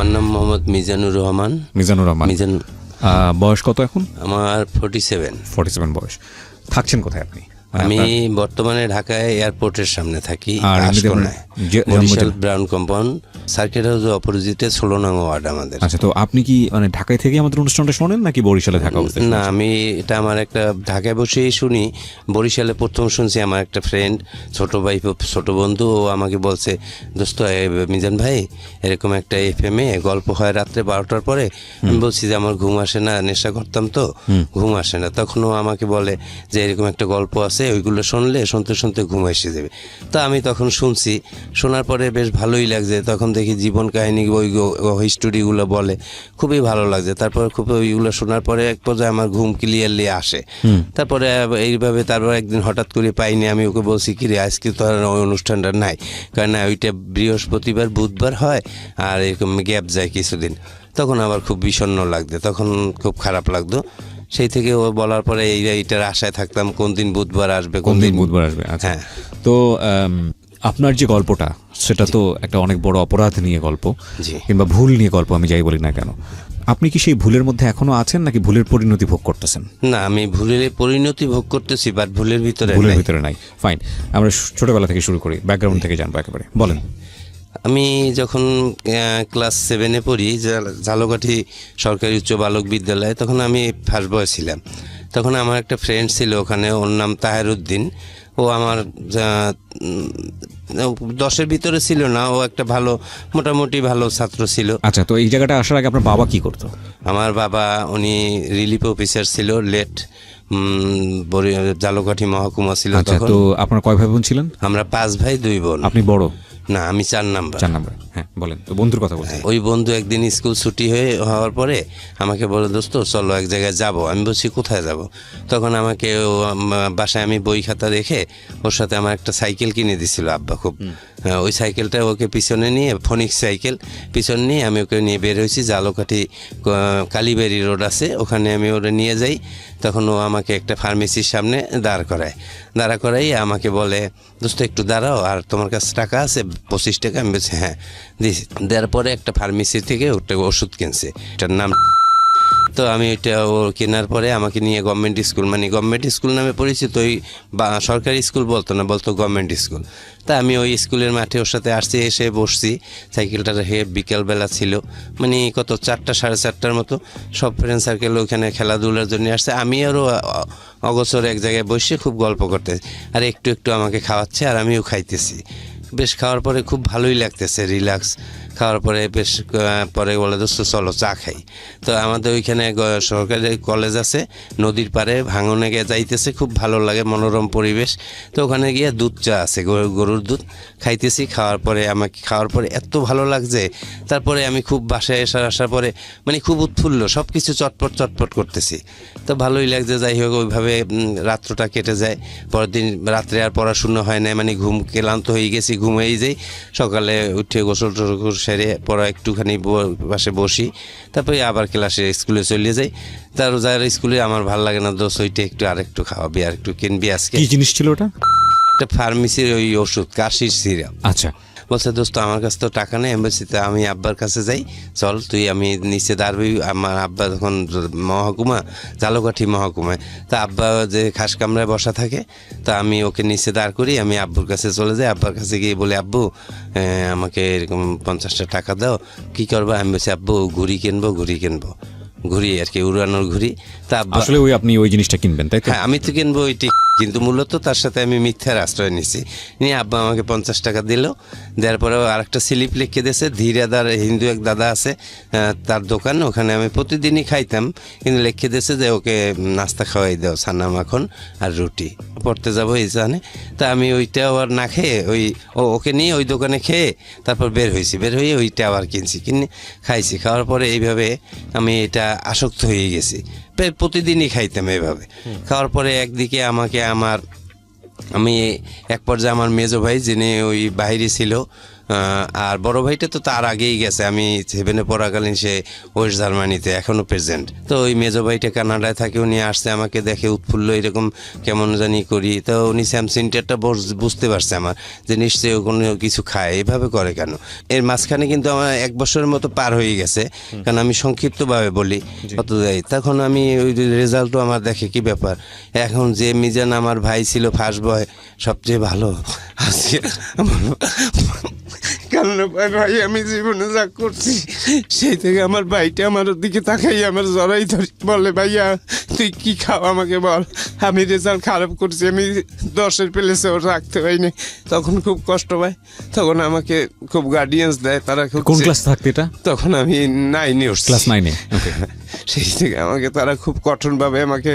আমার নাম মোহাম্মদ মিজানুর রহমান। মিজান। বয়স কত এখন? আমার 47 বয়স। থাকছেন কোথায় আপনি? আমি বর্তমানে ঢাকায় এয়ারপোর্টের সামনে থাকি, Barishal brown compound, circuit house অপোজিটে 16 নং ওয়ার্ড আমাদের। আচ্ছা, তো আপনি কি মানে ঢাকায় থেকে আমাদের অনুষ্ঠানটা শোনেন নাকি বরিশালে থাকা অবস্থায়? না, আমি এটা আমার একটা ঢাকায় বসেই শুনি। বরিশালে প্রথম শুনছি আমার একটা ফ্রেন্ড, ছোট ভাই, ছোট বন্ধু, ও আমাকে বলছে, দোস্ত মিজান ভাই এরকম একটা FM এ গল্প হয় রাত্রে 12টার পরে। আমি বলছি যে আমার ঘুম আসে না, নেশা করতাম তো ঘুম আসে না। তখন ও আমাকে বলে যে এরকম একটা গল্প আছে, ওইগুলো শুনলে শুনতে শুনতে ঘুম এসে যাবে। তো আমি তখন শুনছি, শোনার পরে বেশ ভালোই লাগছে। তখন দেখি জীবন কাহিনী ওই স্টোরিগুলো বলে, খুবই ভালো লাগছে। তারপর খুব ওইগুলো শোনার পরে এক পর্যায়ে আমার ঘুম ক্লিয়ারলি আসে। তারপরে এইভাবে তারপর একদিন হঠাৎ করে পাইনি, আমি ওকে বলছি কি রে আজকে তো আর ওই অনুষ্ঠানটা নাই, কারণ ওইটা বৃহস্পতিবার বুধবার হয় আর এরকম গ্যাপ যায় কিছুদিন। তখন আবার খুব বিষণ্ণ লাগতো, তখন খুব খারাপ লাগতো। সেই থেকে ও বলার পরে এইটার আশায় থাকতাম কোন দিন বুধবার আসবে, কোন দিন বুধবার আসবে। হ্যাঁ, তো আপনার যে গল্পটা সেটা তো একটা অনেক বড় অপরাধ নিয়ে গল্প, কিংবা ভুল নিয়ে গল্প, আমি যাই বলি না কেন। আপনি কি সেই ভুলের মধ্যে এখনো আছেন নাকি ভুলের পরিণতি ভোগ করতেছেন? না, আমি ভুলের পরিণতি ভোগ করতেছি, বাট ভুলের ভিতরে নাই। ফাইন, আমরা ছোটবেলা থেকে শুরু করি, ব্যাকগ্রাউন্ড থেকে জানবো একেবারে। বলেন। আমি যখন ক্লাস 7-এ পড়ি, ঝালকাঠি সরকারি উচ্চ বালক বিদ্যালয়ে, তখন আমি ফার্স্ট বয় ছিলাম। তখন আমার একটা ফ্রেন্ড ছিল ওখানে, ওর নাম তাহেরউদ্দিন। ও আমার 10-এর ভিতরে ছিল না, ও একটা ভালো, মোটামুটি ভালো ছাত্র ছিল। আচ্ছা, তো এই জায়গাটা আসার আগে আপনার বাবা কি করতো? আমার বাবা উনি রিলিফ অফিসার ছিল, লেট ঝালকাঠি মহকুমা ছিল। তখন তো আপনার কয় ভাই বোন ছিলেন? আমরা 5 ভাই 2 বোন। আপনি বড়? না, আমি 4 নাম্বার। হ্যাঁ, বলেন। তো বন্ধুর কথা বলছেন। ওই বন্ধু একদিন স্কুল ছুটি হওয়ার পরে আমাকে বলে, দোস্ত চলো এক জায়গায় যাব। আমি বলছি কোথায় যাব? তখন আমাকে বাসায় আমি বই খাতা রেখে ওর সাথে আমার একটা সাইকেল কিনে দিছিল আব্বা খুব। ওই সাইকেলটা ওকে পিছনে নিয়ে, ফোনিক্স সাইকেল, পিছনে নিয়ে আমি ওকে নিয়ে বের হয়েছি। ঝালকাঠি কালীবাড়ি রোড আছে, ওখানে আমি ওরা নিয়ে যাই। তখন ও আমাকে একটা ফার্মেসির সামনে দাঁড় করাই আমাকে বলে, দোস্ত একটু দাঁড়াও, আর তোমার কাছে টাকা আছে? 25 টাকা। আমি বলছি হ্যাঁ, দিয়েছি। দেওয়ার পরে একটা ফার্মেসি থেকে ওটা ওষুধ কিনছে, এটার নাম। তো আমি ওইটা ও কেনার পরে আমাকে নিয়ে গভর্নমেন্ট স্কুল, মানে গভর্নমেন্ট স্কুল নামে পরিচিত, ওই সরকারি স্কুল বলতো না, বলতো গভর্নমেন্ট স্কুল। তা আমি ওই স্কুলের মাঠে ওর সাথে আসছি, এসে বসছি, সাইকেলটা রেখে। বিকেলবেলা ছিল, মানে কত 4টা 4:30টার মতো। সব ফ্রেন্ড সার্কেল ওইখানে খেলাধুলার জন্য আসছে। আমি আরও অগোচর এক জায়গায় বসে খুব গল্প করতে, আর একটু একটু আমাকে খাওয়াচ্ছে আর আমিও খাইতেছি। বেশ খাওয়ার পরে খুব ভালোই লাগতেছে, রিল্যাক্স। খাওয়ার পরে বেশ পরে বলে, দোস্ত চলো চা খাই। তো আমাদের ওইখানে সরকারি কলেজ আছে, নদীর পাড়ে, ভাঙনে গিয়ে যাইতেছে, খুব ভালো লাগে, মনোরম পরিবেশ। তো ওখানে গিয়ে দুধ চা আছে, গরুর দুধ খাইতেছি। খাওয়ার পরে এত ভালো লাগছে। তারপরে আমি খুব বাসায় আসার পরে মানে খুব উৎফুল্ল, সব কিছু চটপট করতেছি। তো ভালোই লাগছে। যাই হোক, ওইভাবে রাত্রটা কেটে যায়। পরের দিন রাত্রে আর পড়াশুনো হয় না, মানে ক্লান্ত হয়ে গেছি, ঘুমিয়েই যাই। সকালে উঠে গোসল টোসল সেরে পড়া একটুখানি পাশে বসি, তারপরে আবার ক্লাসে স্কুলে চলে যাই। তার যার স্কুলে আমার ভালো লাগে না, দোষ ওইটা একটু আরেকটু খাওয়াবি, আর একটু কিনবি আজকে। কি জিনিস ছিল ওটা? একটা ফার্মেসির ওই ওষুধ, কাশির সিরাপ। আচ্ছা। বলছে, দোস্ত আমার কাছে তো টাকা নেই। আমি বলছি, আমি আব্বার কাছে যাই, চল তুই। আমি নিচে দাঁড়াবি। আমার আব্বা তখন ঝালকাঠি মহকুমায়। তা আব্বা যে খাস কামরায় বসা থাকে, তা আমি ওকে নিচে দাঁড় করি। আমি আব্বুর কাছে চলে যাই। আব্বার কাছে গিয়ে বলে, আব্বু আমাকে এরকম 50টা টাকা দাও, কী করবো? আমি বলছি, আব্বু ঘুড়ি কিনবো ঘুড়ি আর কি, উড়ানোর ঘুড়ি। তা আসলে আপনি ওই জিনিসটা কিনবেন, তাই তো? হ্যাঁ, আমি তো কিনবো ওইটি, কিন্তু মূলত তার সাথে আমি মিথ্যার আশ্রয় নিছি। নিয়ে আব্বা আমাকে 50 টাকা দিল। দেওয়ার পরেও আরেকটা স্লিপ লিখে দিয়েছে, ধীরাদার হিন্দু এক দাদা আছে, তার দোকান, ওখানে আমি প্রতিদিনই খাইতাম। কিন্তু লিখে দিয়েছে যে ওকে নাস্তা খাওয়াই দাও, ছানা মাখন আর রুটি। পড়তে যাবো এই জানে। তা আমি ওইটাও আর না খেয়ে ওকে নিয়ে ওই দোকানে খেয়ে তারপর বের হয়ে ওইটা আবার কিনে খাইছি। খাওয়ার পরে এইভাবে আমি এটা আসক্ত হয়ে গেছি। প্রতিদিনই খাইতাম এইভাবে। খাওয়ার পরে একদিকে আমি এক পর্যায়ে আমার মেজো ভাই, যিনি ওই বাইরে ছিল, আর বড় ভাইটা তো তার আগেই গেছে, আমি 7-এ পড়াকালীন সে ওয়েস্ট জার্মানিতে এখনও প্রেজেন্ট। তো ওই মেজো ভাইটা কানাডায় থাকে, উনি আসছে আমাকে দেখে উৎফুল্ল এরকম কেমন জানি করি, তো উনি স্যামসিনটারটা বুঝতে পারছে আমার যে নিশ্চয়ই ও কোনো কিছু খায়, এভাবে করে কেন। এর মাঝখানে কিন্তু আমার 1 বছরের মতো পার হয়ে গেছে, কারণ আমি সংক্ষিপ্তভাবে বলি কত যাই। তখন আমি ওই রেজাল্টও আমার দেখে কি ব্যাপার, এখন যে মিজান আমার ভাই ছিল ফার্স্ট বয় সবচেয়ে ভালো, আজকে কারণ ভাই আমি জীবনে যা করছি সেই থেকে আমার ভাইটা আমার দিকে তাকাই আমার জড়াই ধরি, বলে ভাইয়া তুই কি খাও আমাকে বল, আমি রেজাল্ট খারাপ করছি, আমি 10-এর প্লেসেও রাখতে পারিনি। তখন খুব কষ্ট পায়, তখন আমাকে খুব গার্ডিয়ান্স দেয়, তারা খুব। কোন ক্লাস থাকতে এটা? তখন আমি 9-এ উঠছি, ক্লাস 9-এ। ওকে। সেই থেকে আমাকে তারা খুব কঠোরভাবে আমাকে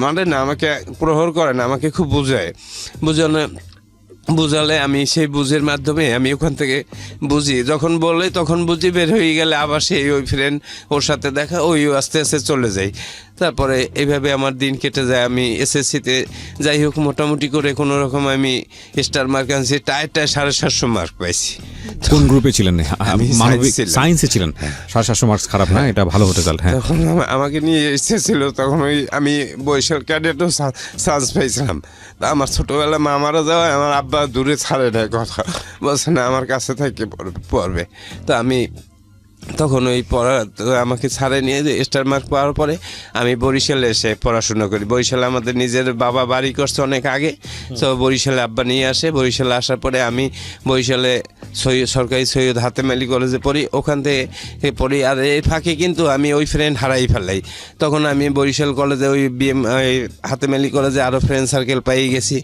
মানে না, আমাকে প্রহর করে না, আমাকে খুব বুঝালে আমি সেই বুঝের মাধ্যমে আমি ওখান থেকে বুঝি, যখন বলে তখন বুঝি, বের হয়ে গেলে আবার সেই ওই ফ্রেন্ড ওর সাথে দেখা, ওইও আস্তে আস্তে চলে যাই। তারপরে এইভাবে আমার দিন কেটে যায়। আমি এসএসসিতে যাই হোক মোটামুটি করে কোনো রকম আমি স্টার মার্ক আনছি, টায় 750 মার্ক পাইছি। কোন গ্রুপে ছিলেন? আমি মানবিক science ছিলাম। সায়েন্সে ছিলেন। 750 মার্কস খারাপ না, এটা ভালো রেজাল্ট। হ্যাঁ, তখন আমাকে নিয়ে এসেছিল, তখন ওই আমি বরিশাল ক্যাডেটও চান্স পাইছিলাম। তা আমার ছোটোবেলা মা মারা যাওয়ায় আমার আব্বা দূরে ছাড়ে দেয়, কথা বলছে না আমার কাছে থেকে পড়বে। তো আমি তখন ওই আমাকে ছাড়ে নিয়ে স্টার মার্ক পাওয়ার পরে আমি বরিশালে এসে পড়াশোনা করি। বরিশালে আমাদের নিজের বাবা বাড়ি করছে অনেক আগে, তো বরিশালে আব্বা নিয়ে আসে। বরিশালে আসার পরে আমি বরিশালে সরকারি সৈয়দ হাতেম আলী কলেজে পড়ি, ওখান থেকে পড়ি। আর এই ফাঁকে কিন্তু আমি ওই ফ্রেন্ড হারাই ফেলাই। তখন আমি বরিশাল কলেজে ওই হাতেম আলী কলেজে আরও ফ্রেন্ড সার্কেল পাই গেছি,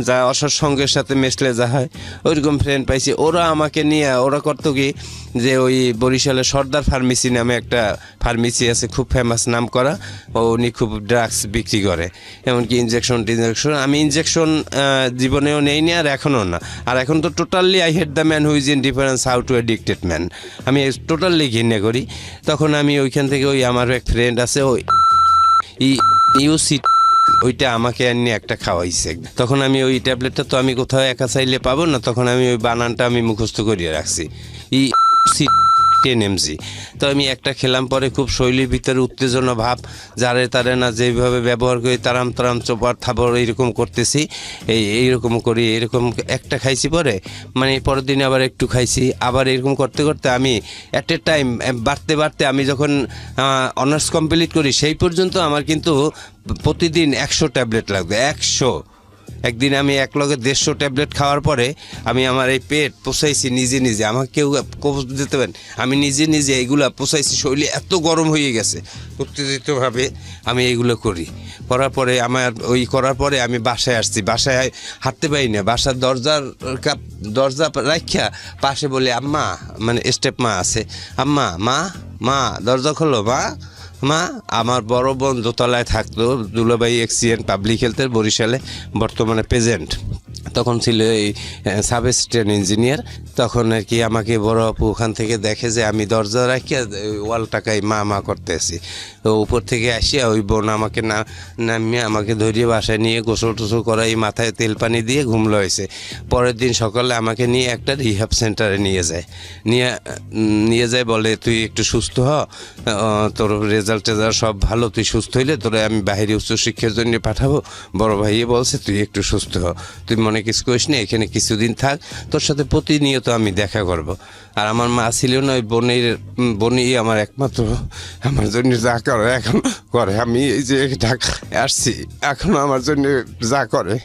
যা অসৎ সঙ্গের সাথে মেশলে যা হয় ওইরকম ফ্রেন্ড পাইছি। ওরা আমাকে নিয়ে ওরা করতো কি যে ওই বরিশালে সর্দার ফার্মেসি নামে একটা ফার্মেসি আছে, খুব ফেমাস নাম করা, উনি খুব ড্রাগস বিক্রি করে, এমনকি ইনজেকশন। আমি ইনজেকশন জীবনেও নেইনি আর এখনও না। আর এখন তো totally I hate the man who is in difference how to addicted man, আমি টোটালি ঘৃণা করি। তখন আমি ওইখান থেকে ওই আমার এক ফ্রেন্ড আছে ওই ইউসি, ওইটা আমাকে এনে একটা খাওয়াইছে। তখন আমি ওই ট্যাবলেটটা তো আমি কোথাও একা চাইলে পাবো না, তখন আমি ওই বানানটা আমি মুখস্থ করিয়ে রাখছি, IUC10mg। তো আমি একটা খেলাম, পরে খুব শৈলীর ভিতরে উত্তেজনা ভাব, যারে তারে না যেভাবে ব্যবহার করি তারাম তারাম চোপার থাবর এইরকম করতেছি, এইরকম করি, এরকম একটা খাইছি। পরে মানে পরের দিন আবার একটু খাইছি, আবার এরকম করতে করতে আমি অ্যাট এ টাইম বাড়তে বাড়তে আমি যখন অনার্স কমপ্লিট করি সেই পর্যন্ত আমার কিন্তু প্রতিদিন 100 ট্যাবলেট লাগবে, 100। একদিন আমি এক লগে 150 ট্যাবলেট খাওয়ার পরে আমি আমার এই পেট পোষাইছি নিজে নিজে, আমাকে কেউ কবজ দিতে পারেন, আমি নিজে নিজে এইগুলা পোষাইছি। শরীরে এত গরম হয়ে গেছে, উত্তেজিতভাবে আমি এইগুলো করার পরে আমার ওই করার পরে আমি বাসায় আসছি। বাসায় হাঁটতে পারি না, বাসার দরজা রাখিয়া পাশে বলে আম্মা, মানে স্টেপ মা আছে, আম্মা মা দরজা খোলো মা। আমার বড় বোন দোতলায় থাকতো, দুলাভাই এক্সিডেন্ট পাবলিক হেলথের বরিশালে, বর্তমানে প্রেজেন্ট। তখন ছিল এই সাব অ্যাসিস্ট্যান্ট ইঞ্জিনিয়ার। তখন আর কি আমাকে বড় আপু ওখান থেকে দেখে যে আমি দরজা রাখিয়া ওয়ালটাকায় মা করতেছি, তো উপর থেকে আসিয়া ওই বোন আমাকে নামিয়ে আমাকে ধরিয়ে বাসায় নিয়ে গোসল টোসল করাই, মাথায় তেল পানি দিয়ে ঘুমলো হয়েছে। পরের দিন সকালে আমাকে নিয়ে একটা রিহ্যাব সেন্টারে নিয়ে যায়, বলে তুই একটু সুস্থ হ, তোর রেজাল্ট সব ভালো, তুই সুস্থ হইলে তোরা আমি বাইরে উচ্চশিক্ষার জন্য পাঠাবো। বড় ভাইয়ে বলছে তুই একটু সুস্থ হ, তুই মনে কিছু করিস না, এখানে কিছুদিন থাক, তোর সাথে প্রতিনিয়ত আমি দেখা করব। আর আমার মা ছিল না, ওই বোনই আমার একমাত্র আমার জন্য যা করে এখন করে। আমি এই যে ঢাকা আসছি এখনও আমার জন্য যা করে,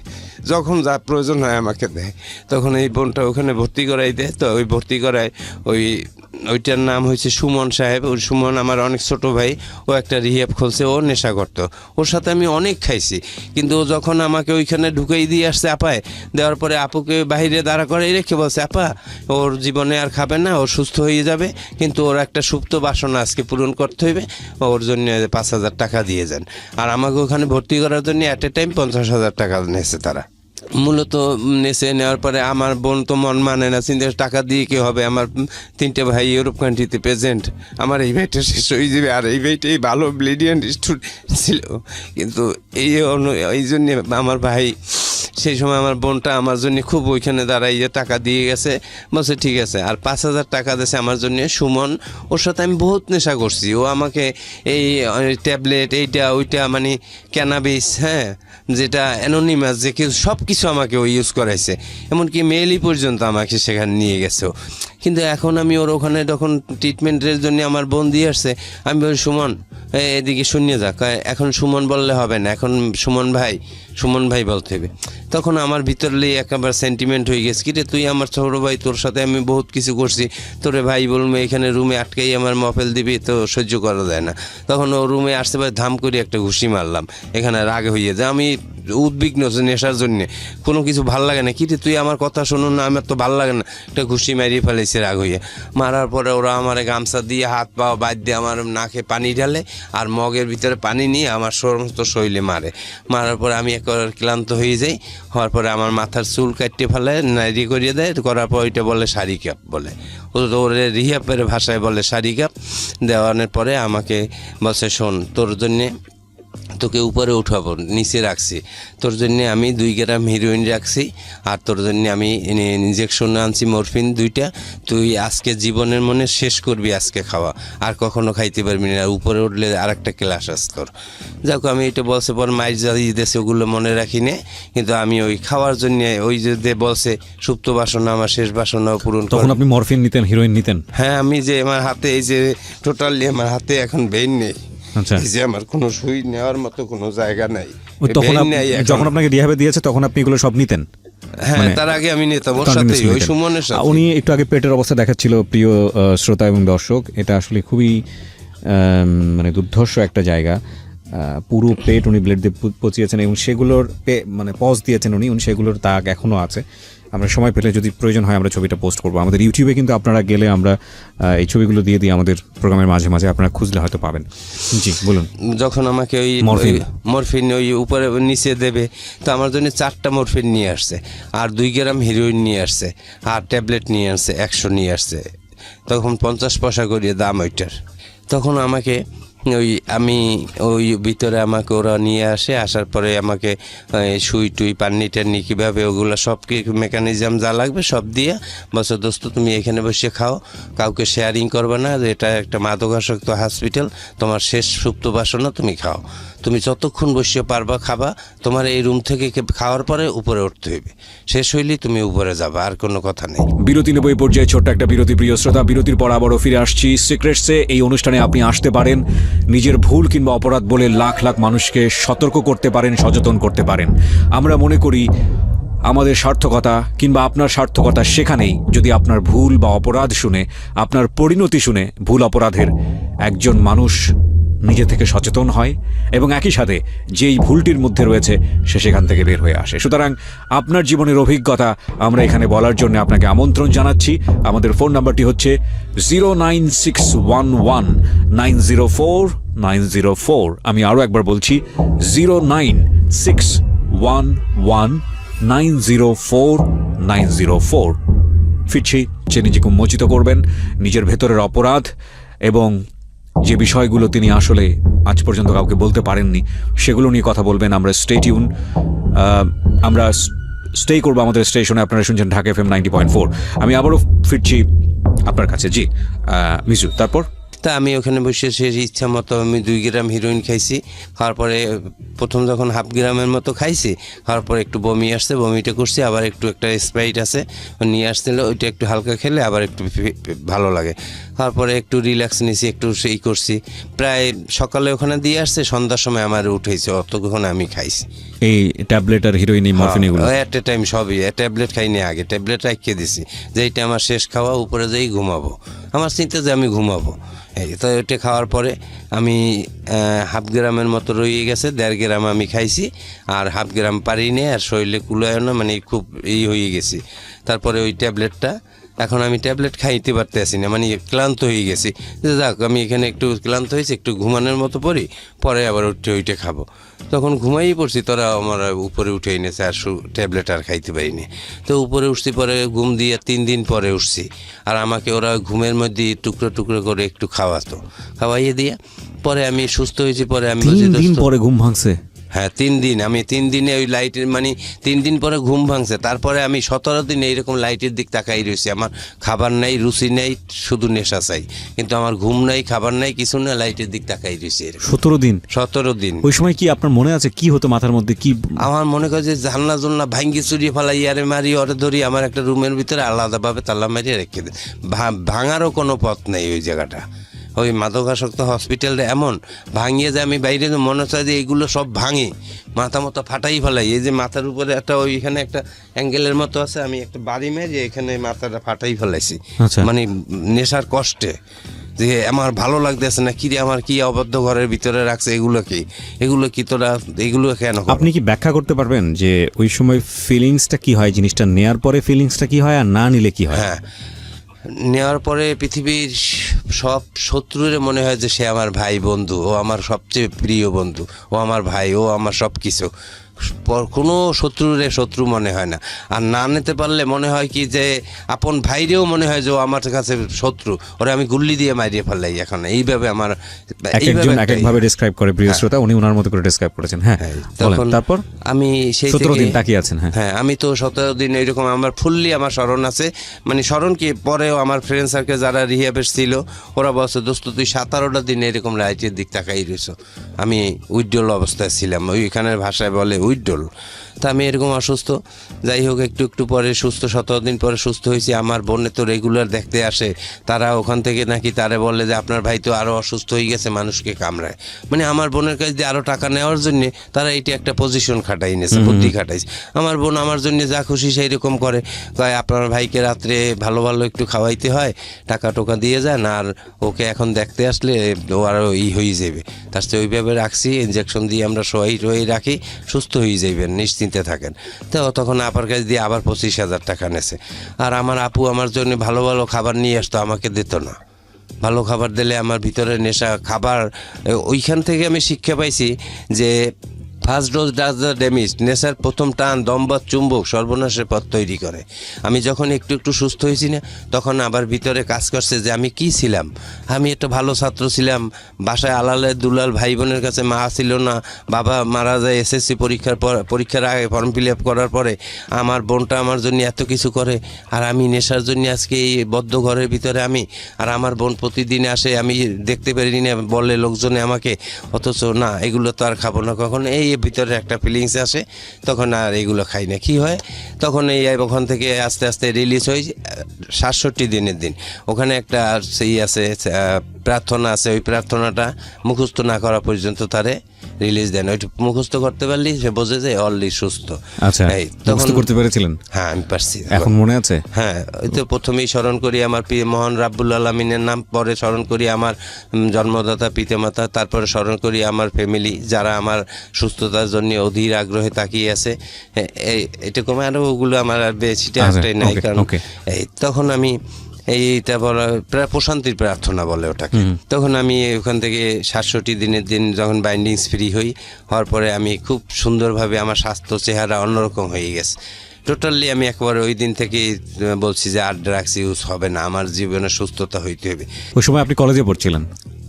যখন যা প্রয়োজন হয় আমাকে দেয়। তখন এই বোনটা ওখানে ভর্তি করাই দেয়, তো ওই ভর্তি করায় ওইটার নাম হয়েছে সুমন সাহেব। ওই সুমন আমার অনেক ছোট ভাই, ও একটা রিহ্যাব খুলছে, ও নেশা করতো, ওর সাথে আমি অনেক খাইছি। কিন্তু ও যখন আমাকে ওইখানে ঢুকেই দিয়ে আসছে আপায়, দেওয়ার পরে আপুকে বাইরে দাঁড়া করে রেখে বলছে আপা ওর জীবনে আর খাবে না, ও সুস্থ হয়ে যাবে, কিন্তু ওর একটা সুপ্ত বাসনা আজকে পূরণ করতে হইবে, ওর জন্য 5,000 টাকা দিয়ে যান। আর আমাকে ওখানে ভর্তি করার জন্য অ্যাট এ টাইম 50,000 টাকা নিয়েছে তারা। মূলত নেশে নেওয়ার পরে আমার বোন তো মন মানে না, চিন্তা টাকা দিয়ে কি হবে, আমার 3টে ভাই ইউরোপ কান্ট্রিতে প্রেজেন্ট, আমার এই ভাইটা শেষ হয়ে যাবে। আর এই ভাইটাই ভালো ব্রিলিয়ান্ট স্টুডেন্ট ছিল, কিন্তু এই জন্যে আমার ভাই সেই সময় আমার বোনটা আমার জন্য খুব ওইখানে দাঁড়াইয়ে টাকা দিয়ে গেছে, বলছে ঠিক আছে। আর 5,000 টাকা দিয়েছে আমার জন্য সুমন। ওর সাথে আমি বহুত নেশা করছি। ও আমাকে এই ট্যাবলেট এইটা ওইটা মানে ক্যানাবিস, হ্যাঁ, যেটা অ্যানোনিমাস, যে কিছু সব কিছু আমাকে ও ইউজ করাইছে, এমনকি মেইলই পর্যন্ত আমাকে সেখানে নিয়ে গেছে। কিন্তু এখন আমি ওর ওখানে যখন ট্রিটমেন্টের জন্য আমার বোন দিয়ে আসছে, আমি বলি সুমন এদিকে শুনিয়ে যাক। এখন সুমন বললে হবে না, এখন সুমন ভাই বলতে হবে। তখন আমার ভিতরে একেবারে সেন্টিমেন্ট হয়ে গেছে, কি রে তুই আমার ছোট ভাই, তোর সাথে আমি বহুত কিছু করছি, তোরে ভাই বলবো এখানে রুমে আটকাই আমার মফেল দিবি, তো সহ্য করা যায় না। তখন ও রুমে আসতে পারে, ধাম করে একটা ঘুষি মারলাম, এখানে রাগে হয়ে যায়। আমি উদ্বিগ্ন নেশার জন্যে, কোনো কিছু ভাল লাগে না, কি রে তুই আমার কথা শুনুন না, আমার তো ভাল লাগে না, একটা ঘুষি মারিয়ে ফেলেছে রাগ হইয়া। মারার পরে ওরা আমার গামছা দিয়ে হাত পা বাদ দিয়ে আমার নাকে পানি ঢালে আর মগের ভিতরে পানি নিয়ে আমার সমস্ত শরীরে মারার পরে আমি একেবারে ক্লান্ত হয়ে যাই। হওয়ার পরে আমার মাথার চুল কাটতে ফেলে, নাইরি করিয়ে দেয়, করার পর ওইটা বলে শাড়ি কাপ বলে, ওরে রিহাপের ভাষায় বলে শাড়ি কাপ। দেওয়ানোর পরে আমাকে বলছে শোন, তোর জন্যে তোকে উপরে উঠাবো, নিচে রাখছি, তোর জন্য আমি 2 গ্রাম হিরোইন রাখছি, আর তোর জন্য আমি ইনজেকশন আনছি মরফিন 2টা, তুই আজকে জীবনের মনে শেষ করবি আজকে খাওয়া, আর কখনো খাইতে পারবি না, উপরে উঠলে আর একটা ক্লাস আস তোর। যাক, আমি এটা বলছে পর মাইর জ্বালিয়ে দিয়েছে, ওগুলো মনে রাখি না। কিন্তু আমি ওই খাওয়ার জন্য ওই যে বলছে সুপ্ত বাসনা আমার শেষ বাসনা পূরণ। তখন আপনি মরফিন নিতেন, হিরোইন নিতেন? হ্যাঁ, আমি যে আমার হাতে এই যে টোটালি আমার হাতে এখন বেইন নেই, যে আমার কোনো সুই নেওয়ার মতো কোনো জায়গা নাই। যখন আপনাকে রিহাবে দিয়েছে তখন আপনি এগুলো সব নিতেন? হ্যাঁ, তার আগে আমি নিতাম ওর সাথে, ওই সুমনের সাথে। উনি একটু আগে পেটের অবস্থা দেখাচ্ছিল প্রিয় শ্রোতা এবং দর্শক, এটা আসলে খুবই মানে দুর্ধর্ষ একটা জায়গা। পুরো পেট উনি ব্লেড দিয়ে পচিয়েছেন এবং সেগুলোর মানে পজ দিয়েছেন উনি, সেগুলোর দাগ এখনও আছে। আমরা সময় পেলে যদি প্রয়োজন হয় আমরা ছবিটা পোস্ট করবো আমাদের ইউটিউবে, কিন্তু আপনারা গেলে আমরা এই ছবিগুলো দিয়ে দিই আমাদের প্রোগ্রামের মাঝে মাঝে, আপনারা খুঁজলে হয়তো পাবেন। জি বলুন। যখন আমাকে ওই মরফিন ওই উপরে নিচে দেবে, তো আমার জন্য 4টা মরফিন নিয়ে আসছে, আর 2 গ্রাম হিরোইন নিয়ে আসছে, আর ট্যাবলেট নিয়ে আসছে 100 নিয়ে আসছে। তখন 50 পয়সা করিয়ে দাম ওইটার। তখন আমাকে ওই ভিতরে আমাকে ওরা নিয়ে আসে, আসার পরে আমাকে সুই টুই পান্নি টান্নি কীভাবে ওগুলো সব মেকানিজম যা লাগবে সব দিয়ে বলছে দোস্ত তুমি এখানে বসে খাও, কাউকে শেয়ারিং করবে না, এটা একটা মাদকাসক্ত হসপিটাল, তোমার শেষ সুপ্ত বাসনা, তুমি খাও, তুমি যতক্ষণ বসে পারবা খাবা, তোমার এই রুম থেকে খাওয়ার পরে উপরে উঠতে হইবে, শেষ হইলেই তুমি উপরে যাবা, আর কোনো কথা নেই। বিরতি নেব এই পর্যায়ে, ছোট্ট একটা বিরতি। প্রিয় শ্রোতা, বিরতির পর আবারও ফিরে আসছি সিক্রেটসে। এই অনুষ্ঠানে আপনি আসতে পারেন, নিজের ভুল কিংবা অপরাধ বলে লাখ লাখ মানুষকে সতর্ক করতে পারেন, সচেতন করতে পারেন। আমরা মনে করি আমাদের সার্থকতা কিংবা আপনার সার্থকতা সেখানেই যদি আপনার ভুল বা অপরাধ শুনে, আপনার পরিণতি শুনে ভুল অপরাধের একজন মানুষ নিজে থেকে সচেতন হয় এবং একই সাথে যেই ভুলটির মধ্যে রয়েছে সে সেখান থেকে বের হয়ে আসে। সুতরাং আপনার জীবনের অভিজ্ঞতা আমরা এখানে বলার জন্য আপনাকে আমন্ত্রণ জানাচ্ছি। আমাদের ফোন নাম্বারটি হচ্ছে 09611904904। আমি আরও একবার বলছি 09611904904। ফিরছি, যে নিজেকে উন্মোচিত করবেন নিজের ভেতরের অপরাধ এবং যে বিষয়গুলো তিনি আসলে আজ পর্যন্ত কাউকে বলতে পারেননি সেগুলো নিয়ে কথা বলবেন। আমরা স্টে টিউন, আমরা স্টে করবো আমাদের স্টেশনে। আপনারা শুনছেন ঢাকা FM 90.4। আমি আবারও ফিরছি আপনার কাছে। জি মিজু, তারপর? তা আমি ওখানে বসে সে ইচ্ছা মতো আমি 2 গ্রাম হিরোইন খাইছি। খাওয়ার পরে প্রথম যখন 1/2 গ্রামের মতো খাইছি, খাওয়ার পরে একটু বমি আসছে, বমিটা করছি, আবার একটা স্প্রাইট আছে নিয়ে আসছিল, ওইটা একটু হালকা খেলে আবার একটু ভালো লাগে। খাওয়ার পরে একটু রিল্যাক্স নিয়েছি, একটু সেই করছি। প্রায় সকালে ওখানে দিয়ে আসছে, সন্ধ্যার সময় আমার উঠেছে, অতক্ষণ আমি খাইছি এই ট্যাবলেট আর হিরোইন, মরফিন, এগুলো এট এ টাইম সবই। ট্যাবলেট খাইনি আগে, ট্যাবলেট রাখিয়ে দিছি যে এইটা আমার শেষ খাওয়া, উপরে যেই ঘুমাবো, আমার চিন্তা যে আমি ঘুমাবো। তো ওইটা খাওয়ার পরে আমি 1/2 গ্রামের মতো রয়ে গেছে, 1.5 গ্রাম আমি খাইছি, আর 1/2 গ্রাম পারিনি, আর শরীরে কুলায় না, মানে খুব হয়ে গেছি। তারপরে ওই ট্যাবলেটটা, এখন আমি ট্যাবলেট খাইতে পারতে আসি না, মানে ক্লান্ত হয়ে গেছি, যে যাক আমি এখানে একটু ক্লান্ত হয়েছি, একটু ঘুমানোর মতো পড়ি, পরে আবার ওইটা খাবো। তখন ঘুমাই পড়ছি, তোরা আমার উপরে উঠে এনেছে, আর ট্যাবলেট আর খাইতে পারিনি। তো উপরে উঠছি, পরে ঘুম দিয়ে 3 দিন পরে উঠছি, আর আমাকে ওরা ঘুমের মধ্যে টুকরো টুকরো করে একটু খাওয়াইয়ে দিয়ে পরে আমি সুস্থ হয়েছি। পরে আমি 3 দিন পরে ঘুম ভাঙছে? হ্যাঁ 3 দিন, আমি 3 দিনে ওই লাইটের মানে 3 দিন পরে ঘুম ভাঙছে, তারপরে আমি 17 দিন এইরকম লাইটের দিক তাকাই রয়েছি। আমার খাবার নাই, রুচি নেই, শুধু নেশা চাই, কিন্তু আমার ঘুম নাই, খাবার নাই, কিছু না, লাইটের দিক তাকাই রয়েছি। 17 দিন? 17 দিন। ওই সময় কি আপনার মনে আছে কি হতো মাথার মধ্যে? কি আমার মনে করে যে জানলা জুলনা ভাঙ্গি চুরিয়ে ফেলাই, আরে মারি, ওরে ধরি, আমার একটা রুমের ভিতরে আলাদাভাবে তালা মারিয়ে রেখে দেয়। ভাঙারও কোনো পথ নেই ওই জায়গাটা। ওই মাদকাসক্ত হসপিটালটা এমন ভাঙিয়ে যায়, আমি বাইরে মনে হচ্ছে যে এইগুলো সব ভাঙি, মাথা মতো ফাটাই ফেলাই। এই যে মাথার উপরে একটা ওইখানে একটা অ্যাঙ্গেলের মতো আছে, আমি একটা বাড়ি মেরে এখানে মাথাটা ফাটাই ফেলাইছি। আচ্ছা। মানে নেশার কষ্টে যে আমার ভালো লাগতেছে না, কি রে আমার কি অবদ্ধ ঘরের ভিতরে রাখছে, এগুলো কি তোরা এগুলো কেন? আপনি কি ব্যাখ্যা করতে পারবেন যে ওই সময় ফিলিংসটা কি হয়, জিনিসটা নেয়ার পরে ফিলিংসটা কি হয় আর না নিলে কি হয়? হ্যাঁ, নেওয়ার পরে পৃথিবীর সব শত্রুরে মনে হয় যে সে আমার ভাই বন্ধু, ও আমার সবচেয়ে প্রিয় বন্ধু, ও আমার ভাই, ও আমার সব কিছু। কোনো শত্রুরে শত্রু মনে হয় না। আর না নিতে পারলে মনে হয় কি যে আপন ভাইরেও মনে হয় যে ও আমার কাছে শত্রু, ওরা আমি গুল্লি দিয়ে মারিয়ে ফেললাই। এখন এইভাবে আমার একজন এক একভাবে ডেসক্রাইব করে প্রিয় শ্রোতা, উনি ওনার মতো করে ডেসক্রাইব করেছেন। হ্যাঁ, তখন তারপর আমি সেই 17 দিন তাকিয়ে আছেন। হ্যাঁ, আমি তো 17 দিন এইরকম আমার ফুললি আমার স্মরণ আছে। মানে স্মরণ কি, পরেও আমার ফ্রেন্ড সার্কেল যারা রিহাবের ছিল ওরা বলছে দোস্ত তুই 17টা দিন এরকম লাইটের দিক তাকাই রয়েছ। আমি উইড্রল অবস্থায় ছিলাম, ওইখানের ভাষায় বলে উইড্রল। তা আমি এরকম অসুস্থ, যাই হোক একটু একটু পরে সুস্থ, 17 দিন পরে সুস্থ হয়েছি। আমার বোনে তো রেগুলার দেখতে আসে, তারা ওখান থেকে নাকি তারে বলে যে আপনার ভাই তো আরও অসুস্থ হয়ে গেছে, মানুষকে কামড়ায়। মানে আমার বোনের কাছে দিয়ে আরও টাকা নেওয়ার জন্য তারা এটি একটা পজিশন খাটাই নিয়েছে, বুদ্ধি খাটাইছে। আমার বোন আমার জন্য যা খুশি সেই রকম করে, কয় আপনার ভাইকে রাত্রে ভালো ভালো একটু খাওয়াইতে হয়, টাকা টোকা দিয়ে যান, আর ওকে এখন দেখতে আসলে ও আরও হয়ে যাবে। তার সাথে ওইভাবে রাখছি, ইনজেকশন দিয়ে আমরা রয়ে রাখি, সুস্থ হয়ে যাইবেন, নিশ্চিন্তে থাকেন। তো তখন আপার কাছে দিয়ে আবার 25,000 টাকা নেছে। আর আমার আপু আমার জন্য ভালো ভালো খাবার নিয়ে আসতো, আমাকে দিত না। ভালো খাবার দিলে আমার ভিতরে নেশা, খাবার ওইখান থেকে আমি শিক্ষা পাইছি যে first dose does the damage. নেশার প্রথম টান দম্বা চুম্বক সর্বনাশের পথ তৈরি করে। আমি যখন একটু একটু সুস্থ হয়েছি না, তখন আবার ভিতরে কাজ করছে যে আমি কি ছিলাম, আমি একটা ভালো ছাত্র ছিলাম, বাসায় আলালে দুলাল ভাই বোনের কাছে মা ছিল না, বাবা মারা যায় এসএসসি পরীক্ষার আগে ফর্ম ফিল আপ করার পরে। আমার বোনটা আমার জন্য এত কিছু করে, আর আমি নেশার জন্য আজকে এই বদ্ধ ঘরের ভিতরে আমি। আর আমার বোন প্রতিদিন আসে, আমি দেখতে পারি না, বলে লোকজনে আমাকে, অথচ না এগুলো তো আর খাবো না কখন। এই ভিতরে একটা ফিলিংস আসে, তখন আর এগুলো খাই না। কি হয় তখন এই ওখান থেকে আস্তে আস্তে রিলিজ হয়ে 67 দিনের দিন ওখানে একটা সেই আছে প্রার্থনা আছে, ওই প্রার্থনাটা মুখস্থ না করা পর্যন্ত তারে রিলিজ দেন। ওইটা মুখস্থ করতে পারলি সে বোঝে যে অলরেডি সুস্থ। আচ্ছা, তখন করতে পেরেছিলেন? হ্যাঁ, আমি পারছি। এখন মনে আছে? হ্যাঁ, ওই তো প্রথমেই স্মরণ করি আমার মহান রাব্বুল আলামিনের নাম, পরে স্মরণ করি আমার জন্মদাতা পিতামাতা, তারপরে স্মরণ করি আমার ফ্যামিলি যারা আমার সুস্থতার জন্য অধীর আগ্রহে তাকিয়ে আছে। এটুকু আরও ওগুলো আমার আর বেশিটা একটাই নাই, কারণ তখন আমি এইটা বলা প্রায় প্রশান্তির প্রার্থনা বলে ওটাকে। তখন আমি ওখান থেকে 67 দিনের দিন যখন বাইন্ডিংস ফ্রি হওয়ার পরে আমি খুব সুন্দরভাবে আমার স্বাস্থ্য চেহারা অন্যরকম হয়ে গেছে টোটালি। আমি একবার ওই দিন থেকে বলছি যে আর ড্রাগস ইউজ হবে না, আমার জীবনে সুস্থতা হইতে হবে। ওই সময় আপনি কলেজে পড়ছিলেন?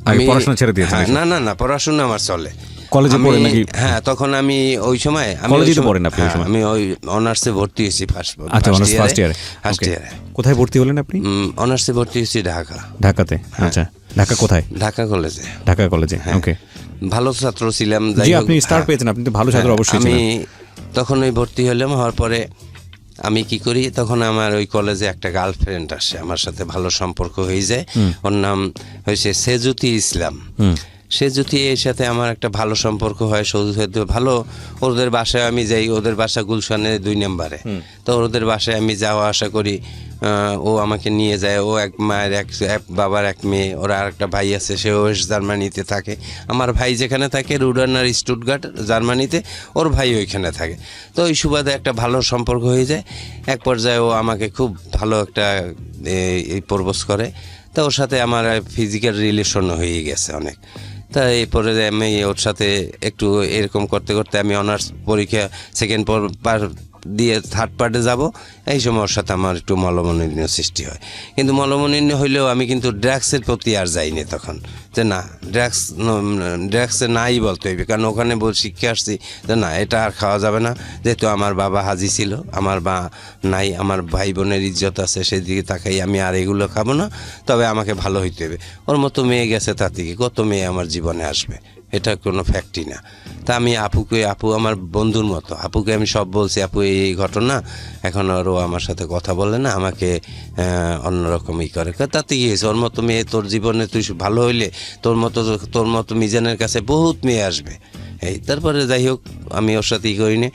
আমি পড়াশোনা ছেড়ে দিয়েছিলাম? না, পড়াশোনা আমার চলে। কলেজে পড়েন নাকি? হ্যাঁ, তখন আমি ওই সময় আমি ওই অনার্সে ভর্তি হয়েছি ফার্স্ট ইয়ারে। কোথায় ভর্তি হলেন আপনি? অনার্সে ভর্তি হয়েছি ঢাকাতে। আচ্ছা, ঢাকা কোথায়? ঢাকা কলেজে। ওকে, ভালো ছাত্র ছিলাম। জি, আপনি স্টার পেয়েছেন, আপনি তো ভালো ছাত্র অবশ্যই ছিলেন। আমি তখন ওই ভর্তি হলাম, হওয়ার পরে আমি কি করি, তখন আমার ওই কলেজে একটা গার্লফ্রেন্ড আসে, আমার সাথে ভালো সম্পর্ক হয়ে যায়। ওর নাম হয়েছে সেজুতি ইসলাম। সেজুতি এর সাথে আমার একটা ভালো সম্পর্ক হয়, ভালো। ওদের বাসায় আমি যাই, ওদের বাসা গুলশানে 2 নম্বরে। তো ওদের বাসায় আমি যাওয়া আসা করি, ও আমাকে নিয়ে যায়। ও এক মায়ের এক বাবার এক মেয়ে, ওরা আর একটা ভাই আছে, সে ওয়েস্ট জার্মানিতে থাকে। আমার ভাই যেখানে থাকে রুডার্নার স্টুটগার্ট জার্মানিতে, ওর ভাই ওইখানে থাকে। তো ওই সুবাদে একটা ভালো সম্পর্ক হয়ে যায়। এক পর্যায়ে ও আমাকে খুব ভালো একটা প্রপোজ করে। তো ওর সাথে আমার ফিজিক্যাল রিলেশন হয়ে গেছে অনেক। তা এরপরে আমি ওর সাথে একটু এরকম করতে করতে আমি অনার্স পরীক্ষা সেকেন্ড দিয়ে থার্ড পার্টে যাব, এই সময় ওর সাথে আমার একটু মলমনিন্য সৃষ্টি হয়। কিন্তু মলমনিন্য হইলেও আমি কিন্তু ড্রাগসের প্রতি আর যাইনি তখন, যে না ড্রাগসে নাই বলতে হইবে, কারণ ওখানে শিক্ষা আসছি যে না এটা আর খাওয়া যাবে না, যেহেতু আমার বাবা হাজি ছিল, আমার মা নাই, আমার ভাই বোনের ইজ্জত আছে, সেদিকে তাকাই আমি আর এগুলো খাবো না, তবে আমাকে ভালো হইতে হবে। ওর মতো মেয়ে গেছে, তার থেকে কত মেয়ে আমার জীবনে আসবে, এটা কোনো ফ্যাক্টই না। তা আমি আপু আমার বন্ধুর মতো, আপুকে আমি সব বলছি, আপু এই ঘটনা, এখন আরও আমার সাথে কথা বলে না, আমাকে অন্যরকমই করে। তাতে কি হয়েছে, ওর মতো মেয়ে তোর জীবনে তুই ভালো হইলে তোর মতো মিজানের কাছে বহুত মেয়ে আসবে। এই তারপরে যাই হোক, আমি ওর সাথে করিনি,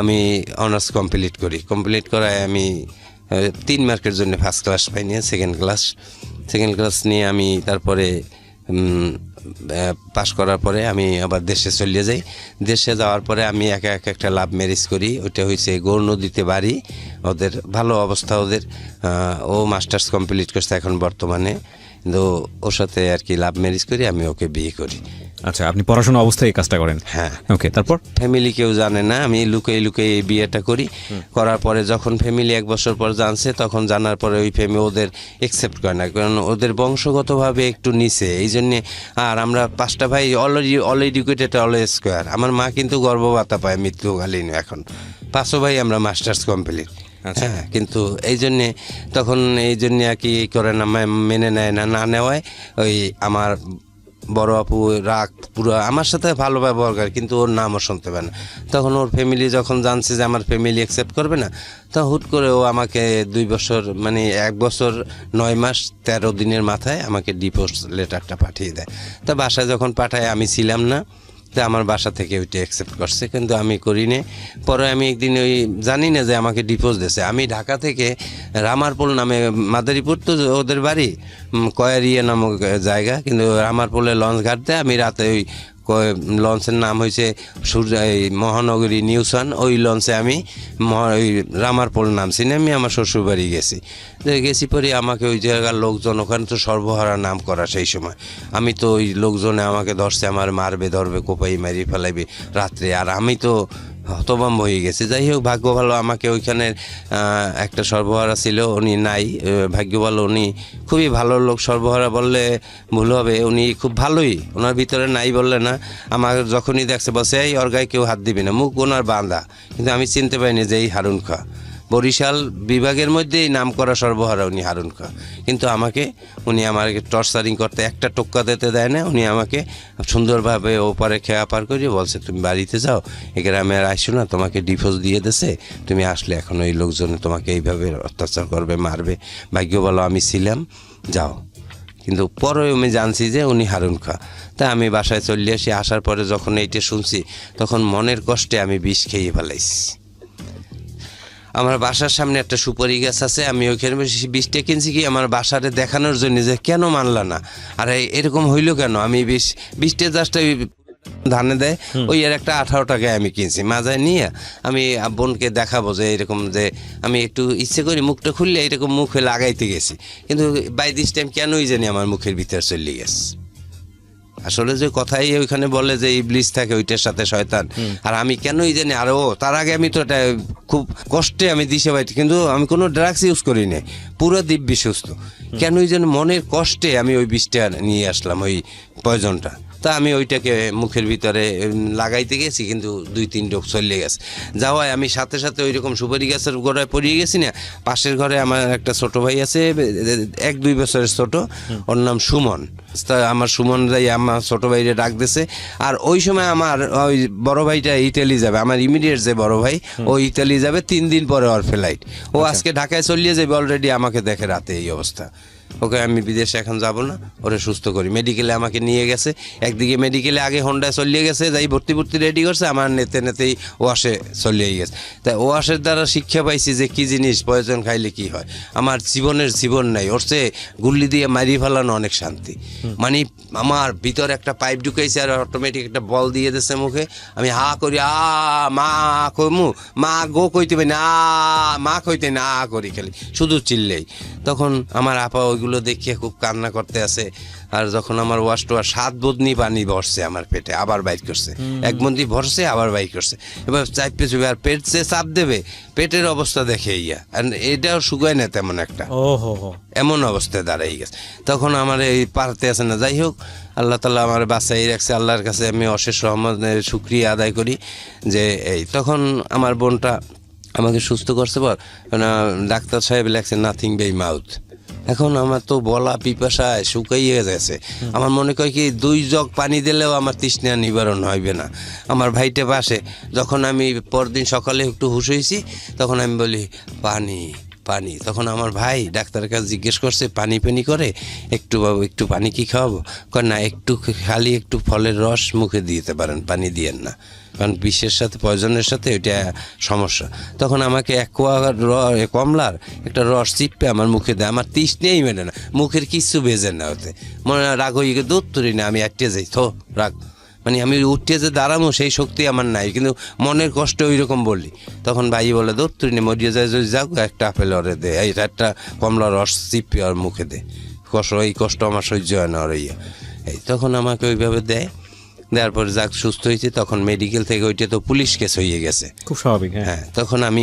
আমি অনার্স কমপ্লিট করায় আমি 3 মার্কের জন্য ফার্স্ট ক্লাস পাইনি, সেকেন্ড ক্লাস নিয়ে আমি তারপরে পাশ করার পরে আমি আবার দেশে চলে যাই। দেশে যাওয়ার পরে আমি একটা লাভ ম্যারেজ করি, ওইটা হয়েছে গৌর নদীতে বাড়ি, ওদের ভালো অবস্থা, ওদের ও মাস্টার্স কমপ্লিট করছে এখন বর্তমানে, কিন্তু ওর সাথে আর কি লাভ ম্যারেজ করি, আমি ওকে বিয়ে করি। আচ্ছা, আপনি পড়াশোনা অবস্থায় এই কাজটা করেন? হ্যাঁ। ওকে, তারপর? ফ্যামিলি কেউ জানে না, আমি লুকিয়ে এই বিয়েটা করি। করার পরে যখন ফ্যামিলি 1 বছর পর জানছে, তখন জানার পরে ওই ফ্যামিলি ওদের একসেপ্ট করে না, কারণ ওদের বংশগতভাবে একটু নিচে, এই জন্যে। আর আমরা 5টা ভাই অল এডুকেটেড, অল স্কোয়ার। আমার মা কিন্তু গর্ভভাতা পায় মৃত্যুকালীন, এখন 5 ভাই আমরা মাস্টার্স কমপ্লিট। হ্যাঁ, কিন্তু এই জন্যে তখন আর কি করে না, মেনে নেয় না, না নেওয়ায় ওই আমার বড় আপু রাগ পুরো আমার সাথে ভালো ব্যবহার করে, কিন্তু ওর নামও শুনতে পারে না। তখন ওর ফ্যামিলি যখন জানছে যে আমার ফ্যামিলি অ্যাকসেপ্ট করবে না, তখন হুট করে ও আমাকে 2 বছর, মানে 1 বছর 9 মাস 13 দিনের মাথায় আমাকে ডিভোর্স লেটারটা পাঠিয়ে দেয়। তা বাসায় যখন পাঠায়, আমি ছিলাম না, তো আমার বাসা থেকে ওইটা অ্যাকসেপ্ট করছে, কিন্তু আমি করিনি। পরে আমি একদিন ওই জানি না যে আমাকে ডিভোর্স দিয়েছে। আমি ঢাকা থেকে রামারপোল নামে, মাদারীপুর তো ওদের বাড়ি, কয়ারিয়া নামক জায়গা, কিন্তু রামারপোলে লঞ্চ ঘাটতে আমি রাতে ওই লঞ্চের নাম হয়েছে মহানগরী নিউসান, ওই লঞ্চে আমি ওই রামারপোল নামছি, আমি আমার শ্বশুরবাড়ি গেছি পরে আমাকে ওই জায়গার লোকজন, ওখানে তো সর্বহারা নাম করা সেই সময়, আমি তো ওই লোকজনে আমাকে ধরছে, আমার মারবে ধরবে, কোপাই মারি ফেলাইবে রাত্রে, আর আমি তো হতভম্ব হয়ে গেছে। যাই হোক, ভাগ্য ভালো আমাকে ওইখানে একটা সর্বহারা ছিল, উনি নাই, ভাগ্য ভালো, উনি খুবই ভালো লোক। সর্বহারা বললে ভুল হবে, উনি খুব ভালোই, ওনার ভিতরে নাই বললে না। আমার যখনই দেখছে বলছে এই ওর গায়ে কেউ হাত দিবি না, মুখ ওনার বাঁধা, কিন্তু আমি চিনতে পারিনি যে এই হারুন খা, বরিশাল বিভাগের মধ্যেই নাম করা সর্বহারা উনি হারুন খা। কিন্তু উনি আমাকে টর্চারিং করতে, একটা টোক্কা দিতে দেয় না, উনি আমাকে সুন্দরভাবে ওপারে খেয়া পার করে বলছে তুমি বাড়িতে যাও, এ গ্রামে আর আসো না, তোমাকে ডিভোর্স দিয়ে দিয়েছে, তুমি আসলে এখন ওই লোকজনে তোমাকে এইভাবে অত্যাচার করবে, মারবে। ভাগ্য ভালো আমি ছিলাম, যাও। কিন্তু পরে আমি জানছি যে উনি হারুন খা। তা আমি বাসায় চলে আসি, আসার পরে যখন এইটা শুনছি, তখন মনের কষ্টে আমি বিষ খেয়ে ফেলাইছি। আমার বাসার সামনে একটা সুপারি গাছ আছে, আমি ওইখানে বিষটা কিনছি কি আমার বাসারে দেখানোর জন্য, যে কেন মানলা না, আর এরকম হইলো কেন। আমি বিষটা জাস্ট ধানে দেয়, ওই আর একটা 18 টাকায় আমি কিনছি, মাজায় নিয়ে আমি বোনকে দেখাবো যে এরকম, যে আমি একটু ইচ্ছে করি মুখটা খুললে এরকম মুখে লাগাইতে গেছি, কিন্তু বাই দিস টাইম কেনই জানি আমার মুখের ভিতরে চলে গেছে। আসলে যে কথাই ওইখানে বলে যে ইবলিস থাকে, ওইটার সাথে শয়তান, আর আমি কেনই জানি। আর তার আগে আমি তো এটা খুব কষ্টে আমি দিশে পাইছি, কিন্তু আমি কোনো ড্রাগস ইউজ করি নাই, পুরো দিব্যি সুস্থ। কেনই যেন মনের কষ্টে আমি ওই বিষটা নিয়ে আসলাম, ওই পয়জনটা। তা আমি ওইটাকে মুখের ভিতরে লাগাইতে গেছি, কিন্তু 2-3 ডোক চলে গেছে। যাওয়ায় আমি সাথে সাথে ওই রকম সুপারি গাছের গোড়ায় পড়িয়ে গেছি না। পাশের ঘরে আমার একটা ছোট ভাই আছে, 1-2 বছরের ছোট, ওর নাম সুমন। তা আমার সুমন যাই আমার ছোট ভাইরে ডাক দিছে, আর ওই সময় আমার ওই বড় ভাইটা ইতালি যাবে, আমার ইমিডিয়েট যে বড় ভাই, ও ইতালি যাবে 3 দিন পরে ওর ফ্লাইট, ও আজকে ঢাকায় চলিয়ে যাবে অলরেডি। আমাকে দেখে রাতে এই অবস্থা, ওকে আমি বিদেশে এখন যাব না, ওরে সুস্থ করি। মেডিকেলে আমাকে নিয়ে গেছে, একদিকে মেডিকেলে আগে হোন্ডায় চলিয়ে গেছে, যাই ভর্তি রেডি করছে, আমার নেতেই ওয়াশে চলিয়ে গেছে। তাই ওয়াশের দ্বারা শিক্ষা পাইছি যে কি জিনিস পয়জন খাইলে কি হয়। আমার জীবন নাই, ওর চেয়ে গুল্লি দিয়ে মারি ফেলানো অনেক শান্তি। মানে আমার ভিতরে একটা পাইপ ঢুকাইছে, আর অটোমেটিক একটা বল দিয়ে দিচ্ছে মুখে, আমি হা করি, মা কমু, মা গো কইতে পারি না, মা কইতে না করি, খালি শুধু চিল্লেই। তখন আমার আপা ওই ওইগুলো দেখিয়ে খুব কান্না করতে আছে। আর যখন আমার ওয়াশ টোয়াশ 7 বদনি পানি ভরছে আমার পেটে, আবার বাইর করছে, 1 বদনি ভরছে আবার বাইর করছে, এবার চাইপে চুপে, আর পেট যে চাপ দেবে, পেটের অবস্থা দেখে ইয়া, আর এটাও শুকায় না তেমন একটা, এমন অবস্থায় দাঁড়াই গেছে। তখন আমার এই পারতে আছে না। যাই হোক, আল্লাহ তাআলা আমার বাঁচাই রাখছে, আল্লাহর কাছে আমি অশেষ রহমতের শুকরিয়া আদায় করি যে এই তখন আমার বোনটা আমাকে সুস্থ করছে পর ডাক্তার সাহেব লেখছে নাথিং বাই মাউথ। এখন আমার তো বলা পিপাসায় শুকাইয়ে গেছে। আমার মনে কয় কি 2 জগ পানি দিলেও আমার তৃষ্ণা নিবারণ হইবে না। আমার ভাইটা পাশে, যখন আমি পরদিন সকালে একটু হুঁশ হয়েছি, তখন আমি বলি পানি পানি। তখন আমার ভাই ডাক্তারের কাছে জিজ্ঞেস করছে পানি পানি করে, একটু বাবু একটু পানি কি খাওয়াবো? কয় না, একটু খালি একটু ফলের রস মুখে দিতে পারেন, পানি দিয়েন না, কারণ বিষের সাথে পয়জনের সাথে ওইটা সমস্যা। তখন আমাকে কমলার একটা রস চিপে আমার মুখে দেয়, আমার তৃষ্ণেই মেলে না, মুখের কিচ্ছু বেজে না, ওতে মনে হয় রাগ হয়ে গিয়ে দুধ তুলি না, আমি আটকে যাই, থো রাগ, মানে আমি উঠতে যে দাঁড়াবো সেই শক্তি আমার নাই, কিন্তু মনের কষ্ট ওই রকম বলি। তখন ভাই বলে দুধ তুলি না, মরিয়ে যায় যদি যাও, একটা আপেল ওরে দে, এই একটা কমলা রস চিপে ওর মুখে দে, এই কষ্ট আমার সহ্য হয় না ওর ইয়ে। এই তখন আমাকে ওইভাবে দেয়, দেওয়ার পরে যাক সুস্থ হয়েছে। তখন মেডিকেল থেকে ওইটা তো পুলিশ কেস হয়ে গেছে, খুব স্বাভাবিক। হ্যাঁ, তখন আমি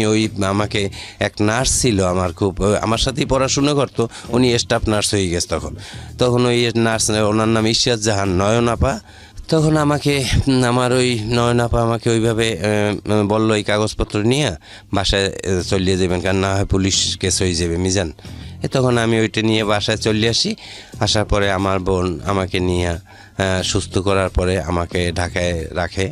আমাকে এক নার্স ছিল আমার, খুব আমার সাথেই পড়াশুনো করতো, উনি স্টাফ নার্স হয়ে গেছে। তখন ওই নার্স, ওনার নাম ইশরাত জাহান, নয়নাপা। তখন আমাকে আমার ওই নয়নাপা আমাকে ওইভাবে বললো এই কাগজপত্র নিয়ে বাসায় চলিয়ে যাবেন, কারণ না হয় পুলিশ কেস হয়ে যাবে মিজান। তখন আমি ওইটা নিয়ে বাসায় চলে আসি। আসার পরে আমার বোন আমাকে নিয়ে সুস্থ করার পরে আমাকে ঢাকায় রাখে।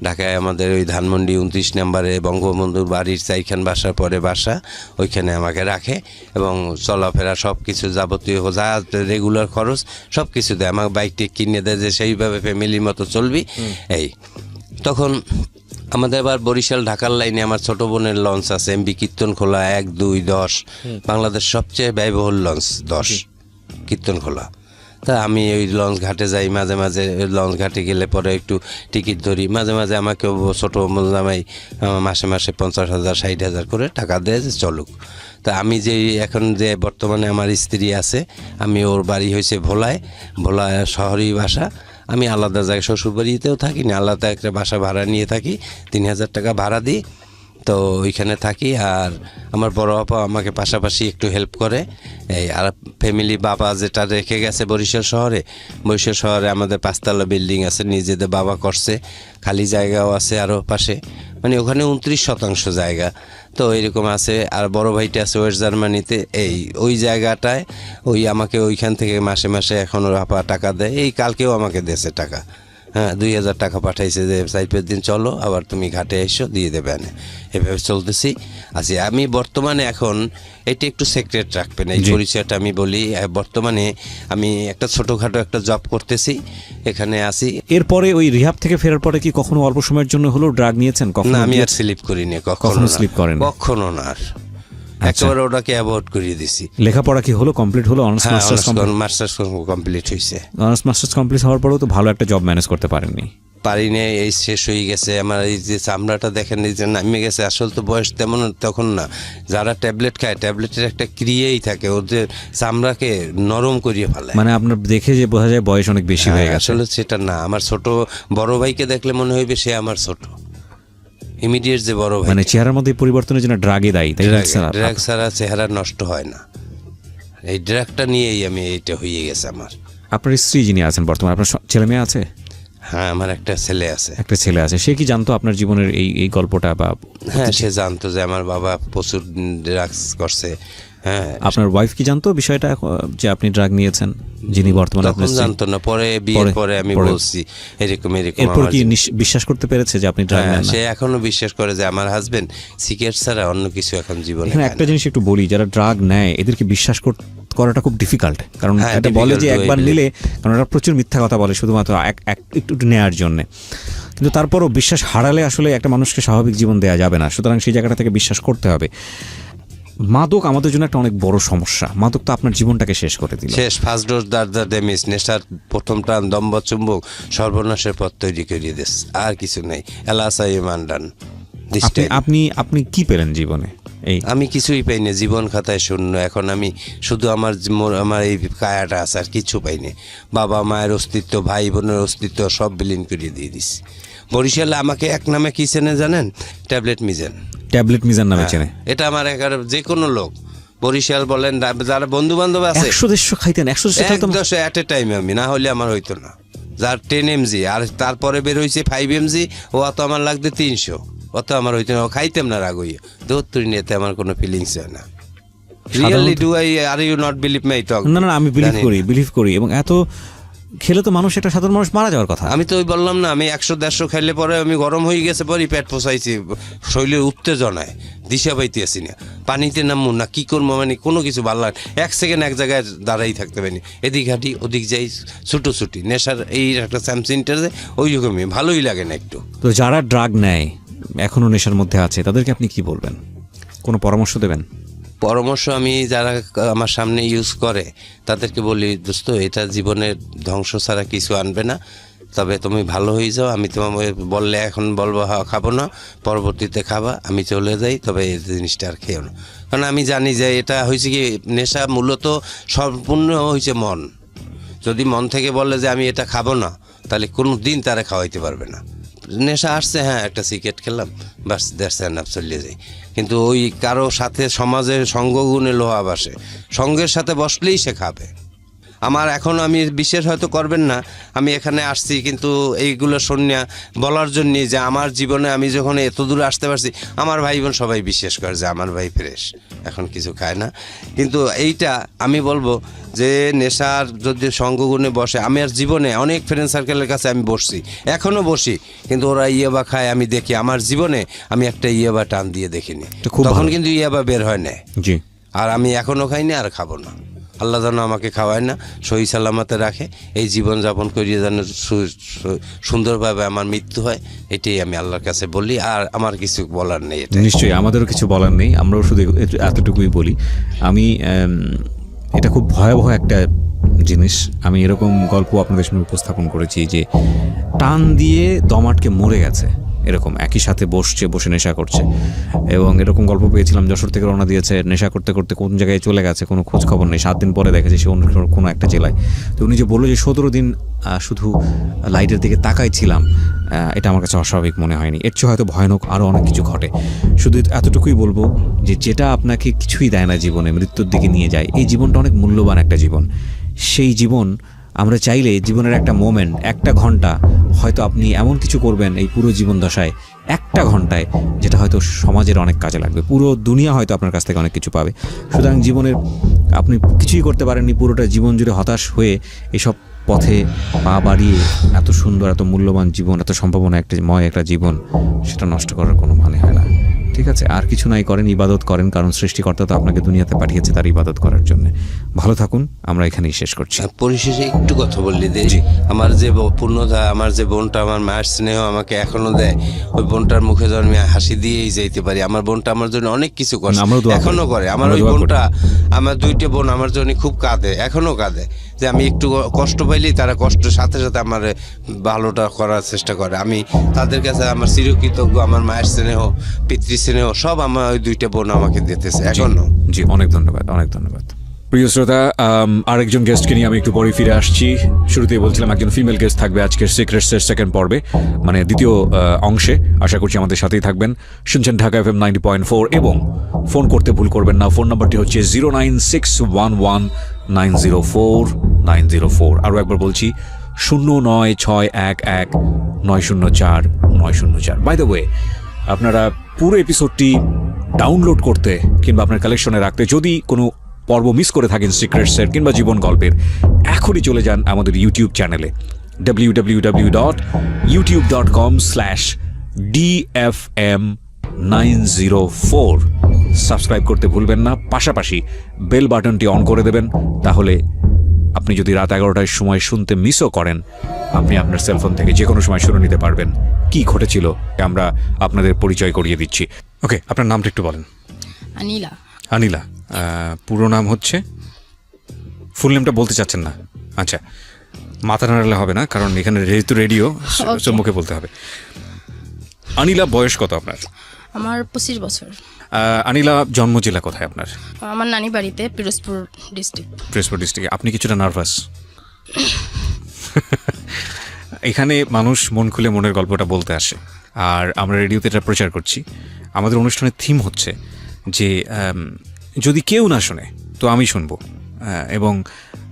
ঢাকায় আমাদের ওই ধানমন্ডি 29 নম্বরে বঙ্গবন্ধুর বাড়ির 4খান বাসার পরে বাসা, ওইখানে আমাকে রাখে এবং চলাফেরা সব কিছু যাবতীয় যা রেগুলার খরচ সব কিছু দেয়। আমাকে বাইকটি কিনে দেয় যে সেইভাবে ফ্যামিলির মতো চলবি। এই তখন আমাদের আবার বরিশাল ঢাকার লাইনে আমার ছোট বোনের লঞ্চ আছে, এমবি কীর্তনখোলা 1, 2, 10, বাংলাদেশ সবচেয়ে ব্যয়বহুল লঞ্চ 10 কীর্তনখোলা। তা আমি ওই লঞ্চ ঘাটে যাই, মাঝে মাঝে লঞ্চ ঘাটে গেলে পরে একটু টিকিট ধরি, মাঝে মাঝে আমাকে ছোটো জামাই মাসে মাসে 50,000 60,000 করে টাকা দেয় যে চলুক। তা আমি যে এখন যে বর্তমানে আমার স্ত্রী আছে, আমি ওর বাড়ি হয়েছে ভোলায় শহরেই বাসা। আমি আলাদা জায়গায় শ্বশুরবাড়িতেও থাকি না, আলাদা একটা বাসা ভাড়া নিয়ে থাকি, 3,000 টাকা ভাড়া দিই, তো ওইখানে থাকি। আর আমার বড় আপা আমাকে পাশাপাশি একটু হেল্প করে। এই আর ফ্যামিলি বাবা যেটা রেখে গেছে বরিশাল শহরে আমাদের 5তলা বিল্ডিং আছে, নিজেদের বাবা করছে, খালি জায়গাও আছে আরও পাশে, মানে ওখানে 29% জায়গা তো এরকম আছে। আর বড় ভাইটা আছে ওয়েস্ট জার্মানিতে, ওই জায়গাটায় ওই আমাকে ওইখান থেকে মাসে মাসে এখন ওর আপা টাকা দেয়। এই কালকেও আমাকে দিয়েছে টাকা, হ্যাঁ 2,000 টাকা পাঠাইছে যে 4-5 দিন চলো, আবার তুমি ঘাটে এসো দিয়ে দেবে। এভাবে চলতেছি আছি আমি বর্তমানে। এখন এটি একটু সিক্রেট রাখবেন এই পরিচয়টা, আমি বলি বর্তমানে আমি একটা ছোটোখাটো একটা জব করতেছি, এখানে আছি। এরপরে ওই রিহাব থেকে ফেরার পরে কি কখনো অল্প সময়ের জন্য হলেও ড্রাগ নিয়েছেন? কখনো আমি আর স্লিপ করিনি, কখনো স্লিপ করেন, কখনো না, আর একেবারে ওটাকে অ্যাভয়েড করিয়ে দিছি। লেখাপড়া কি হলো, কমপ্লিট হলো? অনার্স মাস্টার্স কমপ্লিট হয়েছে। অনার্স মাস্টার্স কমপ্লিট হওয়ার পরেও তো ভালো একটা জব ম্যানেজ করতে পারেননি? পারিনি, এই শেষ হয়ে গেছে আমার। এই যে চামড়াটা দেখেন, এই যে নামে গেছে, আসলে তো বয়স তেমন তখন না। যারা ট্যাবলেট খায়, ট্যাবলেটের একটা ক্রিয়াই থাকে, ওদের চামড়াকে নরম করিয়ে ফেলে। মানে আপনার দেখে যে বোঝা যায় বয়স অনেক বেশি হয়ে গেছে। আসলে সেটা না, আমার ছোট বড় ভাইকে দেখলে মনে হইবে সে আমার ছোট, ইমিডিয়েট যে বড় ভাই। মানে চেহারার মধ্যে পরিবর্তনের জন্য ড্রাগে দায়ী? ড্রাগ ছাড়া চেহারা নষ্ট হয় না, এই ড্রাগটা নিয়েই আমি এইটা হয়ে গেছে আমার। আপনার স্ত্রী যিনি আছেন বর্তমানে, আপনার ছেলে মেয়ে আছে? হ্যাঁ, আমার একটা ছেলে আছে। সে কি জানতো আপনার জীবনের এই গল্পটা? বা হ্যাঁ, সে জানতো যে আমার বাবা প্রচুর ড্রাগস করছে। হ্যাঁ, আপনার ওয়াইফ কি জানতো বিষয়টা যে আপনি ড্রাগ নিয়েছেন? যিনি বর্তমানে তখন জানতো না, পরে বিয়ের পরে আমি বলছি এরকম। এরপর কি বিশ্বাস করতে পেরেছে যে আপনি ড্রাগ নেন? সে এখনো বিশ্বাস করে যে আমার হাজবেন্ড সিগারেট ছাড়া অন্য কিছু এখন জীবনে। এখানে একটা জিনিস একটু বলি, যারা ড্রাগ নেয় এদেরকে বিশ্বাস করাটা খুব ডিফিকাল্ট, কারণ এটা বলে যে একবার নিলে, কারণ এটা প্রচুর মিথ্যা কথা বলে শুধুমাত্র একটু নেওয়ার জন্য। কিন্তু তারপরও বিশ্বাস হারালে আসলে একটা মানুষকে স্বাভাবিক জীবন দেওয়া যাবে না, সুতরাং সেই জায়গাটা থেকে বিশ্বাস করতে হবে। মাদক আমাদের জন্য একটা অনেক বড় সমস্যা। মাদক তো আপনার জীবনটাকে শেষ করে দিল। শেষ, ফার্স্ট ডোজ দ্য ড্যামেজ, নেশার প্রথম টান, দম্ভ চুম্বক, সর্বনাশের পথ তৈরি করিয়ে দিস, আর কিছু নেই। এলাসাই মান্ডান। আপনি কি পেলেন জীবনে? এই আমি কিছুই পাই না, জীবন খাতায় শূন্য। এখন আমি শুধু আমার এই কায়াটা আছে, আর কিছু পাই না। বাবা মায়ের অস্তিত্ব, ভাই বোনের অস্তিত্ব সব বিলীন করে দিয়ে দিছি। বরিশালে আমাকে এক নামে কি চেনে জানেন? ট্যাবলেট মিজান। ট্যাবলেট মিজান নামে চেনে? এটা আমার একেবারে যে কোনো লোক, বরিশাল বলেন, যারা বন্ধু বান্ধব আছে 100-150 খাইতেন, 100 এট এ টাইম, আমি না হলে আমার হইতো না। যার 10 mg আর তারপরে বের হয়েছে 5 mg, ও অত আমার লাগবে 300, অত আমার হইতো না, খাইতাম না রাগ হইয়া। তুই নিতে আমার কোনো ফিলিংস হয় না। Really do I, are you not believe my talk? না না, আমি বিলিভ করি। এবং এত খেলে তো মানুষ, একটা সাধারণ মানুষ মারা যাওয়ার কথা। আমি তো ওই বললাম না, আমি 100-150 খাইলে পরে আমি গরম হয়ে গেছে, পরে পেট পোষাইছি, শরীরের উত্তেজনায় দিশা পাইতে আসি না, পানিতে নামবো না, কি করবো, মানে কোনো কিছু ভালো লাগে। 1 সেকেন্ড এক জায়গায় দাঁড়াই থাকতে পারিনি, এদিক হাঁটি ওদিক যাই, ছুটোছুটি। নেশার এই একটা স্যামসিনটার যে ওই রকমই ভালোই লাগে না একটু। তো যারা ড্রাগ নেয়, এখনো নেশার মধ্যে আছে, তাদেরকে আপনি কি বলবেন? কোনো পরামর্শ দেবেন? পরামর্শ আমি যারা আমার সামনে ইউজ করে তাদেরকে বলি, দোস্ত এটা জীবনের ধ্বংস ছাড়া কিছু আনবে না, তবে তুমি ভালো হয়ে যাও। আমি তোমাকে বললে এখন বলবো খাবো না, পরবর্তীতে খাবা, আমি চলে যাই, তবে এই জিনিসটা আর খেও না। কারণ আমি জানি যে এটা হয়েছে কি, নেশা মূলত সম্পূর্ণ হয়েছে মন। যদি মন থেকে বলে যে আমি এটা খাবো না, তাহলে কোনো দিন তারা খাওয়াইতে পারবে না। নেশা আসছে, হ্যাঁ একটা সিগারেট খেলাম, বাস দ্যাটস এনাফ, চলে যাই। কিন্তু ওই কারো সাথে সমাজের সঙ্গগুণে লোহা বাসে, সঙ্গের সাথে বসলেই সে খাবে। আমার এখন, আমি বিশেষ হয়তো করবেন না, আমি এখানে আসছি কিন্তু এইগুলো শুনিয়া বলার জন্যে যে আমার জীবনে আমি যখন এত দূরে আসতে পারছি, আমার ভাই বোন সবাই বিশ্বাস করে যে আমার ভাই ফ্রেশ, এখন কিছু খায় না। কিন্তু এইটা আমি বলবো যে নেশার যদি সঙ্গগুণে বসে, আমি আর জীবনে অনেক ফ্রেন্ড সার্কেলের কাছে আমি বসছি, এখনও বসি, কিন্তু ওরা ইয়াবা খায়, আমি দেখি। আমার জীবনে আমি একটা ইয়াবা টান দিয়ে দেখিনি, তখন কিন্তু ইয়াবা বের হয় না। জি। আর আমি এখনও খাইনি, আর খাবো না। আল্লাহ যেন আমাকে খাওয়ায় না, সহি সালামতে রাখে, এই জীবন যাপন করিয়ে যেন সুন্দরভাবে আমার মৃত্যু হয়, এটাই আমি আল্লাহর কাছে বলি। আর আমার কিছু বলার নেই। এটা নিশ্চয়ই আমাদেরও কিছু বলার নেই, আমরাও শুধু এতটুকুই বলি। আমি এটা খুব ভয়াবহ একটা জিনিস। আমি এরকম গল্প আপনাদের সামনে উপস্থাপন করেছি যে টান দিয়ে দম আটকে মরে গেছে, এরকম একই সাথে বসে নেশা করছে। এবং এরকম গল্প পেয়েছিলাম, যশোর থেকে রওনা দিয়েছে, নেশা করতে করতে কোন জায়গায় চলে গেছে কোনো খোঁজ খবর নেই। 7 দিন পরে দেখেছে সে অন্য কোনো একটা জেলায়। তো উনি যে বললো যে 17 দিন শুধু লাইটের দিকে তাকাই ছিলাম, এটা আমার কাছে অস্বাভাবিক মনে হয়নি। এর চেয়ে হয়তো ভয়ানক আরও অনেক কিছু ঘটে। শুধু এতটুকুই বলবো যে যেটা আপনাকে কিছুই দেয় না জীবনে, মৃত্যুর দিকে নিয়ে যায়, এই জীবনটা অনেক মূল্যবান একটা জীবন। সেই জীবন আমরা চাইলে, জীবনের একটা মোমেন্ট, একটা ঘন্টা হয়তো আপনি এমন কিছু করবেন এই পুরো জীবন দশায়, একটা ঘন্টায়, যেটা হয়তো সমাজের অনেক কাজে লাগবে। পুরো দুনিয়া হয়তো আপনার কাছ থেকে অনেক কিছু পাবে। সুতরাং জীবনের আপনি কিছুই করতে পারেননি, পুরোটা জীবন জুড়ে হতাশ হয়ে এসব পথে পা বাড়িয়ে এত সুন্দর, এত মূল্যবান জীবন, এত সম্ভাবনা একটা জীবন, সেটা নষ্ট করার কোনো মানে হয় না। ঠিক আছে, আর কিছু নাই করেন, ইবাদত করেন, কারণ সৃষ্টিকর্তা তো আপনাকে দুনিয়াতে পাঠিয়েছে তার ইবাদত করার জন্য। ভালো থাকুন, আমরা এখানেই শেষ করছি। পরিশেষে একটু কথা বললি দে, আমার যে পূর্ণতা, আমার যে বোনটা, আমার মায়ের স্নেহ আমাকে এখনো দেয়, ওই বোনটার মুখে যেন আমি হাসি দিয়েই যাইতে পারি। আমার বোনটা আমার জন্য অনেক কিছু করে, এখনো করে। আমার ওই বোনটা, আমার 2টা বোন আমার জন্য খুব কাঁদে, এখনো কাঁদে, যে আমি একটু কষ্ট পাইলেই তারা কষ্টের সাথে সাথে আমার ভালোটা করার চেষ্টা করে। আমি তাদের কাছে আমার চিরকৃতজ্ঞ। আমার মায়ের স্নেহ, পিতৃ স্নেহ সব আমার ওই 2টা বোন আমাকে দিতেছে এখনো। জি, অনেক ধন্যবাদ, অনেক ধন্যবাদ। প্রিয় শ্রোতা, আরেকজন গেস্টকে নিয়ে আমি একটু পরে ফিরে আসছি। শুরুতেই বলছিলাম একজন ফিমেল গেস্ট থাকবে আজকের সিক্রেটসের সেকেন্ড পর্বে, মানে দ্বিতীয় অংশে। আশা করছি আমাদের সাথেই থাকবেন। শুনছেন ঢাকা FM 90.4 এবং ফোন করতে ভুল করবেন না। ফোন নাম্বারটি হচ্ছে 09611904904। আরও একবার বলছি, 09611904904। বাই দ্য ওয়ে, আপনারা পুরো এপিসোডটি ডাউনলোড করতে কিংবা আপনার কালেকশনে রাখতে, যদি কোনো পর্ব মিস করে থাকেন সিক্রেটসের কিংবা জীবন গল্পের, এখনই চলে যান আমাদের ইউটিউব চ্যানেলে www.youtube.com/DFM904। সাবস্ক্রাইব করতে ভুলবেন না, পাশাপাশি বেল বাটনটি অন করে দেবেন। তাহলে আপনি যদি রাত 11টার সময় শুনতে মিসও করেন, আপনি আপনার সেলফোন থেকে যে কোনো সময় শুনে নিতে পারবেন কি ঘটেছিল। আমরা আপনাদের পরিচয় করিয়ে দিচ্ছি। ওকে, আপনার নামটা একটু বলেন। আনিলা। আনিলা, পুরো নাম হচ্ছে? ফুল নেমটা বলতে চাচ্ছেন না? আচ্ছা, মাথা নাড়ালে হবে না, কারণ এখানে যেহেতু রেডিও, মুখে বলতে হবে। আনিলা, বয়স কত আপনার? আমার 25 বছর। আনিলা জন্ম জেলা কোথায় আপনার? আমার নানি বাড়িতে পিরোজপুর ডিস্ট্রিক্ট। পিরোজপুর ডিস্ট্রিক্টে। আপনি কিছুটা নার্ভাস? এখানে মানুষ মন খুলে মনের গল্পটা বলতে আসে, আর আমরা রেডিওতে এটা প্রচার করছি। আমাদের অনুষ্ঠানের থিম হচ্ছে যে যদি কেউ না শোনে তো আমি শুনবো, এবং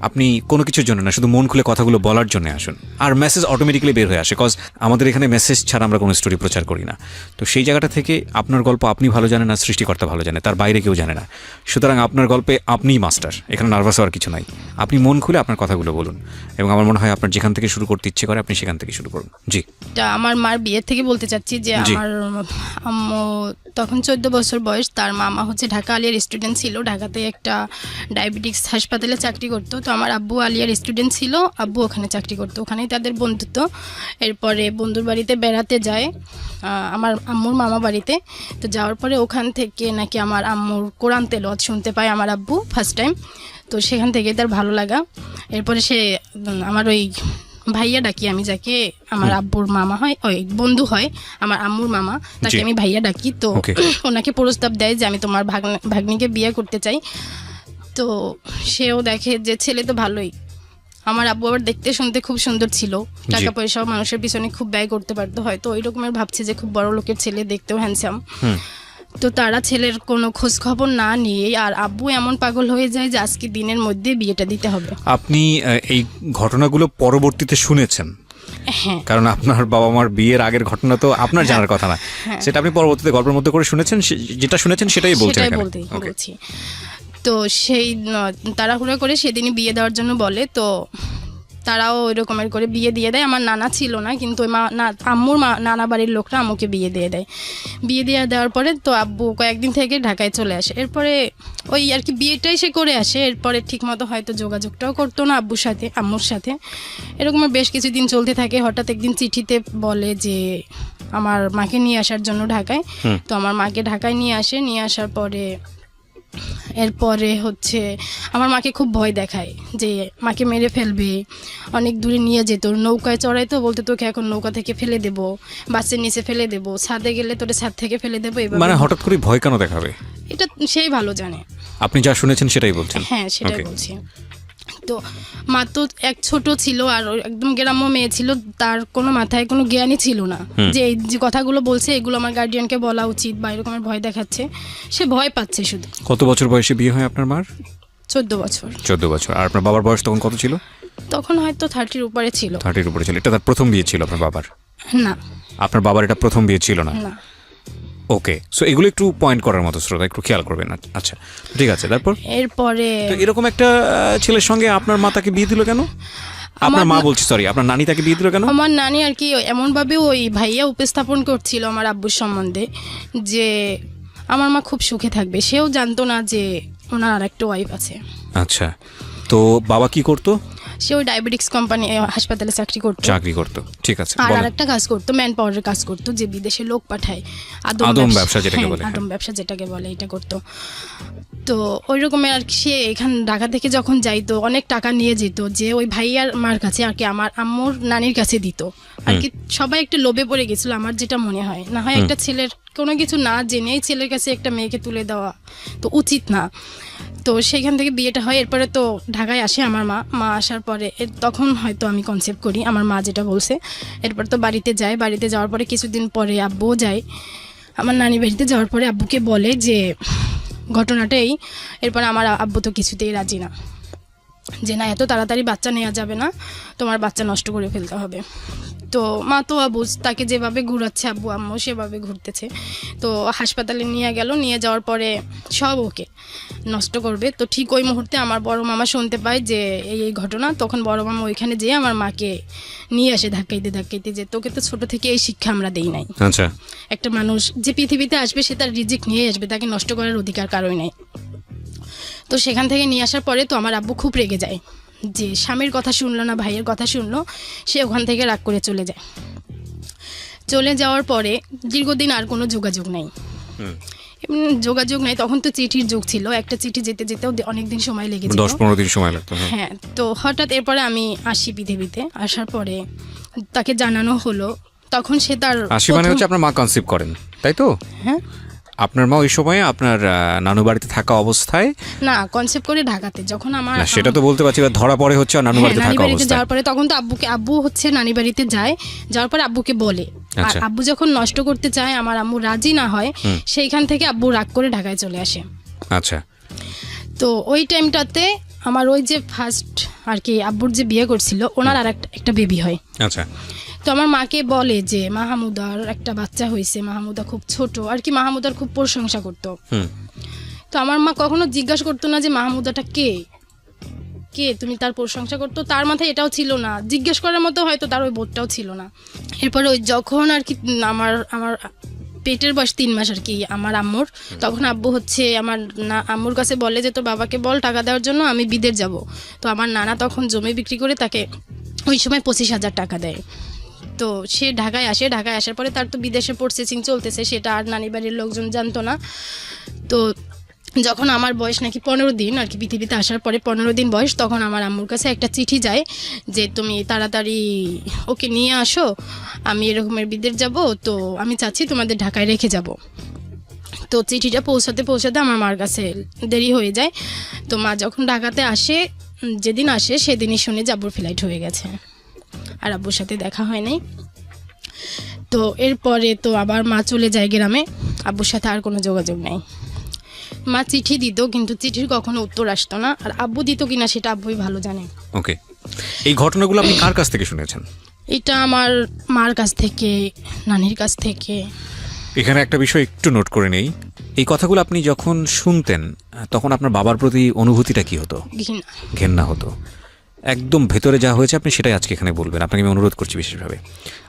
আপনি কোনো কিছুর জন্য না, শুধু মন খুলে কথাগুলো বলার জন্য আসুন, আর মেসেজ অটোমেটিক্যালি বের হয়ে আসে। কজ আমাদের এখানে মেসেজ ছাড়া আমরা কোনো স্টোরি প্রচার করি না। তো সেই জায়গাটা থেকে আপনার গল্প আপনি ভালো জানেন, আর সৃষ্টিকর্তা ভালো জানে, তার বাইরে কেউ জানে না। সুতরাং আপনার গল্পে আপনিই মাস্টার, এখানে নার্ভাস হওয়ার কিছু নাই। আপনি মন খুলে আপনার কথাগুলো বলুন, এবং আমার মনে হয় আপনার যেখান থেকে শুরু করতে ইচ্ছে করে আপনি সেখান থেকে শুরু করুন। জি। তা আমার মার বিয়ে থেকে বলতে চাচ্ছি যে জি। আমার আম্মু তখন 14 বছর বয়স, তার মামা হচ্ছে ঢাকা আলিয়ার স্টুডেন্ট ছিল, ঢাকাতে একটা ডায়াবেটিক্স হাসপাতালে চাকরি করতো। তো আমার আব্বু আলিয়ার স্টুডেন্ট ছিল, আব্বু ওখানে চাকরি করতো, ওখানেই তাদের বন্ধুত্ব। এরপরে বন্ধুর বাড়িতে বেড়াতে যায় আমার আম্মুর মামা বাড়িতে। তো যাওয়ার পরে ওখান থেকে নাকি আমার আম্মুর কোরআন তেলাওয়াত শুনতে পায় আমার আব্বু ফার্স্ট টাইম। তো সেখান থেকে তার ভালো লাগা। এরপরে সে আমার ওই ভাইয়া ডাকি আমি, যাকে আমার আব্বুর মামা হয়, ওই বন্ধু হয় আমার আম্মুর মামা, তাকে জি। আমি ভাইয়া ডাকি। তো Okay. ওনাকে প্রস্তাব দেয় যে আমি তোমার ভাগ্নিকে বিয়ে করতে চাই। তো সেও দেখে যে ছেলে তো ভালোই। আমার আব্বু আবার দেখতে শুনতে খুব সুন্দর ছিল, টাকা পয়সাও মানুষের পিছনে খুব ব্যয় করতে পারতো, হয়তো ওই রকমের ভাবছে যে খুব বড় লোকের ছেলে, দেখতেও হ্যান্ডসাম। তো তারা ছেলের কোনো খোঁজ খবর না নিয়ে, আর আব্বু এমন পাগল হয়ে যায় যে আজকে দিনের মধ্যে বিয়েটা দিতে হবে। আপনি এই ঘটনাগুলো পরবর্তীতে শুনেছেন, হ্যাঁ, কারণ আপনার বাবা মার বিয়ের আগের ঘটনা তো আপনার জানার কথা না, সেটা আপনি পরবর্তীতে গল্পের মধ্যে করে শুনেছেন। যেটা শুনেছেন সেটাই বলছেন সেটাই এখানে। বলতে Okay. বলছি। তো সেই তাড়াহুড়া করে সেদিনই বিয়ে দেওয়ার জন্য বলে। তো তারাও ওই রকমের করে বিয়ে দিয়ে দেয়। আমার নানা ছিল না, কিন্তু ওই আম্মুর নানা বাড়ির লোকরা আম্মুকে বিয়ে দিয়ে দেয়। বিয়ে দিয়ে দেওয়ার পরে তো আব্বু কয়েকদিন থেকে ঢাকায় চলে আসে। এরপরে ওই আর কি বিয়েটাই সে করে আসে। এরপরে ঠিকমতো হয়তো যোগাযোগটাও করতো না আব্বুর সাথে, আম্মুর সাথে। এরকমের বেশ কিছুদিন চলতে থাকে। হঠাৎ একদিন চিঠিতে বলে যে আমার মাকে নিয়ে আসার জন্য ঢাকায়। তো আমার মাকে ঢাকায় নিয়ে আসে। নিয়ে আসার পরে এরপরে হচ্ছে আমার মাকে খুব ভয় দেখায় যে মাকে মেরে ফেলবে, অনেক দূরে নিয়ে যেত, নৌকায় চড়াইতো, বলতে তোকে এখন নৌকা থেকে ফেলে দেবো, বাসের নিচে ফেলে দেবো, ছাদে গেলে তোরে ছাদ থেকে ফেলে দেবো। মানে হঠাৎ করে ভয় কেন দেখাবে? এটা সেই ভালো জানে। আপনি যা শুনেছেন সেটাই বলছেন? হ্যাঁ, সেটাই Okay. বলছি। তো মা তো এক ছোট ছিল, আর একদম গ্রাম্য মেয়ে ছিল, তার কোনো মাথায় কোনো জ্ঞানই ছিল না যে এই যে কথাগুলো বলছে এগুলো আমার গার্ডিয়ানকে বলা উচিত, বা এরকমের ভয় দেখাচ্ছে। সে ভয় পাচ্ছে শুধু। কত বছর বয়সে বিয়ে হয় আপনার মার? 14 বছর। 14 বছর। আর আপনার বাবার বয়স তখন কত ছিল? তখন হয়তো 30-র উপরে ছিল। 30-র উপরে ছিল। এটা তার প্রথম বিয়ে ছিল আপনার বাবার? না, আপনার বাবার এটা প্রথম বিয়ে ছিল না? না। ওকে, সো এগুলো একটু পয়েন্ট করার মতো, শ্রোতা একটু খেয়াল করবেন। আচ্ছা, ঠিক আছে। তারপর এরপরে তো এরকম একটা ছেলের সঙ্গে আপনার মা তাকে বিয়ে দিল কেন? আপনার মা বলছি, সরি, আপনার নানি তাকে বিয়ে দিল কেন? আমার নানি আর কি এমনভাবে ওই ভাইয়া উপস্থাপন করছিল আমার আব্বুর সম্বন্ধে যে আমার মা খুব সুখে থাকবে। সেও জানতো না যে ওনার আর একটা ওয়াইফ আছে। আচ্ছা, তো বাবা কি করতো? সে ওই ডায়াবেটিক্স কোম্পানি হাসপাতালে চাকরি করতো। ঠিক আছে। আর বলেন। আরেকটা কাজ করতো, ম্যান পাওয়ারের কাজ করতো, যে বিদেশে লোক পাঠায়, আদম ব্যবসা যেটাকে হ্যাঁ, বলে। আদম ব্যবসা যেটাকে বলে, এটা করতো। তো ওই রকমের আর কি সে এখান ঢাকা থেকে যখন যাইতো অনেক টাকা নিয়ে যেত, যে ওই ভাইয়ার মার কাছে আর কি আমার আম্মুর নানির কাছে দিত আর কি। সবাই একটু লোভে পড়ে গেছিল আমার যেটা মনে হয়। না হয় একটা ছেলের কোনো কিছু না জেনেই ছেলের কাছে একটা মেয়েকে তুলে দেওয়া তো উচিত না। তো সেইখান থেকে বিয়েটা হয়। এরপরে তো ঢাকায় আসে আমার মা আসার পরে তখন হয়তো আমি কনসেপ্ট করি আমার মা যেটা বলছে। এরপর তো বাড়িতে যায়, বাড়িতে যাওয়ার পরে কিছুদিন পরে আব্বুও যায় আমার নানি বাড়িতে। যাওয়ার পরে আব্বুকে বলে যে ঘটনাটাই। এরপর আমার আব্বু তো কিছুতেই রাজি না, যে না, এত তাড়াতাড়ি বাচ্চা নেওয়া যাবে না, তোমার বাচ্চা নষ্ট করে ফেলতে হবে। তো মা তো আবুজ, তাকে যেভাবে ঘুরাচ্ছে আব্বু আম্মু সেভাবে ঘুরতেছে। তো হাসপাতালে নিয়ে গেল, নিয়ে যাওয়ার পরে সব ওকে নষ্ট করবে। তো ঠিক ওই মুহূর্তে আমার বড় মামা শুনতে পায় যে এই ঘটনা। তখন বড় মামা ওইখানে যেয়ে আমার মাকে নিয়ে আসে ধাক্কাইতে, যে তোকে তো ছোট থেকে এই শিক্ষা আমরা দেই নাই। আচ্ছা, একটা মানুষ যে পৃথিবীতে আসবে সে তার রিজিক নিয়ে আসবে, তাকে নষ্ট করার অধিকার কারোই নাই। তো সেখান থেকে নিয়ে আসার পরে তো আমার আব্বু খুব রেগে যায় যে স্বামীর কথা শুনলো না, ভাইয়ের কথা শুনলো। সে ওখান থেকে রাগ করে চলে যায়। চলে যাওয়ার পরে দীর্ঘদিন আর কোনো যোগাযোগ নাই। যোগাযোগ নাই, তখন তো চিঠির যুগ ছিল। একটা চিঠি যেতে যেতেও অনেকদিন সময় লেগে যেত, 10-15 দিন সময় লাগতো। হ্যাঁ। তো হঠাৎ এরপরে আমি আসি পৃথিবীতে। আসার পরে তাকে জানানো হলো, তখন সে তার মানে হচ্ছে আপনার মা কনসিভ করেন, তাই তো? হ্যাঁ, আপনার মা ওই সময়ে আপনার নানু বাড়িতে থাকা অবস্থায়, না কনসেপ্ট করে ঢাকাতে যখন আমার না সেটা তো বলতে পারছি, এবার ধরা পড়ে হচ্ছে আর নানু বাড়িতে নানি থাকা বাড়িতে অবস্থায়। যাওয়ার পরে তখন তো আব্বু হচ্ছে নানি বাড়িতে যায়, যাওয়ার পরে আব্বুকে বলে, আর আচ্ছা। আব্বু যখন নষ্ট করতে চায় আমার আম্মু রাজি না হয়, সেইখান থেকে আব্বু রাগ করে ঢাকায় চলে আসে। আচ্ছা। তো ওই টাইমটাতে আমার ওই যে ফার্স্ট আর কি আব্বুর যে বিয়ে করছিল ওনার আর একটা বেবি হয়। আচ্ছা। তো আমার মাকে বলে যে মাহমুদার একটা বাচ্চা হয়েছে, মাহমুদা খুব ছোট আর কি, মাহমুদার খুব প্রশংসা করতো। তো আমার মা কখনো জিজ্ঞাসা করতো না যে মাহমুদাটা কে কে, তুমি তার প্রশংসা করতো, তার মাথায় এটাও ছিল না, জিজ্ঞেস করার মতো হয়তো তার ওই বোধটাও ছিল না। এরপরে ওই যখন আর কি আমার পেটের বয়স 3 মাস আর কি আমার আম্মুর, তখন আব্বু হচ্ছে আমার আম্মুর কাছে বলে যে তোর বাবাকে বল টাকা দেওয়ার জন্য, আমি বিদেশ যাব। তো আমার নানা তখন জমি বিক্রি করে তাকে ওই সময় 25,000 টাকা দেয়। তো সে ঢাকায় আসে, ঢাকায় আসার পরে তার তো বিদেশে প্রসেসিং চলতেছে, সেটা আর নানি বাড়ির লোকজন জানতো না। তো যখন আমার বয়স নাকি 15 দিন আর কি পৃথিবীতে আসার পরে 15 দিন বয়স, তখন আমার আম্মুর কাছে একটা চিঠি যায় যে তুমি তাড়াতাড়ি ওকে নিয়ে আসো, আমি এরকমের বিদেশ যাব, তো আমি চাচ্ছি তোমাদের ঢাকায় রেখে যাব। তো চিঠিটা পৌঁছাতে আমার মার কাছে দেরি হয়ে যায়। তো মা যখন ঢাকাতে আসে, যেদিন আসে সেদিনই শুনে যে আব্বুর ফ্লাইট হয়ে গেছে, আর আব্বুর সাথে দেখা হয় নাই। তো এরপরে তো আবার মা চলে যায় গ্রামে, আব্বুর সাথে আর কোনো যোগাযোগ নেই। মা চিঠি দিত কিন্তু চিঠির কখনো উত্তর আসতো না, আর আব্বু দিত কিনা সেটা আব্বুই ভালো জানে। ওকে, এই ঘটনাগুলো আপনি কার কাছ থেকে শুনেছেন? এটা আমার মার কাছ থেকে, নানির কাছ থেকে। এখানে একটা বিষয় একটু নোট করে নেই, এই কথাগুলো আপনি যখন শুনতেন তখন আপনার বাবার প্রতি অনুভূতিটা কি হতো? ঘৃণা। ঘেন্না হতো। একদম ভেতরে যা হয়েছে আপনি সেটাই আজকে এখানে বলবেন, আপনাকে আমি অনুরোধ করছি বিশেষভাবে।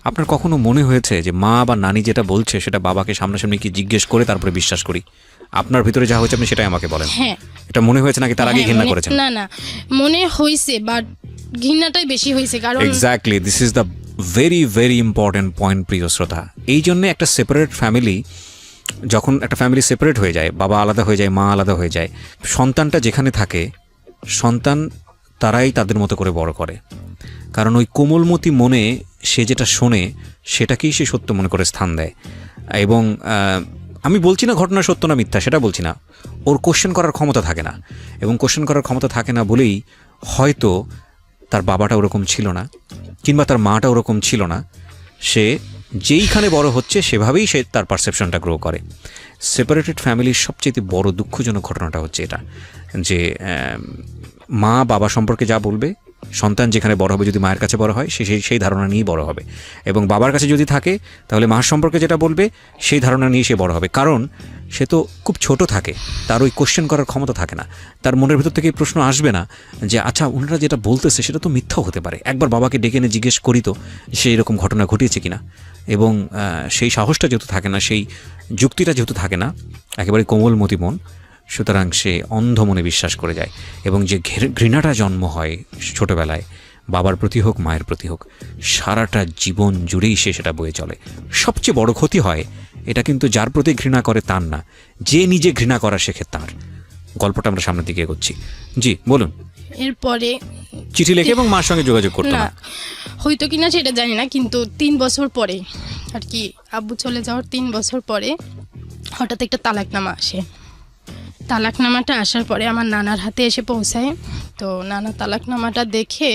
আপনার কখনো মনে হয়েছে যে মা বা নানি যেটা বলছে সেটা বাবাকে সামনাসামনি কি জিজ্ঞেস করে তারপরে বিশ্বাস করি? আপনার ভিতরে যা হয়েছে আপনি সেটাই আমাকে বলেন। হ্যাঁ, এটা মনে হয়েছে নাকি তার আগে হ্যাঁ, ঘৃণা করেছেন? না না, মনে হয়েছে, বাট ঘৃণাটাই বেশি হয়েছে। কারণ exactly, this is the very very important point প্রিয় শ্রোতা। এই জন্যে একটা সেপারেট ফ্যামিলি, যখন একটা ফ্যামিলি সেপারেট হয়ে যায়, বাবা আলাদা হয়ে যায়, মা আলাদা হয়ে যায়, সন্তানটা যেখানে থাকে, সন্তান তারাই তাদের মতো করে বড় করে। কারণ ওই কোমলমতি মনে সে যেটা শোনে সেটাকেই সে সত্য মনে করে স্থান দেয়। এবং আমি বলছি না ঘটনা সত্য না মিথ্যা, সেটা বলছি না, ওর কোশ্চেন করার ক্ষমতা থাকে না, এবং কোশ্চেন করার ক্ষমতা থাকে না বলেই হয়তো তার বাবাটা ওরকম ছিল না, কিংবা তার মাটা ওরকম ছিল না। সে যেইখানে বড় হচ্ছে সেভাবেই সে তার পারসেপশনটা গ্রো করে। সেপারেটেড ফ্যামিলির সবচেয়ে বড় দুঃখজনক ঘটনাটা হচ্ছে এটা, যে মা বাবা সম্পর্কে যা বলবে, সন্তান যেখানে বড় হবে, যদি মায়ের কাছে বড় হয় সে সেই ধারণা নিয়েই বড় হবে, এবং বাবার কাছে যদি থাকে তাহলে মার সম্পর্কে যেটা বলবে সেই ধারণা নিয়ে সে বড় হবে। কারণ সে তো খুব ছোট থাকে, তার ওই কোশ্চেন করার ক্ষমতা থাকে না, তার মনের ভেতর থেকে এই প্রশ্ন আসবে না যে আচ্ছা ওনারা যেটা বলতেছে সেটা তো মিথ্যাও হতে পারে, একবার বাবাকে ডেকে এনে জিজ্ঞেস করি তো সে এরকম ঘটনা ঘটিয়েছে কিনা। এবং সেই সাহসটা যেহেতু থাকে না, সেই যুক্তিটা যেহেতু থাকে না, একেবারে কোমলমতি মন, সুতরাং সে অন্ধ মনে বিশ্বাস করে যায়। এবং যে ঘৃণাটা জন্ম হয় ছোটবেলায়, বাবার প্রতি হোক মায়ের প্রতি হোক, সারাটা জীবন জুড়েই সে সেটা বয়ে চলে। সবচেয়ে বড় ক্ষতি হয় এটা কিন্তু যার প্রতি ঘৃণা করে তার না, যে নিজে ঘৃণা করা শেখে তার। গল্পটা আমরা সামনের দিকে এগোচ্ছি। জি বলুন। এরপরে চিঠি লিখে এবং মার সঙ্গে যোগাযোগ করতো না না? হয়তো কিনা সেটা জানি না, কিন্তু 3 বছর পরে আর কি আব্বু চলে যাওয়ার 3 বছর পরে হঠাৎ একটা তালাকনামা আসে। তালাকনামাটা আসার পরে আমার নানার হাতে এসে পৌঁছায়। তো নানা তালাকনামাটা দেখে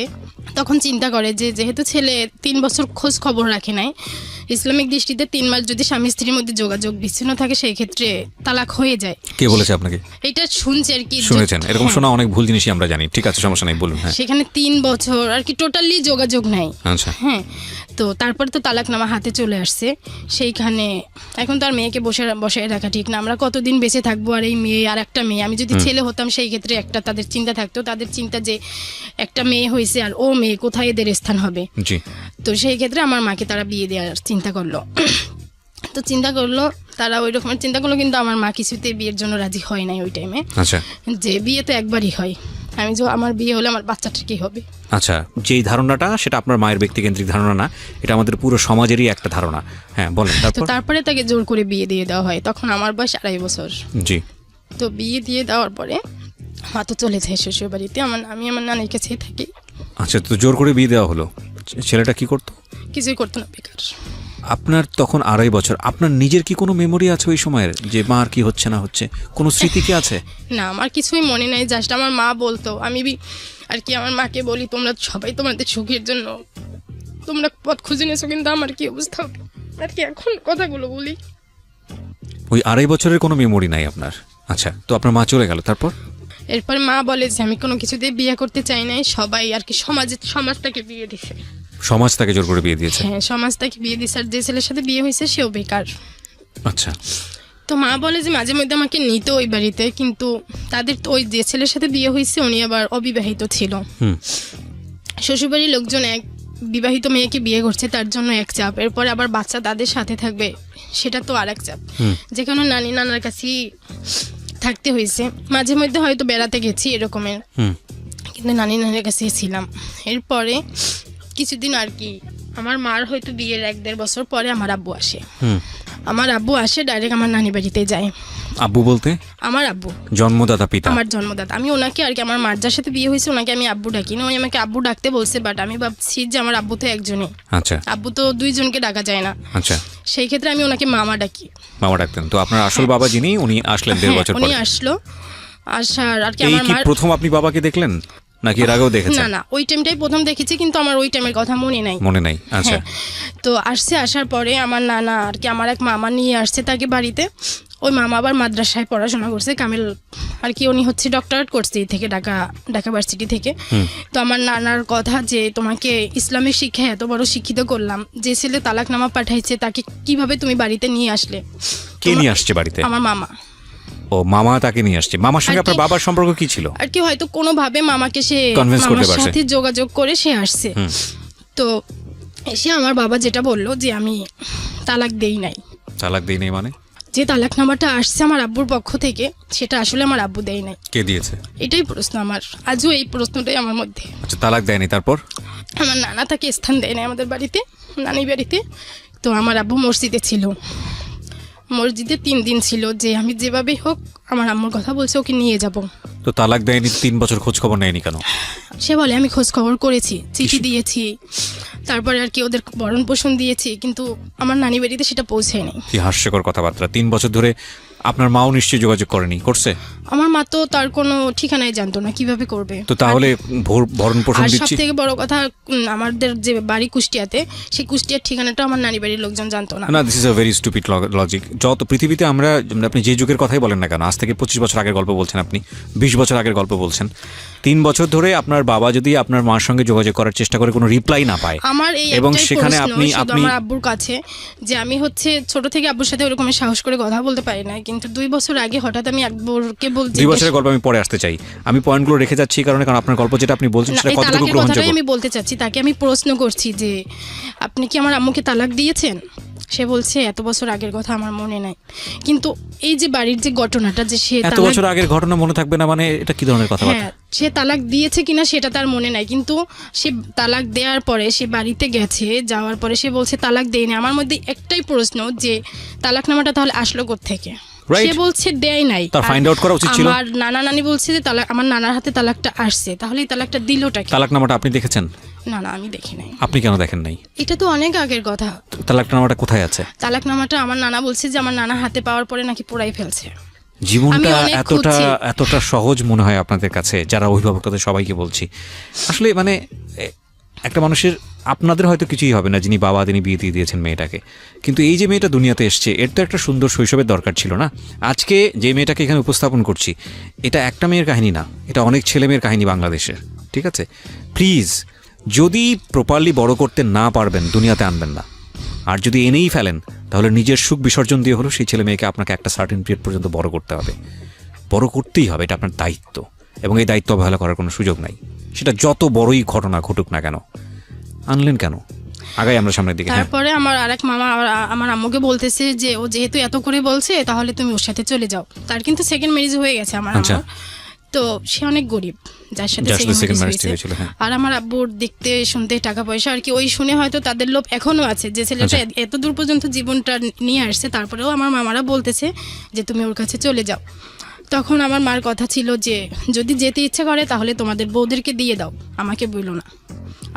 তখন চিন্তা করে যে যেহেতু ছেলে 3 বছর খোঁজ খবর রাখে নাই, ইসলামিক দৃষ্টিতে 3 মাস যদি স্বামী স্ত্রীর মধ্যে যোগাযোগ বিচ্ছিন্ন থাকে সেই ক্ষেত্রে তালাক হয়ে যায়। কে বলেছে আপনাকে? এটা শুনছি আর কি। শুনেছেন? এরকম হ্যাঁ। শোনা অনেক ভুল জিনিসই আমরা জানি। ঠিক আছে, সমস্যা নেই, বলুন। হ্যাঁ, সেখানে 3 বছর আর কি টোটালি যোগাযোগ নাই। আচ্ছা। হ্যাঁ, তো তারপরে তো তালাকনামা হাতে চলে আসছে। সেইখানে এখন তো আর মেয়েকে বসায় রাখা ঠিক না, আমরা কতদিন বেঁচে থাকবো, আর এই মেয়ে আর একটা মেয়ে, আমি যদি ছেলে হতাম সেই ক্ষেত্রে একটা তাদের চিন্তা থাকতো, তাদের চিন্তা যে একটা মেয়ে হয়েছে আর ও মেয়ে, কোথায় এদের স্থান হবে। জি। তো সেই ক্ষেত্রে আমার মাকে তারা বিয়ে দেওয়ার চিন্তা করলো। তো চিন্তা করলো তারা, ওই রকমের চিন্তা করলো, কিন্তু আমার মা কিছুতেই বিয়ের জন্য রাজি হয় নাই ওই টাইমে। আচ্ছা। যে বিয়ে তো একবারই হয়, আমি যে আমার বিয়ে হলে আমার বাচ্চাটা কি হবে। আচ্ছা, যেই ধারণাটা সেটা আপনার মায়ের ব্যক্তিকেন্দ্রিক ধারণা না, এটা আমাদের পুরো সমাজেরই একটা ধারণা। হ্যাঁ বলেন। তো তারপরে তাকে জোর করে বিয়ে দিয়ে দেওয়া হয়, তখন আমার বয়স 2.5 বছর। জি। তো বিয়ে দিয়ে দেওয়ার পরে মা তো চলে যায় শ্বশুর বাড়িতে, আমি আমার নানির কাছেই থাকি। আচ্ছা, তো জোর করে বিয়ে দেওয়া হলো। ছেলেটা কি করতো? কিছুই করতো না, বেকার। আপনার তখন 2.5 বছর, আপনার নিজের কি কোনো মেমোরি আছে ওই সময়ের, যে মার কি হচ্ছে না হচ্ছে, কোনো স্মৃতি কি আছে? না, আমার কিছুই মনে নাই, জাস্ট আমার মা বলতো, আমি আর কি আমার মাকে বলি, তোমরা সবাই তোমাদের সুখের জন্য তোমরা পথ খুঁজে নিয়েছো, কিন্তু আমার কি অবস্থা হবে আর কি, এখন কথাগুলো বলি। ওই 2.5 বছরের কোনো মেমোরি নাই আপনার? আচ্ছা, তো আপনার মা চলে গেল, তারপর? এরপর মা বলে যে আমি কোনো কিছুতেই বিয়ে করতে চাই নাই, সবাই আর কি সমাজ তাকে বিয়ে দিছে। সমাজ তাকে জোর করে বিয়ে দিয়েছে? হ্যাঁ, সমাজ তাকে বিয়ে দিছে, আর যে ছেলের সাথে বিয়ে হয়েছে সেও বেকার। আচ্ছা। তো মা বলে যে মাঝে মধ্যে আমাকে নিত ওই বাড়িতে, কিন্তু তাদের তো ওই যে ছেলের সাথে বিয়ে হয়েছে উনি আবার অবিবাহিত ছিল। শ্বশুরবাড়ির লোকজন এক বিবাহিত মেয়েকে বিয়ে করছে, তার জন্য এক চাপ, এরপরে আবার বাচ্চা তাদের সাথে থাকবে, সেটা তো আর এক চাপ, যেখানে নানি নানার কাছেই থাকতে হয়েছে। মাঝে মধ্যে হয়তো বেড়াতে গেছি এরকমের, কিন্তু নানি নানার কাছেই ছিলাম। এরপরে কিছুদিন আর কি আমার মার হয়তো বিয়ের 1-1.5 বছর পরে আমার আব্বু আসে। আমার আব্বু আসে ডাইরেক্ট আমার নানি বাড়িতে যায়। আব্বু বলতে? আমার আব্বু, জন্মদাতা পিতা। আমার জন্মদাতা। আমি ওনাকে আর কি, আমার মার যার সাথে বিয়ে হয়েছে ওনাকে আমি আব্বু ডাকি না, উনি আমাকে আব্বু ডাকতে বলছে, বাট আমি ভাবছি যে আমার আব্বু তো একজনই। আচ্ছা। আব্বু তো 2 জনকে ডাকা যায় না। আচ্ছা। সেই ক্ষেত্রে আমি ওনাকে মামা ডাকি। মামা ডাকতেন। তো আপনার আসল বাবা যিনি, উনি আসলেন 1.5 বছর পরে? উনি আসলো, আসার আর কি এই আমার কি মার প্রথম আপনি বাবাকে দেখলেন নাকি এর আগেও দেখেছেন? না, ওই টাইমটাই প্রথম দেখেছি, কিন্তু আমার ওই টাইমের কথা মনে নাই। মনে নাই? আচ্ছা। তো আসার পরে আমার নানা আর কি আমার এক মামা নিয়ে আসছে তাকে বাড়িতে। ওই মামা আবার মাদ্রাসায় পড়াশোনা করছে, কামিল আর কি, উনি হচ্ছে ডক্টরেট করছে এই থেকে, ঢাকা ভার্সিটি থেকে। তো আমার নানার কথা যে তোমাকে ইসলামিক শিক্ষায় এত বড় শিক্ষিত করলাম, যে ছেলে তালাকনামা পাঠাইছে তাকে কিভাবে তুমি বাড়িতে নিয়ে আসলে? কে নিয়ে আসছে বাড়িতে? আমার মামা। ও, মামা তাকে নিয়ে আসছে। মামার সঙ্গে আর কি- আপনার বাবার সম্পর্ক কি ছিল? আর কি হয়তো কোনোভাবে মামাকে সে Convince করতে মামার পারছে। সাথে যোগাযোগ করে সে আসছে। তো এসে আমার বাবা যেটা বললো যে আমি তালাক দেই নাই। তালাক দেই নাই মানে? যে তালাকনামাটা আসছে আমার আব্বুর পক্ষ থেকে, সেটা আসলে আমার আব্বু দেয় নাই। কে দিয়েছে? এটাই প্রশ্ন আমার, আজও এই প্রশ্নটাই আমার মধ্যে। আচ্ছা, তালাক দেয়নি, তারপর? আমার নানা তাকে স্থান দেয় নাই আমাদের বাড়িতে, নানি বাড়িতে। তো আমার আব্বু মসজিদে ছিল, মসজিদে 3 দিন ছিল, যে আমি যেভাবেই হোক আমার আম্মুর কথা বলছে ওকে নিয়ে যাব। তো তালাক দেয়নি, 3 বছর খোঁজ খবর নেয়নি কেন? সে বলে আমি খোঁজ খবর করেছি, চিঠি দিয়েছি, তারপরে আর কি ওদের ভরণ পোষণ দিয়েছি, কিন্তু আমার নানি বাড়িতে সেটা পৌঁছায়নি। কি হাস্যকর কথাবার্তা! 3 বছর ধরে আপনার মাও নিশ্চয়ই যোগাযোগ করেনি? করছে? আমার মা তো তার কোনো ঠিকানাই জানতো না, কিভাবে করবে? তো তাহলে ভরণ পোষণ আর সব দিচ্ছি? থেকে বড় কথা, আমাদের যে বাড়ি কুষ্টিয়াতে, সেই কুষ্টিয়ার ঠিকানাটা আমার নানি বাড়ির লোকজন জানতো না। না, this is a very stupid logic. যত পৃথিবীতে আমরা, আপনি যে যুগের কথাই বলেন না কেন, আজ থেকে 25 বছর আগের গল্প বলছেন, আপনি 20 বছর আগের গল্প বলছেন, 3 বছর ধরে আপনার বাবা যদি আপনার মার সঙ্গে যোগাযোগ করার চেষ্টা করে কোনো রিপ্লাই না পায়, আমার এই এবং একটাই সেখানে প্রশ্ন আপনি শুধু আমার আব্বুর কাছে, যে আমি হচ্ছে ছোট থেকে আব্বুর সাথে ওরকম সাহস করে কথা বলতে পারি না, কিন্তু 2 বছর আগে হঠাৎ আমি আব্বুরকে বলছি। 2 বছরের গল্প আমি পরে আসতে চাই, আমি পয়েন্টগুলো রেখে যাচ্ছি এই কারণে, কারণ আপনার গল্প যেটা আপনি বলছেন সেটা কতটুকু তালাকের গ্রহণযোগ্য? কথাটাই আমি বলতে চাচ্ছি, তাকে আমি প্রশ্ন করছি যে আপনি কি আমার আম্মুকে তালাক দিয়েছেন? সে বলছে এত বছর আগের কথা আমার মনে নাই। কিন্তু এই যে বাড়ির যে ঘটনাটা, যে সে এত বছর আগের ঘটনা মনে থাকবে না মানে এটা কি ধরনের কথাবার্তা? হ্যাঁ, সে তালাক দিয়েছে কিনা সেটা তার মনে নাই, কিন্তু সে তালাক দেওয়ার পরে সে বাড়িতে গেছে, যাওয়ার পরে সে বলছে তালাক দেয়নি। আমার মধ্যে একটাই প্রশ্ন যে তালাকনামাটা তাহলে আসলো কোত্থেকে? সে বলছে দেয় নাই। তার ফাইন্ড আউট করা উচিত ছিল। আমার নানা নানি বলছে যে তালাক, আমার নানার হাতে তালাকটা আসছে, তাহলে এই তালাকটা দিলটা কি? তালাকনামাটা আপনি দেখেছেন? না, আমি দেখি নাই। আপনি কেন দেখেন নাই? এটা তো অনেক আগের কথা। তালাকনামাটা কোথায় আছে? তালাকনামাটা আমার নানা বলছে যে আমার নানা হাতে পাওয়ার পরে নাকি পোড়াই ফেলছে। জীবনটা আমি অনেক এতটা সহজ মনে হয় আপনাদের কাছে, যারা অভিভাবক তাদের সবাইকে বলছি। আসলে মানে একটা মানুষের, আপনাদের হয়তো কিছুই হবে না যিনি বাবা, তিনি বিয়ে দিয়ে দিয়েছেন মেয়েটাকে, কিন্তু এই যে মেয়েটা দুনিয়াতে এসছে এর তো একটা সুন্দর শৈশবের দরকার ছিল না? আজকে যে মেয়েটাকে এখানে উপস্থাপন করছি, এটা একটা মেয়ের কাহিনী না, এটা অনেক ছেলে মেয়ের কাহিনী বাংলাদেশের। ঠিক আছে, প্লিজ, যদি প্রপারলি বড় করতে না পারবেন দুনিয়াতে আনবেন না, আর যদি এনেই ফেলেন তাহলে নিজের সুখ বিসর্জন দিয়ে হলো সেই ছেলে মেয়েকে আপনাকে একটা সার্টেন পিরিয়ড পর্যন্ত বড় করতে হবে, বড় করতেই হবে, এটা আপনার দায়িত্ব, এবং এই দায়িত্ব অবহেলা করার কোনো সুযোগ নাই। সেটা যত বড়ই ঘটনা ঘটুক না কেন। আনলেন কেন? আগাই আমরা সামনের দিকে। তারপরে আমার আরেক মামা আমার আম্মুকে বলতেছে যে ও যেহেতু এত করে বলছে তাহলে তুমি ওর সাথে চলে যাও। তার কিন্তু সেকেন্ড ম্যারেজ হয়ে গেছে আমার আম্মুর। তো সে অনেক গরিব, যার সাথে সেকেন্ড ম্যারেজ হয়েছিল। আর আমার আব্বুর দেখতে শুনতে টাকা পয়সা আর কি, ওই শুনে হয়তো তাদের লোভ এখনো আছে যে ছেলেটা এত দূর পর্যন্ত জীবনটা নিয়ে আসছে, তারপরেও আমার মামারা বলতেছে যে তুমি ওর কাছে চলে যাও। তখন আমার মার কথা ছিল যে যদি যেতে ইচ্ছে করে তাহলে তোমাদের বউদেরকে দিয়ে দাও, আমাকে বইলো না।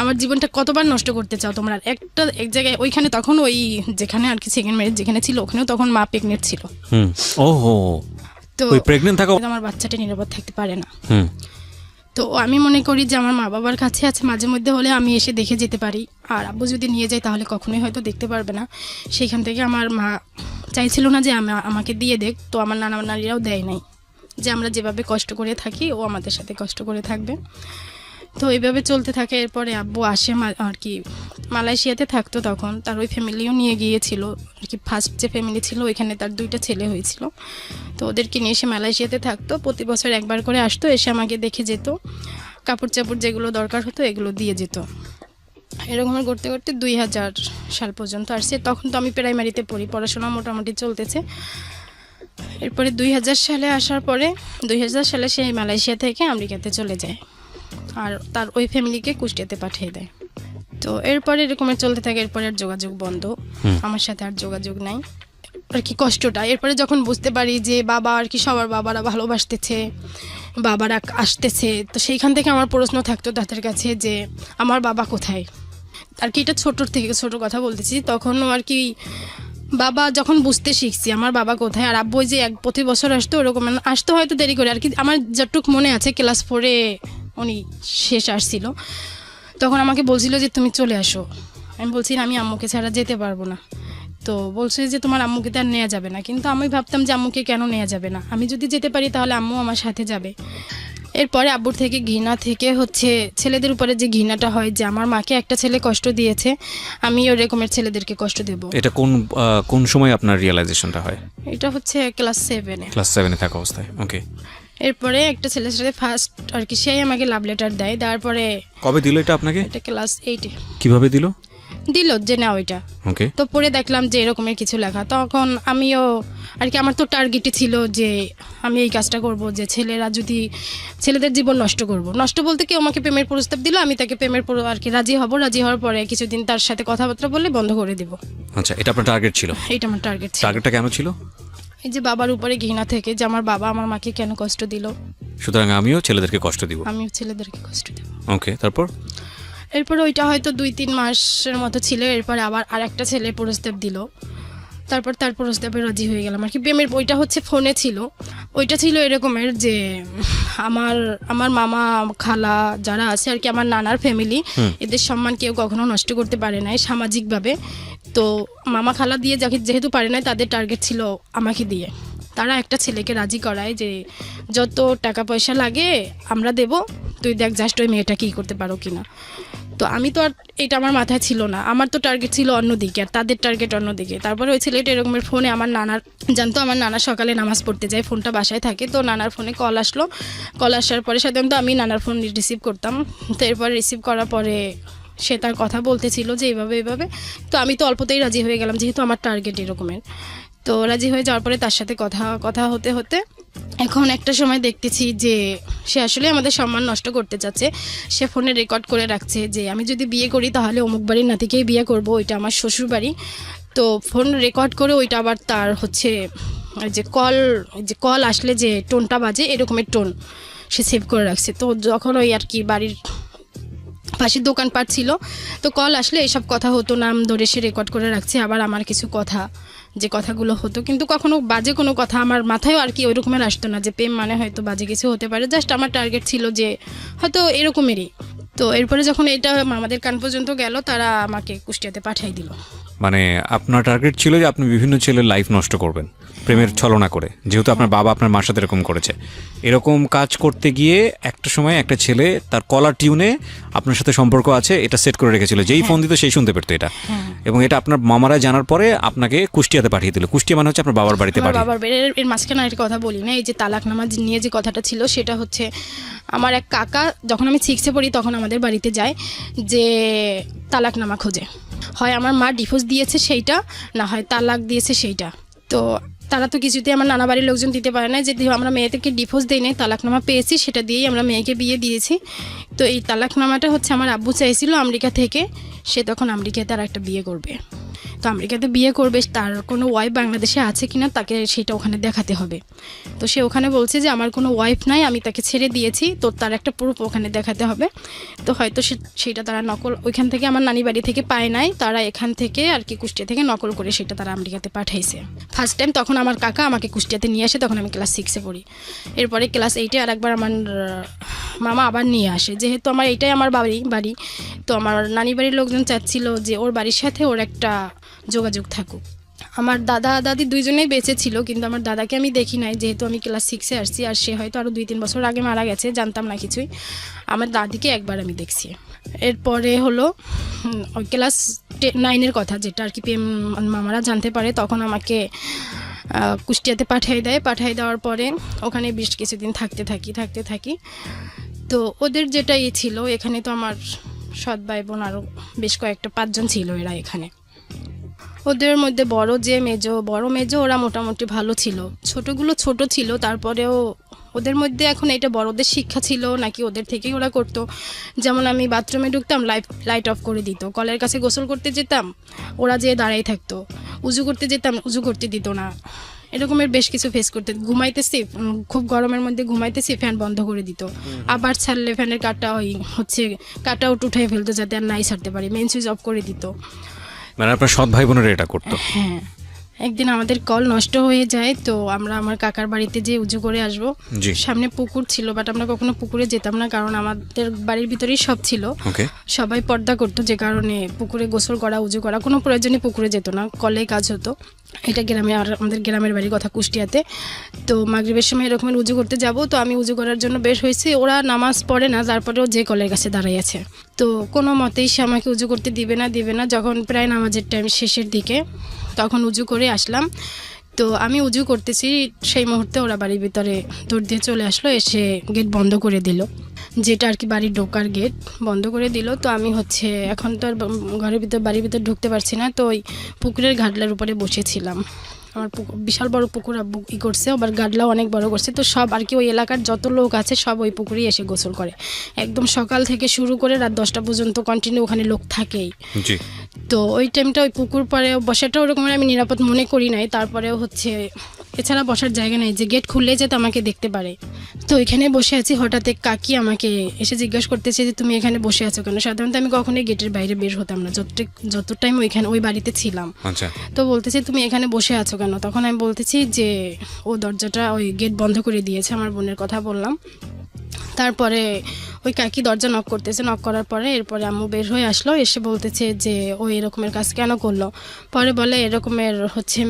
আমার জীবনটা কতবার নষ্ট করতে চাও তোমরা? এক জায়গায় ওইখানে তখন ওই যেখানে আর কি সেকেন্ড ম্যারেজ যেখানে ছিল ওখানেও তখন মা প্রেগনেন্ট ছিল। ওহো, তো ওই প্রেগনেন্ট থাকা আমার বাচ্চাটা নিরাপদ থাকতে পারে না। হুম তো আমি মনে করি যে আমার মা বাবার কাছে আছে, মাঝে মধ্যে হলে আমি এসে দেখে যেতে পারি, আর আব্বু যদি নিয়ে যায় তাহলে কখনোই হয়তো দেখতে পারবে না। সেইখান থেকে আমার মা চাইছিল না যে আমাকে দিয়ে দেখ, তো আমার নানারাও দেয় নাই, যে আমরা যেভাবে কষ্ট করে থাকি ও আমাদের সাথে কষ্ট করে থাকবে। তো এইভাবে চলতে থাকে। এরপরে আব্বু আসে আর কি মালয়েশিয়াতে থাকতো, তখন তার ওই ফ্যামিলিও নিয়ে গিয়েছিল আর কি। ফার্স্ট যে ফ্যামিলি ছিল ওইখানে তার 2টা ছেলে হয়েছিল, তো ওদেরকে নিয়ে এসে মালয়েশিয়াতে থাকতো। প্রতি বছর একবার করে আসতো, এসে আমাকে দেখে যেত, কাপড় চাপড় যেগুলো দরকার হতো এগুলো দিয়ে যেত। এরকম করতে করতে 2000 সাল পর্যন্ত আসছে। তখন তো আমি প্রাইমারিতে পড়ি, পড়াশোনা মোটামুটি চলতেছে। এরপরে 2000 সালে আসার পরে 2000 সালে সে মালয়েশিয়া থেকে আমেরিকাতে চলে যায়, আর তার ওই ফ্যামিলিকে কুষ্টিয়াতে পাঠিয়ে দেয়। তো এরপরে এরকমের চলতে থাকে। এরপরে আর যোগাযোগ বন্ধ, আমার সাথে আর যোগাযোগ নাই আর কি। কষ্টটা এরপরে যখন বুঝতে পারি যে বাবা আর কি সবার বাবারা ভালোবাসতেছে, বাবারা আসতেছে, তো সেইখান থেকে আমার প্রশ্ন থাকতো তাদের কাছে যে আমার বাবা কোথায় আর কি। এটা ছোট কথা বলতেছি। তখনও আর কি বাবা যখন বুঝতে শিখছি আমার বাবা কোথায়, আর আব্বু যে প্রতি বছর আসতো ওরকম আসতো, হয়তো দেরি করে আর কি। আমার যতটুকু মনে আছে ক্লাস 4-এ উনি শেষ আসছিল, তখন আমাকে বলছিল যে তুমি চলে আসো। আমি বলছি আমি আম্মুকে ছাড়া যেতে পারবো না। তো বলছে যে তোমার আম্মুকে তো আর নেওয়া যাবে না, কিন্তু আমি ভাবতাম যে আম্মুকে কেন নেওয়া যাবে না, আমি যদি যেতে পারি তাহলে আম্মু আমার সাথে যাবে। এরপরে আব্বুর থেকে ঘৃণা থেকে হচ্ছে ছেলেদের উপরে যে ঘৃণাটা হয় যে আমার মাকে একটা ছেলে কষ্ট দিয়েছে, আমি ওই রকমের ছেলেদেরকে কষ্ট দেব। এটা কোন সময় আপনার রিয়েলাইজেশনটা হয়? এটা হচ্ছে ক্লাস 7-এ। ক্লাস 7-এ থাকা অবস্থায়। ওকে। এরপরে একটা ছেলের সাথে ফার্স্ট আর কি সেই আমাকে লাভ লেটার দেয়। তারপরে কবে দিল এটা আপনাকে? এটা ক্লাস 8-এ কিভাবে দিল? যে না ওইটা। ওকে। তো পরে দেখলাম যে এরকমের কিছু লেখা, তখন আমিও আর কি আমার তো টার্গেটই ছিল যে আমি এই কাজটা করব, যে ছেলেদের জীবন নষ্ট বলতে কেউ আমাকে প্রেমের প্রস্তাব দিল, আমি তাকে প্রেমের আর কি রাজি হওয়ার পরে কিছুদিন তার সাথে কথাবার্তা বললে বন্ধ করে দিব। আচ্ছা, এটা আপনার টার্গেট ছিল? এইটা আমার টার্গেট ছিল। টার্গেটটা কেন ছিল? এই যে বাবার উপরে ঘৃণা থেকে, যে আমার বাবা আমার মাকে কেন কষ্ট দিল, সুতরাং আমিও ছেলেদেরকে কষ্ট দিব। আমিও ছেলেদেরকে কষ্ট দেব। ওকে, তারপর? এরপরে ওইটা হয়তো 2-3 মাসের মতো ছিল। এরপরে আবার আরেকটা ছেলে প্রস্তাব দিল, তারপর তার প্রস্তাবে রাজি হয়ে গেলাম আর কি। প্রেমের ওইটা হচ্ছে ফোনে ছিল। ওইটা ছিল এরকমের যে আমার মামা খালা যারা আছে আর কি, আমার নানার ফ্যামিলি, এদের সম্মান কেউ কখনো নষ্ট করতে পারে নাই সামাজিকভাবে। তো মামা খালা দিয়ে যেহেতু পারে নাই, তাদের টার্গেট ছিল আমাকে দিয়ে। তারা একটা ছেলেকে রাজি করায় যে যত টাকা পয়সা লাগে আমরা দেব, তুই দেখ জাস্ট ওই মেয়েটা কী করতে পারো কিনা। তো আমি তো আর এটা আমার মাথায় ছিল না, আমার তো টার্গেট ছিল অন্যদিকে আর তাদের টার্গেট অন্যদিকে। তারপরে ওই ছেলেটা এরকমের ফোনে আমার নানা সকালে নামাজ পড়তে যায়, ফোনটা বাসায় থাকে, তো নানার ফোনে কল আসার পরে সাধারণত আমি নানার ফোন রিসিভ করতাম। তো এরপরে রিসিভ করার পরে সে তার কথা বলতেছিল যে এইভাবে। তো আমি তো অল্পতেই রাজি হয়ে গেলাম, যেহেতু আমার টার্গেট এরকমের। তো রাজি হয়ে যাওয়ার পরে তার সাথে কথা হতে এখন একটা সময় দেখতেছি যে সে আসলে আমাদের সম্মান নষ্ট করতে চাচ্ছে। সে ফোনে রেকর্ড করে রাখছে যে আমি যদি বিয়ে করি তাহলে অমুক বাড়ির নাতিকেই বিয়ে করব, ওইটা আমার শ্বশুর বাড়ি। তো ফোন রেকর্ড করে ওইটা আবার তার হচ্ছে যে কল আসলে যে টোনটা বাজে এরকমের টোন সে সেভ করে রাখছে। তো যখন ওই আর কি বাড়ির পাশের দোকানপাট ছিল, তো কল আসলে এসব কথা হতো, নাম ধরে সে রেকর্ড করে রাখছে। আবার আমার কিছু কথা যে কথাগুলো হতো, কিন্তু কখনো বাজে কোনো কথা আমার মাথায়ও আর কি ওই রকমের আসতো না যে প্রেম মানে হয়তো বাজে কিছু হতে পারে। জাস্ট আমার টার্গেট ছিল যে হয়তো এরকমেরই। তো এরপরে যখন এটা আমাদের কান পর্যন্ত গেল, তারা আমাকে কুষ্টিয়াতে পাঠিয়ে দিল। মানে আপনার টার্গেট ছিল যে আপনি বিভিন্ন ছেলের লাইফ নষ্ট করবেন প্রেমের ছলনা করে, যেহেতু আপনার বাবা আপনার মার সাথে এরকম করেছে। এরকম কাজ করতে গিয়ে একটা সময় একটা ছেলে তার কলার টিউনে আপনার সাথে সম্পর্ক আছে এটা সেট করে রেখেছিল, যেই ফোন দিত সেই শুনতে পেতো এটা। এবং এটা আপনার মামারা জানার পরে আপনাকে কুষ্টিয়াতে পাঠিয়ে দিল। কুষ্টিয়া মানে হচ্ছে আপনার বাবার বাড়িতে পাঠিয়ে। বাবার এর মাঝখানে একটা কথা বলি না, এই যে তালাকনামা নিয়ে যে কথাটা ছিল, সেটা হচ্ছে আমার এক কাকা যখন আমি 6-এ পড়ি তখন আমাদের বাড়িতে যায় যে তালাকনামা খোঁজে। হয় আমার মা ডিভোর্স দিয়েছে সেইটা, না হয় তালাক দিয়েছে সেইটা। তো তারা তো কিছুতেই আমার নানা বাড়ির লোকজন দিতে পারে না, যদি আমরা মেয়েদেরকে ডিভোর্স দিই নাই, তালাকনামা পেয়েছি, সেটা দিয়েই আমরা মেয়েকে বিয়ে দিয়েছি। তো এই তালাকনামাটা হচ্ছে আমার আব্বু চাইছিল আমেরিকা থেকে, সে তখন আমেরিকায় তার একটা বিয়ে করবে। তো আমেরিকাতে বিয়ে করবে, তার কোনো ওয়াইফ বাংলাদেশে আছে কিনা তাকে সেটা ওখানে দেখাতে হবে। তো সে ওখানে বলছে যে আমার কোনো ওয়াইফ নাই, আমি তাকে ছেড়ে দিয়েছি, তো তার একটা প্রুফ ওখানে দেখাতে হবে। তো হয়তো সেটা তারা নকল ওইখান থেকে আমার নানি বাড়ি থেকে পায় নাই, তারা এখান থেকে আর কি কুষ্টিয়া থেকে নকল করে সেটা তারা আমেরিকাতে পাঠাইছে। ফার্স্ট টাইম তখন আমার কাকা আমাকে কুষ্টিয়াতে নিয়ে আসে, তখন আমি ক্লাস 6-এ পড়ি। এরপরে ক্লাস 8-এ আর একবার আমার মামা আবার নিয়ে আসে, যেহেতু আমার এইটাই আমার বাড়ি, তো আমার নানি বাড়ির লোকজন চাচ্ছিল যে ওর বাড়ির সাথে ওর একটা যোগাযোগ থাকুক। আমার দাদা দাদি দুইজনেই বেঁচে ছিল, কিন্তু আমার দাদাকে আমি দেখি নাই, যেহেতু আমি ক্লাস 6-এ আসছি, আর সে হয়তো আরও 2-3 বছর আগে মারা গেছে, জানতাম না কিছুই। আমার দাদিকে একবার আমি দেখছি। এরপরে হলো ওই ক্লাস 9-এর কথা, যেটা আর কি মামারা জানতে পারে, তখন আমাকে কুষ্টিয়াতে পাঠিয়ে দেওয়ার পরে ওখানে বেশ কিছুদিন থাকতে থাকি। তো ওদের যেটা ছিল, এখানে তো আমার সৎ ভাই বোন আরও বেশ কয়েকটা 5 জন ছিল এরা এখানে। ওদের মধ্যে বড় মেজো ওরা মোটামুটি ভালো ছিল, ছোটগুলো ছোট ছিল, তারপরেও ওদের মধ্যে এখন এটা বড়দের শিক্ষা ছিল নাকি ওদের থেকেই ওরা করতো। যেমন আমি বাথরুমে ঢুকতাম, লাইট অফ করে দিত, কলের কাছে গোসল করতে যেতাম, ওরা যেয়ে দাঁড়াই থাকতো, উজু করতে যেতাম, উজু করতে দিত না। এরকমের বেশ কিছু ফেস করতে, ঘুমাইতেছি, খুব গরমের মধ্যে ঘুমাইতেছি, ফ্যান বন্ধ করে দিত, আবার ছাড়লে ফ্যানের কাট আউট উঠাই ফেলতো যাতে আর নাই ছাড়তে পারি, মেইন সুইচ অফ করে দিত। মানে আপনার সৎ ভাই বোনেরা এটা করতো? হ্যাঁ, একদিন আমাদের কল নষ্ট হয়ে যায়, তো আমরা আমার কাকার বাড়িতে যে উজু করে আসবো, সামনে পুকুর ছিল, বাট আমরা কখনো পুকুরে যেতাম না, কারণ আমাদের বাড়ির ভিতরেই সব ছিল, সবাই পর্দা করতো, যে কারণে পুকুরে গোসল করা, উজু করা কোনো প্রয়োজনই পুকুরে যেত না, কলেই কাজ হতো। এটা গ্রামে, আর আমাদের গ্রামের বাড়ির কথা কুষ্টিয়াতে। তো মাগরিবের সময় এরকম উজু করতে যাব, তো আমি উজু করার জন্য বের হয়েছি, ওরা নামাজ পড়ে না, তারপরেও যে কলের কাছে দাঁড়াই আছে, তো কোনো মতেই সে আমাকে উজু করতে দিবে না। যখন প্রায় নামাজের টাইম শেষের দিকে, তখন উজু করে আসলাম, তো আমি উজু করতেছি, সেই মুহূর্তে ওরা বাড়ির ভিতরে দৌড় দিয়ে চলে আসলো, এসে গেট বন্ধ করে দিল, যেটা আর কি বাড়ির ঢোকার গেট বন্ধ করে দিল। তো আমি এখন তো আর বাড়ির ভিতর ঢুকতে পারছি না, তো ওই পুকুরের ঘাটলার উপরে বসেছিলাম। আমার বিশাল বড় পুকুর করছে, আবার গাডলাও অনেক বড় করছে, তো সব আর কি ওই এলাকার যত লোক আছে সব ওই পুকুরেই এসে গোসল করে, একদম সকাল থেকে শুরু করে রাত 10টা পর্যন্ত কন্টিনিউ ওখানে লোক থাকেই। তো ওই টাইমটা ওই পুকুর পাড়ে বসাটা ওরকম আমি নিরাপদ মনে করি নাই, তারপরেও এছাড়া বসার জায়গা নেই, যে গেট খুললে যাতে আমাকে দেখতে পারে। তো এখানে বসে আছি, হঠাৎ কাকি আমাকে এসে জিজ্ঞাসা করতেছে যে তুমি এখানে বসে আছো কেন। সাধারণত আমি কখনোই গেটের বাইরে বের হতাম না, যত টাইম ওই বাড়িতে ছিলাম। তো বলতেছে তুমি এখানে বসে আছো কেন, তখন আমি বলতেছি যে ওই গেট বন্ধ করে দিয়েছে, আমার বোনের কথা বললাম। তারপরে ওই কাকি দরজা নক করতেছে, নক করার পরে এরপরে আম্মু বের হয়ে আসলো, এসে বলতেছে যে ও এরকমের কাজ কেন করলো। পরে বলে এরকমের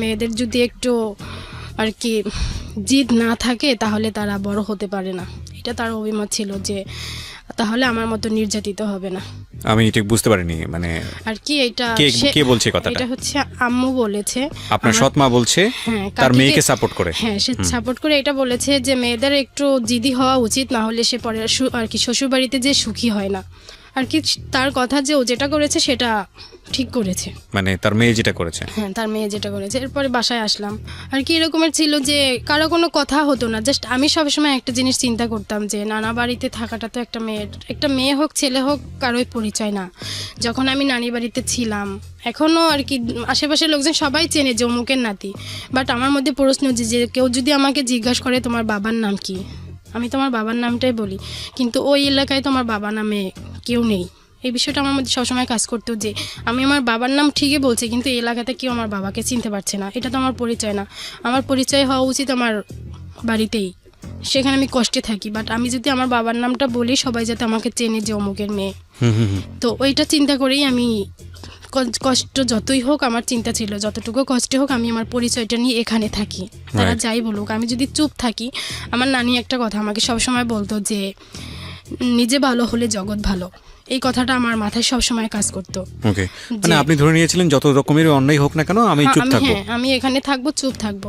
মেয়েদের যদি একটু আর কি জিদ না থাকে তাহলে তারা বড় হতে পারে না, এটা তার অভিমত ছিল, যে তাহলে আমার মতো নির্যাতিত হবে না। আমি ঠিক বুঝতে পারিনি, মানে আর কি এটা কে বলছে কথাটা? এটা আম্মু বলেছে, আপনার সৎ মা বলছে তার মেয়েকে সাপোর্ট করে। হ্যাঁ, সে সাপোর্ট করে এটা বলেছে যে মেয়েদের একটু জিদি হওয়া উচিত, না হলে সে পরে আর কি শ্বশুর বাড়িতে যে সুখী হয় না। আর কি তার কথা যে ও যেটা করেছে সেটা ঠিক করেছে, মানে তার মেয়ে যেটা করেছে। হ্যাঁ, তার মেয়ে যেটা করেছে। এরপরে বাসায় আসলাম, আর কি এরকমের ছিল যে কারো কোনো কথা হতো না, জাস্ট আমি সবসময় একটা জিনিস চিন্তা করতাম যে নানা বাড়িতে থাকাটা তো একটা মেয়ে হোক ছেলে হোক কারোই পরিচয় না। যখন আমি নানি বাড়িতে ছিলাম, এখনও আর কি আশেপাশের লোকজন সবাই চেনে যে অমুকের নাতি, বাট আমার মধ্যে প্রশ্ন যে কেউ যদি আমাকে জিজ্ঞাসা করে তোমার বাবার নাম কি, আমি তোমার বাবার নামটাই বলি, কিন্তু ওই এলাকায় তোমার বাবা নামে কেউ নেই। এই বিষয়টা আমার মধ্যে সবসময় কাজ করতো যে আমি আমার বাবার নাম ঠিকই বলছি, কিন্তু এই এলাকাতে কেউ আমার বাবাকে চিনতে পারছে না, এটা তো আমার পরিচয় না। আমার পরিচয় হওয়া উচিত আমার বাড়িতেই, সেখানে আমি কষ্টে থাকি, বাট আমি যদি আমার বাবার নামটা বলি সবাই যাতে আমাকে চেনে যে অমুকের মেয়ে। তো ওইটা চিন্তা করেই আমি কষ্ট যতই হোক, আমার চিন্তা ছিল যতটুকু কষ্টে হোক আমি আমার পরিচয়টা নিয়ে এখানে থাকি, তারা যাই বলুক। আমি যদি চুপ থাকি, আমার নানি একটা কথা আমাকে সবসময় বলতো যে নিজে ভালো হলে জগৎ ভালো, এই কথাটা আমার মাথায় সবসময় কাজ করতো। মানে আপনি ধরে নিয়েছিলেন যত রকমের অন্যায় হোক না কেন আমি চুপ থাকবো, আমি এখানে থাকবো, চুপ থাকবো।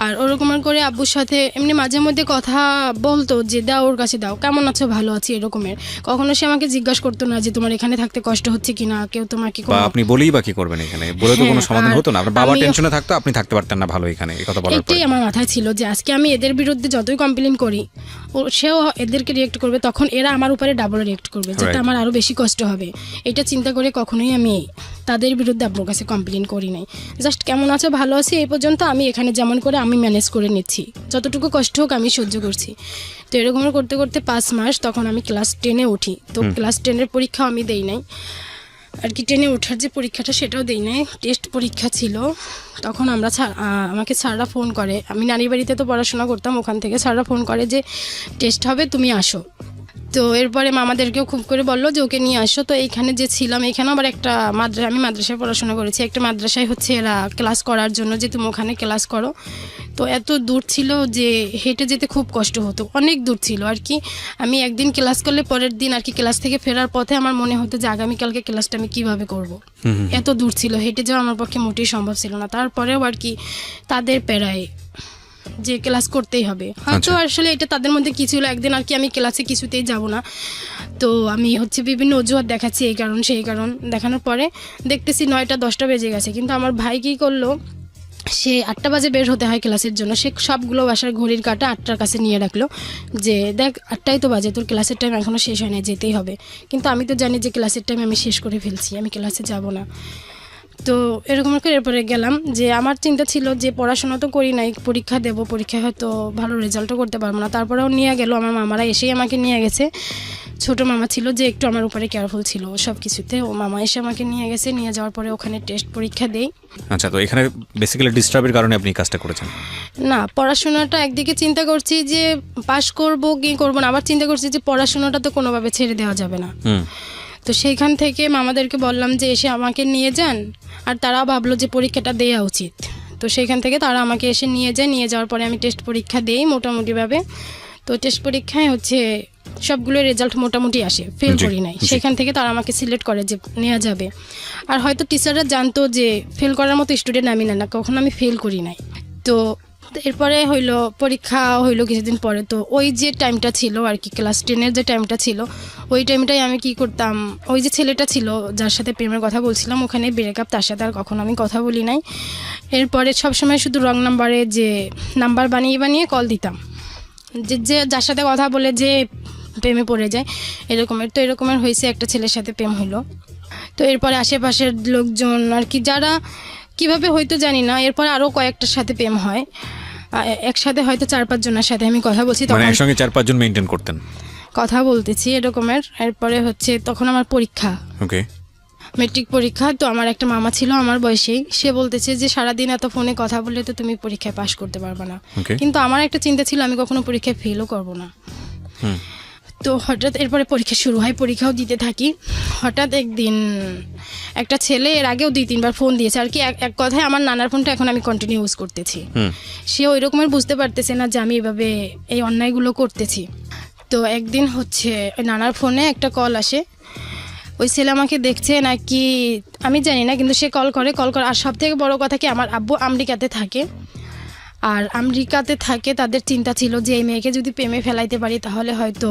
আর ওরকম করে আব্বুর সাথে এমনি মাঝে মধ্যে কথা বলতো যে দাও ওর কাছে দাও, কেমন আছো, ভালো আছি, এরকমের। কখনো সে আমাকে জিজ্ঞাসা করতো না যে তোমার এখানে থাকতে কষ্ট হচ্ছে কিনা, কেউ তোমাকে বা আপনি বলেই বা কি করবেন এখানে, বলে তো কোনো সমাধান আর হতো না। আপনার বাবা আমিও- টেনশনে থাকতো, আপনি থাকতে পারতেন না ভালো এখানে, এই কথা বলার পরে। এটাই আমার মাথায় ছিল যে আজকে আমি এদের বিরুদ্ধে যতই কমপ্লেন করি, সেও এদেরকে রিয়েক্ট করবে, তখন এরা আমার উপরে ডাবল রিয়েক্ট করবে, যেটা Right. আমার আরও বেশি কষ্ট হবে। এটা চিন্তা করে কখনোই আমি তাদের বিরুদ্ধে আপনার কাছে কমপ্লেন করি নাই। জাস্ট কেমন আছো, ভালো আছি, এই পর্যন্ত আমি এখানে যেমন করে আমি ম্যানেজ করে নিচ্ছি, যতটুকু কষ্ট হোক আমি সহ্য করছি। তো এরকম করতে করতে 5 মাস, তখন আমি ক্লাস 10-এ উঠি। তো ক্লাস 10-এর পরীক্ষা আমি দেই নাই আর কি, 10-এ ওঠার যে পরীক্ষাটা সেটাও দেই নাই, টেস্ট পরীক্ষা ছিল। তখন আমাকে স্যাররা ফোন করে, আমি নানির বাড়িতে তো পড়াশোনা করতাম, ওখান থেকে স্যাররা ফোন করে যে টেস্ট হবে, তুমি আসো। তো এরপরে মামাদেরকেও খুব করে বললো যে ওকে নিয়ে আসো। তো এইখানে যে ছিলাম, এখানে আবার একটা আমি মাদ্রাসায় পড়াশোনা করেছি, একটা মাদ্রাসায় হচ্ছে এরা ক্লাস করার জন্য যে তুমি ওখানে ক্লাস করো। তো এত দূর ছিল যে হেঁটে যেতে খুব কষ্ট হতো, অনেক দূর ছিল আর কি। আমি একদিন ক্লাস করলে পরের দিন আর কি ক্লাস থেকে ফেরার পথে আমার মনে হতো যে আগামীকালকে ক্লাসটা আমি কীভাবে করব। এত দূর ছিল, হেঁটে যাওয়া আমার পক্ষে মোটেই সম্ভব ছিল না। তারপরেও আর কি তাদের প্যারায় যে ক্লাস করতেই হবে, হয়তো আসলে এটা তাদের মধ্যে কি ছিল, একদিন আর কি আমি ক্লাসে কিছুতেই যাব না। তো আমি হচ্ছে বিভিন্ন অজুহাত দেখাচ্ছি, এই কারণ সেই কারণ দেখানোর পরে দেখতেছি 9টা 10টা বেজে গেছে। কিন্তু আমার ভাই কী করলো, সে 8টা বাজে বের হতে হয় ক্লাসের জন্য, সে সবগুলো বাসার ঘড়ির কাঁটা 8টার কাছে নিয়ে রাখলো যে দেখ 8টাই তো বাজে, তোর ক্লাসের টাইম এখনও শেষ হয় না, যেতেই হবে। কিন্তু আমি তো জানি যে ক্লাসের টাইম আমি শেষ করে ফেলছি, আমি ক্লাসে যাব না। তো এরকম করে এরপরে গেলাম, যে আমার চিন্তা ছিল যে পড়াশোনা তো করি নাই, পরীক্ষা দেবো, পরীক্ষায় হয়তো ভালো রেজাল্টও করতে পারবো না। তারপরেও নিয়ে গেল আমার মামারা, এসেই আমাকে নিয়ে গেছে। ছোট মামা ছিল যে একটু আমার উপরে কেয়ারফুল ছিল সব কিছুতে, ও মামা এসে আমাকে নিয়ে গেছে। নিয়ে যাওয়ার পরে ওখানে টেস্ট পরীক্ষা দেই। আচ্ছা, তো এখানে বেসিক্যালি ডিস্টার্বের কারণে আপনি কাজটা করেছেন? না, পড়াশোনাটা একদিকে চিন্তা করছি যে পাশ করব কি করব না, আবার চিন্তা করছি যে পড়াশোনাটা তো কোনোভাবে ছেড়ে দেওয়া যাবে না। তো সেইখান থেকে মামাদেরকে বললাম যে এসে আমাকে নিয়ে যান, আর তারাও ভাবলো যে পরীক্ষাটা দেওয়া উচিত। তো সেইখান থেকে তারা আমাকে এসে নিয়ে যায়। নিয়ে যাওয়ার পরে আমি টেস্ট পরীক্ষা দেই মোটামুটিভাবে। তো টেস্ট পরীক্ষায় হচ্ছে সবগুলো রেজাল্ট মোটামুটি আসে, ফেল করি নাই। সেখান থেকে তারা আমাকে সিলেক্ট করে যে নেওয়া যাবে। আর হয়তো টিচাররা জানতো যে ফেল করার মতো স্টুডেন্ট আমি না, কখনো আমি ফেল করি নাই। তো এরপরে হইলো পরীক্ষা হইলো কিছুদিন পরে। তো ওই যে টাইমটা ছিল আর কি, ক্লাস 10-এর যে টাইমটা ছিল, ওই টাইমটাই আমি কি করতাম, ওই যে ছেলেটা ছিল যার সাথে প্রেমের কথা বলছিলাম, ওখানে ব্রেকআপ, তার সাথে আর কখনো আমি কথা বলি নাই। এরপরে সবসময় শুধু রং নাম্বারে যে নাম্বার বানিয়ে বানিয়ে কল দিতাম, যে যার সাথে কথা বলে যে প্রেমে পড়ে যায় এরকমের। তো এরকমের হয়েছে, একটা ছেলের সাথে প্রেম হইলো। তো এরপরে আশেপাশের লোকজন আর কি, যারা কিভাবে হয়তো জানি না, এরপরে আরও কয়েকটার সাথে প্রেম হয় একসাথে, হয়তো 4-5 জনের সাথে আমি কথা বলছি, মানে তখন একসঙ্গে 4-5 জন মেইনটেইন করতেন? কথা বলতেছি এরকমের। এরপরে হচ্ছে তখন আমার পরীক্ষা, ওকে, মেট্রিক পরীক্ষা। তো আমার একটা মামা ছিল আমার বয়সেই, সে বলতেছে যে সারাদিন এত ফোনে কথা বললে তো তুমি পরীক্ষায় পাশ করতে পারবে না। কিন্তু আমার একটা চিন্তা ছিল আমি কখনো পরীক্ষায় ফেলও করবো না। তো হঠাৎ এরপরে পরীক্ষা শুরু হয়, পরীক্ষাও দিতে থাকি। হঠাৎ একদিন একটা ছেলে, এর আগেও 2-3 বার ফোন দিয়েছে আর কি, এক কথায় আমার নানার ফোনটা এখন আমি কন্টিনিউ ইউজ করতেছি। সে ওই রকমের বুঝতে পারতেছে না যে আমি এভাবে এই অন্যায়গুলো করতেছি। তো একদিন হচ্ছে ওই নানার ফোনে একটা কল আসে, ওই ছেলে আমাকে দেখছে নাকি আমি জানি না, কিন্তু সে কল করে। আর সব থেকে বড় কথা কি, আমার আব্বু আমেরিকাতে থাকে, আর আমেরিকাতে থাকে, তাদের চিন্তা ছিল যে এই মেয়েকে যদি প্রেমে ফেলাইতে পারি তাহলে হয়তো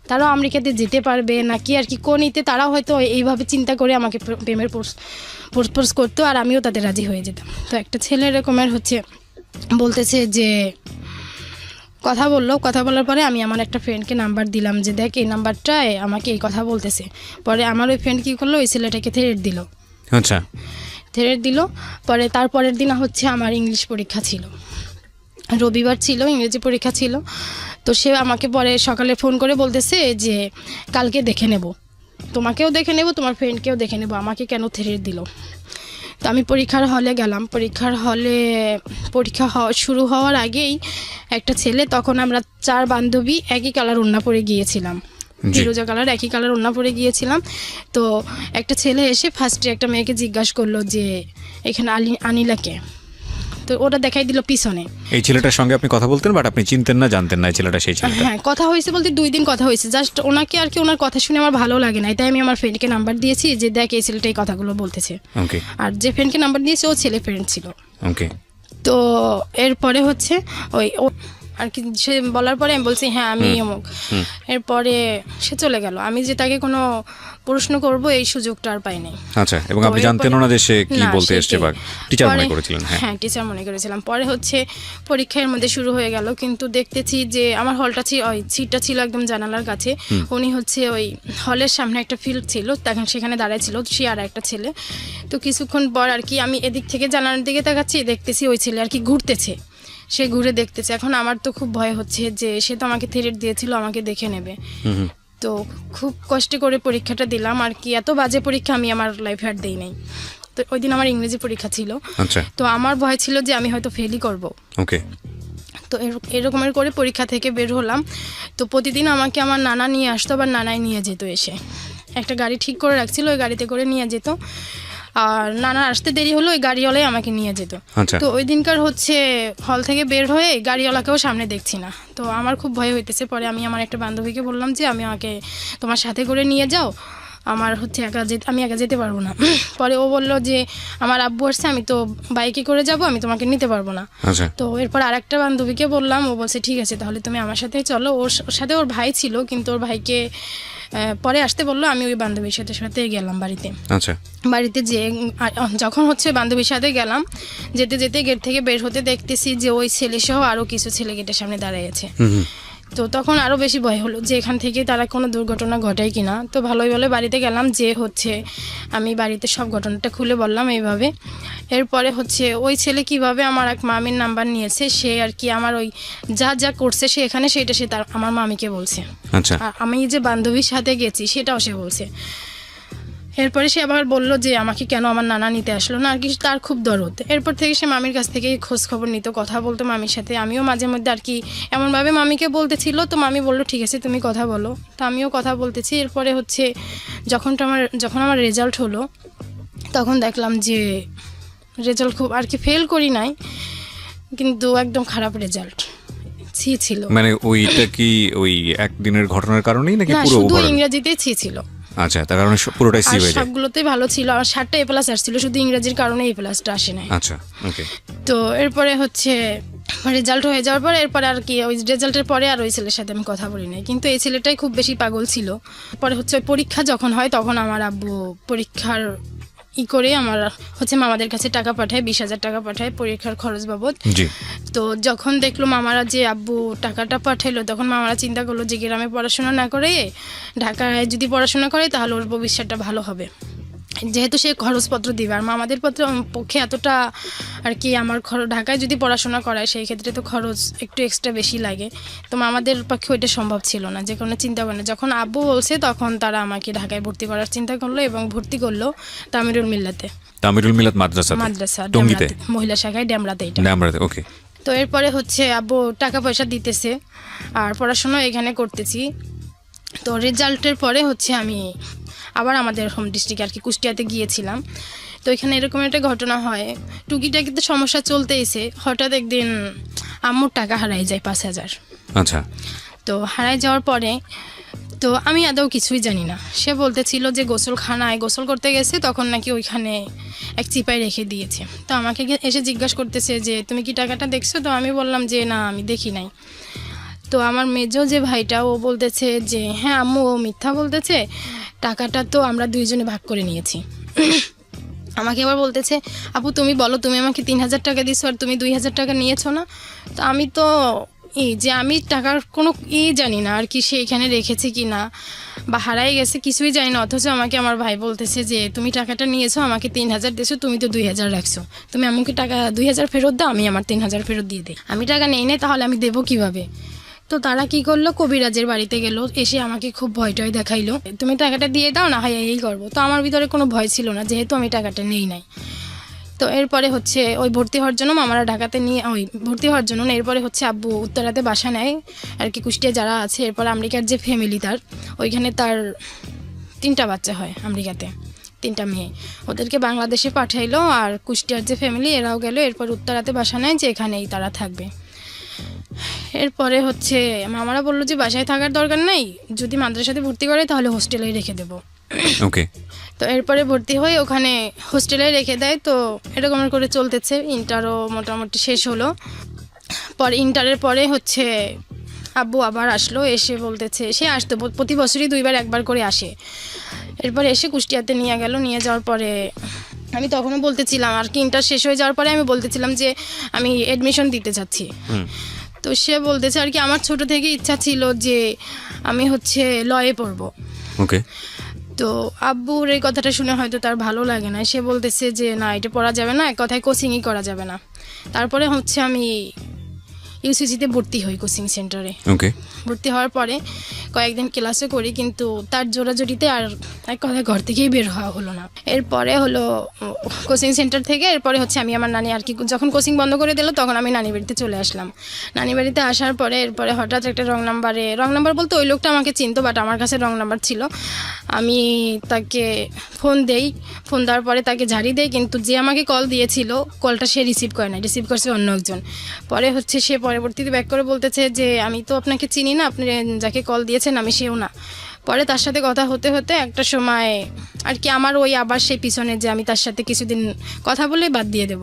তারাও আমেরিকাতে যেতে পারবে নাকি আর কি, কোনিতে তারাও হয়তো এইভাবে চিন্তা করে আমাকে প্রেমের প্রপোজ করতো, আর আমিও তাদের রাজি হয়ে যেতাম। তো একটা ছেলে এরকমের হচ্ছে বলতেছে যে কথা বলার পরে আমি আমার একটা ফ্রেন্ডকে নাম্বার দিলাম যে দেখ এই নাম্বারটায় আমাকে এই কথা বলতেছে। পরে আমার ওই ফ্রেন্ড কী করলো, ওই ছেলেটাকে থ্রেট দিল। আচ্ছা, থ্রেট দিল। পরে তারপরের দিন হচ্ছে আমার ইংলিশ পরীক্ষা ছিল, রবিবার ছিল, ইংরেজি পরীক্ষা ছিল। তো সে আমাকে পরে সকালে ফোন করে বলতেছে যে কালকে দেখে নেব, তোমাকেও দেখে নেব, তোমার ফ্রেন্ডকেও দেখে নেব, আমাকে কেন থ্রেট দিল। তো আমি পরীক্ষার হলে গেলাম। পরীক্ষা শুরু হওয়ার আগেই একটা ছেলে, তখন আমরা 4 বান্ধবী একই কালার ওড়না পরে গিয়েছিলাম, ফিরোজা কালার একই কালার ওড়না পরে গিয়েছিলাম। তো একটা ছেলে এসে ফার্স্টে একটা মেয়েকে জিজ্ঞাসা করলো যে এখানে আনিলাকে। তো ওটা দেখাই দিল পিছনে। এই ছেলেটার সঙ্গে আপনি কথা বলতেন, বাট আপনি চিনতেন না, জানতেন না এই ছেলেটা সেই ছেলেটা? হ্যাঁ, কথা হয়েছে বলতে 2 দিন কথা হয়েছে, জাস্ট ওনাকে আর কি, ওনার কথা শুনে আমার ভালো লাগে না, তাই আমি আমার ফ্রেন্ডকে নাম্বার দিয়েছি যে দেখ এই ছেলেটা এই কথাগুলো বলতেছে। ওকে। আর যে ফ্রেন্ডকে নাম্বার দিয়েছে ও ছেলে ফ্রেন্ড ছিল। ওকে। তো এরপরে হচ্ছে ওই আর কি সে বলার পরে আমি বলছি হ্যাঁ আমি অমুক। এরপরে সে চলে গেল, আমি যে তাকে কোনো প্রশ্ন করব এই সুযোগটা আর পাই নাই। আচ্ছা, এবং তো আপনি এরপরে- জানতেন না যে সে কি না, বলতে সে এসছে কে? বা টিচার মনে পরে- করেছিলেন? হ্যাঁ, হ্যাঁ টিচার মনে করেছিলাম। পরে হচ্ছে পরীক্ষার মধ্যে শুরু হয়ে গেল, কিন্তু দেখতেছি যে আমার হলটা ছিল, ওই সিটটা ছিল একদম জানালার কাছে। উনি হচ্ছে ওই হলের সামনে একটা ফিল্ড ছিল, তখন সেখানে দাঁড়ায় ছিল সে আর একটা ছেলে। তো কিছুক্ষণ পর আর কি আমি এদিক থেকে জানালার দিকে তাকাচ্ছি, দেখতেছি ওই ছেলে আর কি ঘুরতেছে, সে ঘুরে দেখতেছে। এখন আমার তো খুব ভয় হচ্ছে যে সে তো আমাকে থ্রেট দিয়েছিল আমাকে দেখে নেবে। তো খুব কষ্ট করে পরীক্ষাটা দিলাম আর কি, এত বাজে পরীক্ষা আমি আমার লাইফে আর দেই নাই। তো ওই দিন আমার ইংরেজি পরীক্ষা ছিল, আচ্ছা, তো আমার ভয় ছিল যে আমি হয়তো ফেলই করব। ওকে, তো এরকমের করে পরীক্ষা থেকে বের হলাম। তো প্রতিদিন আমাকে আমার নানা নিয়ে আসতো, আবার নানাই নিয়ে যেত, এসে একটা গাড়ি ঠিক করে রাখছিল, ওই গাড়িতে করে নিয়ে যেত। আর নানা আসতে দেরি হলো ওই গাড়িওয়ালাই আমাকে নিয়ে যেত। আচ্ছা, তো ওই দিনকার হচ্ছে হল থেকে বের হয়ে গাড়িওয়ালাকেও সামনে দেখছি না, তো আমার খুব ভয় হইতেছে। পরে আমি আমার একটা বান্ধবীকে বললাম যে আমি আমাকে তোমার সাথে করে নিয়ে যাও, আমার হচ্ছে আমি একা যেতে পারবো না। পরে ও বললো যে আমার আব্বু আসছে, আমি তো বাইকে করে যাব, আমি তোমাকে নিতে পারবো না। আচ্ছা, তো এরপর আরেকটা বান্ধবীকে বললাম, ও বলছে ঠিক আছে তাহলে তুমি আমার সাথেই চলো। ওর সাথে ওর ভাই ছিল, কিন্তু ওর ভাইকে পরে আসতে বললো। আমি ওই বান্ধবীর সাথে গেলাম বাড়িতে। আচ্ছা, বাড়িতে যে যখন হচ্ছে বান্ধবীর সাথে গেলাম, যেতে যেতে গেট থেকে বের হতে দেখতেছি যে ওই ছেলে সহ আরও কিছু ছেলে গেটের সামনে দাঁড়িয়ে আছে। তো তখন আরও বেশি ভয় হলো যে এখান থেকে তারা কোনো দুর্ঘটনা ঘটায় কিনা। তো ভালোই ভালো বাড়িতে গেলাম, যে হচ্ছে আমি বাড়িতে সব ঘটনাটা খুলে বললাম এইভাবে। এরপরে হচ্ছে ওই ছেলে কিভাবে আমার এক মামির নাম্বার নিয়েছে, সে আর কি আমার ওই যা যা করছে সে এখানে, সেটা সে তার আমার মামিকে বলছে। আচ্ছা, আর আমি যে বান্ধবীর সাথে গেছি সেটাও সে বলছে। এরপরে সে আবার বললো যে আমাকে কেন আমার নানা নিতে আসলো না, আর কি তার খুব দরদ। এরপর থেকে সে মামির কাছ থেকে খোঁজ খবর নিত, কথা বলতো মামির সাথে। আমিও মাঝে মধ্যে আর কি এমনভাবে মামিকে বলতেছিল, তো মামি বললো ঠিক আছে তুমি কথা বলো, তো আমিও কথা বলতেছি। এরপরে হচ্ছে যখন আমার রেজাল্ট হলো, তখন দেখলাম যে রেজাল্ট খুব আর কি ফেল করি নাই, কিন্তু একদম খারাপ রেজাল্ট ছিল। মানে ওইটা কি ওই একদিনের ঘটনার কারণেই নাকি না, পুরো শুধু ওভারঅল? ইংরেজিতেই ছিল। আচ্ছা, তার কারণে পুরোটাই সি আর হয়ে যায়। সবগুলোতেই ভালো ছিল, আর 7টা এ প্লাস আসছিল, শুধু ইংরেজির কারণে এই প্লাসটা আসে নাই। আচ্ছা, ওকে, তো এরপরে হচ্ছে রেজাল্ট হয়ে যাওয়ার পরে এরপরে আর কি ওই রেজাল্টের পরে আর ওই ছেলের সাথে আমি কথা বলি নাই, কিন্তু এই ছেলেটাই খুব বেশি পাগল ছিল। পরে হচ্ছে ওই পরীক্ষা যখন হয় তখন আমার আব্বু পরীক্ষার করে আমার হচ্ছে মামাদের কাছে টাকা পাঠায়, 20,000 টাকা পাঠায় পরীক্ষার খরচ বাবদ। জি, তো যখন দেখলো মামারা যে আব্বু টাকাটা পাঠাইলো, তখন মামারা চিন্তা করলো যে গ্রামে পড়াশোনা না করে ঢাকায় যদি পড়াশোনা করে তাহলে ওর ভবিষ্যৎটা ভালো হবে, যেহেতু সে খরচপত্র দিবে। আর মামাদের পক্ষে এতটা আর কি আমার ঢাকায় যদি পড়াশোনা করায় সেই ক্ষেত্রে তো খরচ একটু এক্সট্রা বেশি লাগে, তো মামাদের পক্ষে ওইটা সম্ভব ছিল না, যে কোনো চিন্তা করে না। যখন আব্বু বলছে তখন তারা আমাকে ঢাকায় ভর্তি করার চিন্তা করলো এবং ভর্তি করলো তামিরুল মিল্লাতে, তামিরুল মিলাত মাদ্রাসা, টঙ্গীতে, ডেমরাতে, মহিলা শাখায় ডেমরাতে। এটা ডেমরাতে, ওকে। তো এরপরে হচ্ছে আব্বু টাকা পয়সা দিতেছে আর পড়াশোনা এখানে করতেছি। তো রেজাল্টের পরে হচ্ছে আমি আবার আমাদের হোম ডিস্ট্রিক্টে আর কি কুষ্টিয়াতে গিয়েছিলাম। তো এখানে এরকম একটা ঘটনা হয়, টুকিটাকি তো সমস্যা চলতেইছে, হঠাৎ একদিন আম্মুর টাকা হারাই যায় 5,000। আচ্ছা, তো হারাই যাওয়ার পরে তো আমি আদৌ কিছুই জানি না। সে বলতেছিল যে গোসলখানায় গোসল করতে গেছে, তখন নাকি ওইখানে এক চিপায় রেখে দিয়েছে। তো আমাকে এসে জিজ্ঞাসা করতেছে যে তুমি কি টাকাটা দেখছো? তো আমি বললাম যে না আমি দেখি নাই। তো আমার মেজো যে ভাইটা ও বলতেছে যে হ্যাঁ আম্মু ও মিথ্যা বলতেছে, টাকাটা তো আমরা দুইজনে ভাগ করে নিয়েছি। আমাকে এবার বলতেছে আপু তুমি বলো, তুমি আমাকে 3,000 টাকা দিছো আর তুমি 2,000 টাকা নিয়েছো না? তো আমি তো যে আমি টাকার কোনো জানি না আর কি, সে এখানে রেখেছে কি না বা হারাই গেছে কিছুই জানি না, অথচ আমাকে আমার ভাই বলতেছে যে তুমি টাকাটা নিয়েছো, আমাকে 3,000 দিয়েছো, তুমি তো 2,000 রাখছো, তুমি আমাকে টাকা 2,000 ফেরত দাও, আমি আমার 3,000 ফেরত দিয়ে দিই। আমি টাকা নেই না, তাহলে আমি দেবো কিভাবে? তো তারা কি করলো, কবিরাজের বাড়িতে গেল, এসে আমাকে খুব ভয় টয় দেখাইলো, তুমি টাকাটা দিয়ে দাও না হয় এই করবো। তো আমার ভিতরে কোনো ভয় ছিল না, যেহেতু আমি টাকাটা নেই নাই। তো এরপরে হচ্ছে ওই ভর্তি হওয়ার জন্য মামারা ঢাকাতে নিয়ে ভর্তি হওয়ার জন্য না, এরপরে হচ্ছে আব্বু উত্তরাতে বাসা নেয় আর কি কুষ্টিয়া যারা আছে। এরপর আমেরিকার যে ফ্যামিলি তার, ওইখানে তার 3টা বাচ্চা হয় আমেরিকাতে, 3টা মেয়ে, ওদেরকে বাংলাদেশে পাঠাইলো। আর কুষ্টিয়ার যে ফ্যামিলি এরাও গেল, এরপর উত্তরাতে বাসা নেয় যে এখানেই তারা থাকবে। এরপরে হচ্ছে মামারা বললো যে বাসায় থাকার দরকার নাই, যদি মাদ্রাসাতে ভর্তি করে তাহলে হোস্টেলেই রেখে দেবো। ওকে। তো এরপরে ভর্তি হয়ে ওখানে হোস্টেলে রেখে দেয়। তো এরকম করে চলতেছে, ইন্টারও মোটামুটি শেষ হলো। পরে ইন্টারের পরে হচ্ছে আব্বু আবার আসলো, এসে বলতেছে, সে আসতো প্রতি বছরই 2বার 1বার করে আসে। এরপরে এসে কুষ্টিয়াতে নিয়ে গেল। নিয়ে যাওয়ার পরে আমি তখনও বলতেছিলাম আর কি, ইন্টার শেষ হয়ে যাওয়ার পরে আমি বলতেছিলাম যে আমি অ্যাডমিশন দিতে চাচ্ছি। তো সে বলতেছে আর কি, আমার ছোট থেকে ইচ্ছা ছিল যে আমি হচ্ছে লয়ে পড়বো। ওকে। তো আব্বুর এই কথাটা শুনে হয়তো তার ভালো লাগে না, সে বলতেছে যে না, এটা পড়া যাবে না, এক কথায় কোচিংই করা যাবে না। তারপরে হচ্ছে আমি ইউসিসিতে ভর্তি হই কোচিং সেন্টারে। ওকে। ভর্তি হওয়ার পরে কয়েকদিন ক্লাসও করি, কিন্তু তার জোরাজুরিতে আর এক কথায় ঘর থেকেই বের হওয়া হলো না। এরপরে হলো কোচিং সেন্টার থেকে এরপরে হচ্ছে আমি আমার নানি আর কি, যখন কোচিং বন্ধ করে দিল তখন আমি নানি বাড়িতে চলে আসলাম। নানি বাড়িতে আসার পরে এরপরে হঠাৎ একটা রং নাম্বার বলতে ওই লোকটা আমাকে চিনতো, বাট আমার কাছে রং নাম্বার ছিল। আমি তাকে ফোন দেওয়ার পরে তাকে ঝাড়ি দেই, কিন্তু যে আমাকে কল দিয়েছিল কলটা সে রিসিভ করে না, রিসিভ করছে অন্য একজন। পরে হচ্ছে সে পরবর্তীতে ব্যাক করে বলতেছে যে আমি তো আপনাকে চিনি না, আপনি যাকে কল দিয়েছেন আমি সেও না। পরে তার সাথে কথা হতে হতে একটা সময় আর কি আমার ওই আবার সেই পিছনে যে আমি তার সাথে কিছুদিন কথা বলে বাদ দিয়ে দেব।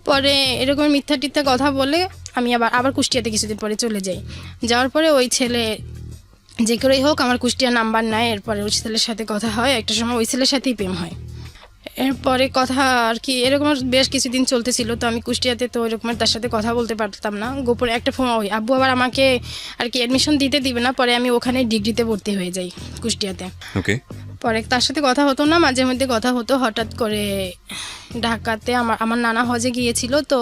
পরে এরকম মিথ্যা কথা বলে আমি আবার কুষ্টিয়াতে কিছুদিন পরে চলে যাই। যাওয়ার পরে ওই ছেলে যে করেই হোক আমার কুষ্টিয়া নাম্বার নেয়। এরপরে ওই ছেলের সাথে কথা হয়, একটা সময় ওই ছেলের সাথেই প্রেম হয়। এরপরে কথা আর কি এরকম বেশ কিছুদিন চলতেছিল। তো আমি কুষ্টিয়াতে তো ওইরকম তার সাথে কথা বলতে পারতাম না। গোপনে একটা ফোন, ওই আব্বু আবার আমাকে আর কি অ্যাডমিশন দিবে না। পরে আমি ওখানে ডিগ্রিতে ভর্তি হয়ে যাই কুষ্টিয়াতে। ওকে। পরে তার সাথে কথা হতো না, মাঝে মধ্যে কথা হতো। হঠাৎ করে ঢাকাতে আমার নানা হজে গিয়েছিল, তো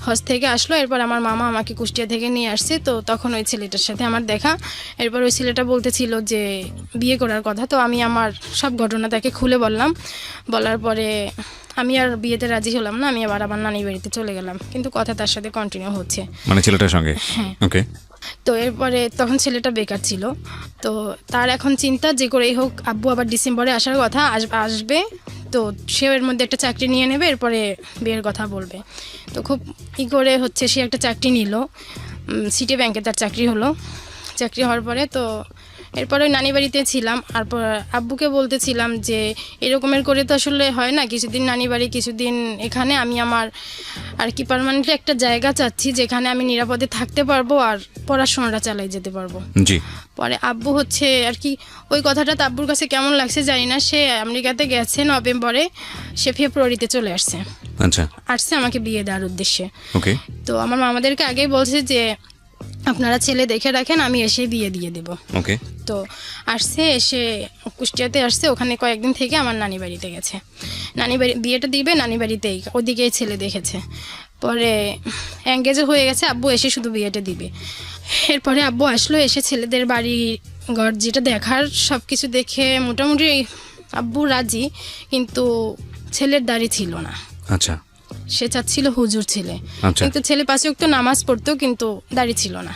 হজ থেকে আসলো। এরপর আমার মামা আমাকে কুষ্টিয়া থেকে নিয়ে আসছে। তো তখন ওই ছেলেটার সাথে আমার দেখা। এরপর ওই ছেলেটা বলতেছিল যে বিয়ে করার কথা। তো আমি আমার সব ঘটনা তাকে খুলে বলার পরে আমি আর বিয়েতে রাজি হলাম না। আমি আবার আমার নানির বাড়িতে চলে গেলাম, কিন্তু কথা তার সাথে কন্টিনিউ হচ্ছে, মানে ছেলেটার সঙ্গে। হ্যাঁ। ওকে। তো এরপরে তখন ছেলেটা বেকার ছিল। তো তার এখন চিন্তা যে করেই হোক আব্বু আবার ডিসেম্বরে আসার কথা, আসবে। তো সেও এর মধ্যে একটা চাকরি নিয়ে নেবে, এরপরে বিয়ের কথা বলবে। তো খুব করে হচ্ছে সে একটা চাকরি নিল, সিটি ব্যাংকে তার চাকরি হলো। চাকরি হওয়ার পরে তো এরপরে ওই নানি বাড়িতে ছিলাম। আর আব্বুকে বলতেছিলাম যে এরকমের করে তো আসলে হয় না, কিছুদিন নানি বাড়ি কিছুদিন এখানে। আমি আমার আর কি পার্মানেন্টলি একটা জায়গা চাচ্ছি যেখানে আমি নিরাপদে থাকতে পারবো আর পড়াশোনাটা চালাই যেতে পারবো। জি। পরে আব্বু হচ্ছে আর কি ওই কথাটা তো আব্বুর কাছে কেমন লাগছে জানি না। সে আমেরিকাতে গেছে নভেম্বরে, সে ফেব্রুয়ারিতে চলে আসছে আমাকে বিয়ে দেওয়ার উদ্দেশ্যে। ওকে। তো আমার মামাদেরকে আগেই বলছে যে আপনারা ছেলে দেখে রাখেন, আমি এসে বিয়ে দিয়ে দেব। ওকে। তো এসে কুষ্টিয়াতে আসছে, ওখানে কয়েকদিন থেকে আমার নানি বাড়িতে গেছে। নানি বাড়ি বিয়েটা দিবে নানি বাড়িতেই, ওদিকেই ছেলে দেখেছে। পরে এঙ্গেজও হয়ে গেছে, আব্বু এসে শুধু বিয়েটা দিবে। এরপরে আব্বু আসলো, এসে ছেলেদের বাড়ি ঘর যেটা দেখার সব কিছু দেখে মোটামুটি আব্বু রাজি, কিন্তু ছেলের দাড়ি ছিল না। আচ্ছা। সে চাচ্ছিল হুজুর ছেলে, আচ্ছা। কিন্তু ছেলে 5 ওয়াক্ত নামাজ পড়তো, কিন্তু দাড়ি ছিল না।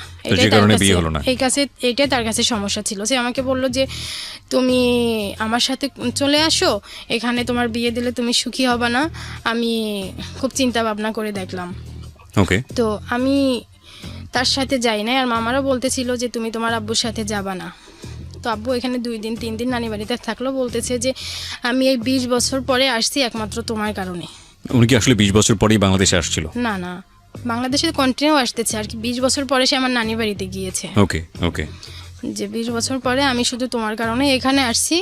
এইটাই তার কাছে সমস্যা ছিল। সে আমাকে বলল যে তুমি আমার সাথে চলে আসো, এখানে তোমার বিয়ে দিলে তুমি সুখী হবে না। আমি খুব চিন্তা ভাবনা করে দেখলাম। ওকে। তো আমি তার সাথে যাই না। আর মামারা বলতেছিল যে তুমি তোমার আব্বুর সাথে যাবা না। তো আব্বু এখানে 2 দিন 3 দিন নানি বাড়িতে থাকলো, বলতেছে যে আমি এই 20 বছর পরে আসছি একমাত্র তোমার কারণে। উনি কি আসলে 20 বছর পরেই বাংলাদেশে আসছিল? না, বাংলাদেশে কন্টিনিউ আসতেছে আর কি। 20 বছর পরে সে আমার নানি বাড়িতে গিয়েছে। ওকে। ওকে। যে 20 বছর পরে আমি শুধু তোমার কারণে এখানে আসছি,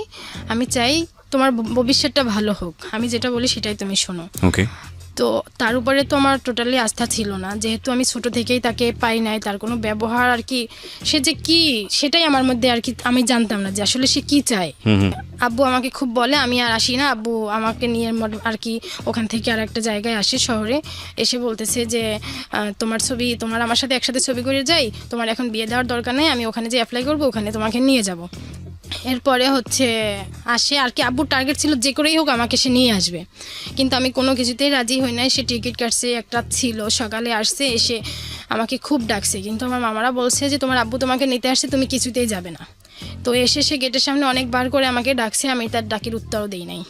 আমি চাই তোমার ভবিষ্যৎটা ভালো হোক, আমি যেটা বলি সেটাই তুমি শোনো। ওকে। তো তার উপরে তো আমার টোটালি আস্থা ছিল না, যেহেতু আমি ছোট থেকেই তাকে পাই নাই। তার কোনো ব্যবহার আর কি, সে যে কি সেটাই আমার মধ্যে আর কি আমি জানতাম না যে আসলে সে কি চায়। আব্বু আমাকে খুব বলে, আমি আর আসি না। আব্বু আমাকে নিয়ে আর কি ওখান থেকে আর একটা জায়গায় আসে শহরে, এসে বলতেছে যে তোমার আমার সাথে একসাথে ছবি করে যাই, তোমার এখন বিয়ে দেওয়ার দরকার নেই, আমি ওখানে যে অ্যাপ্লাই করবো ওখানে তোমাকে নিয়ে যাব। এরপরে হচ্ছে আসে আর কি, আব্বুর টার্গেট ছিল যে করেই হোক আমাকে সে নিয়ে আসবে, কিন্তু আমি কোনো কিছুতেই রাজি হই নাই। সে টিকিট কাটছে, একটা ছিল, সকালে আসছে, এসে আমাকে খুব ডাকছে, কিন্তু আমার মামারা বলছে যে তোমার আব্বু তোমাকে নিতে আসছে, তুমি কিছুতেই যাবে না। তো এসে সে গেটের সামনে অনেকবার করে আমাকে ডাকছে, আমি তার ডাকের উত্তরও দিই নাই।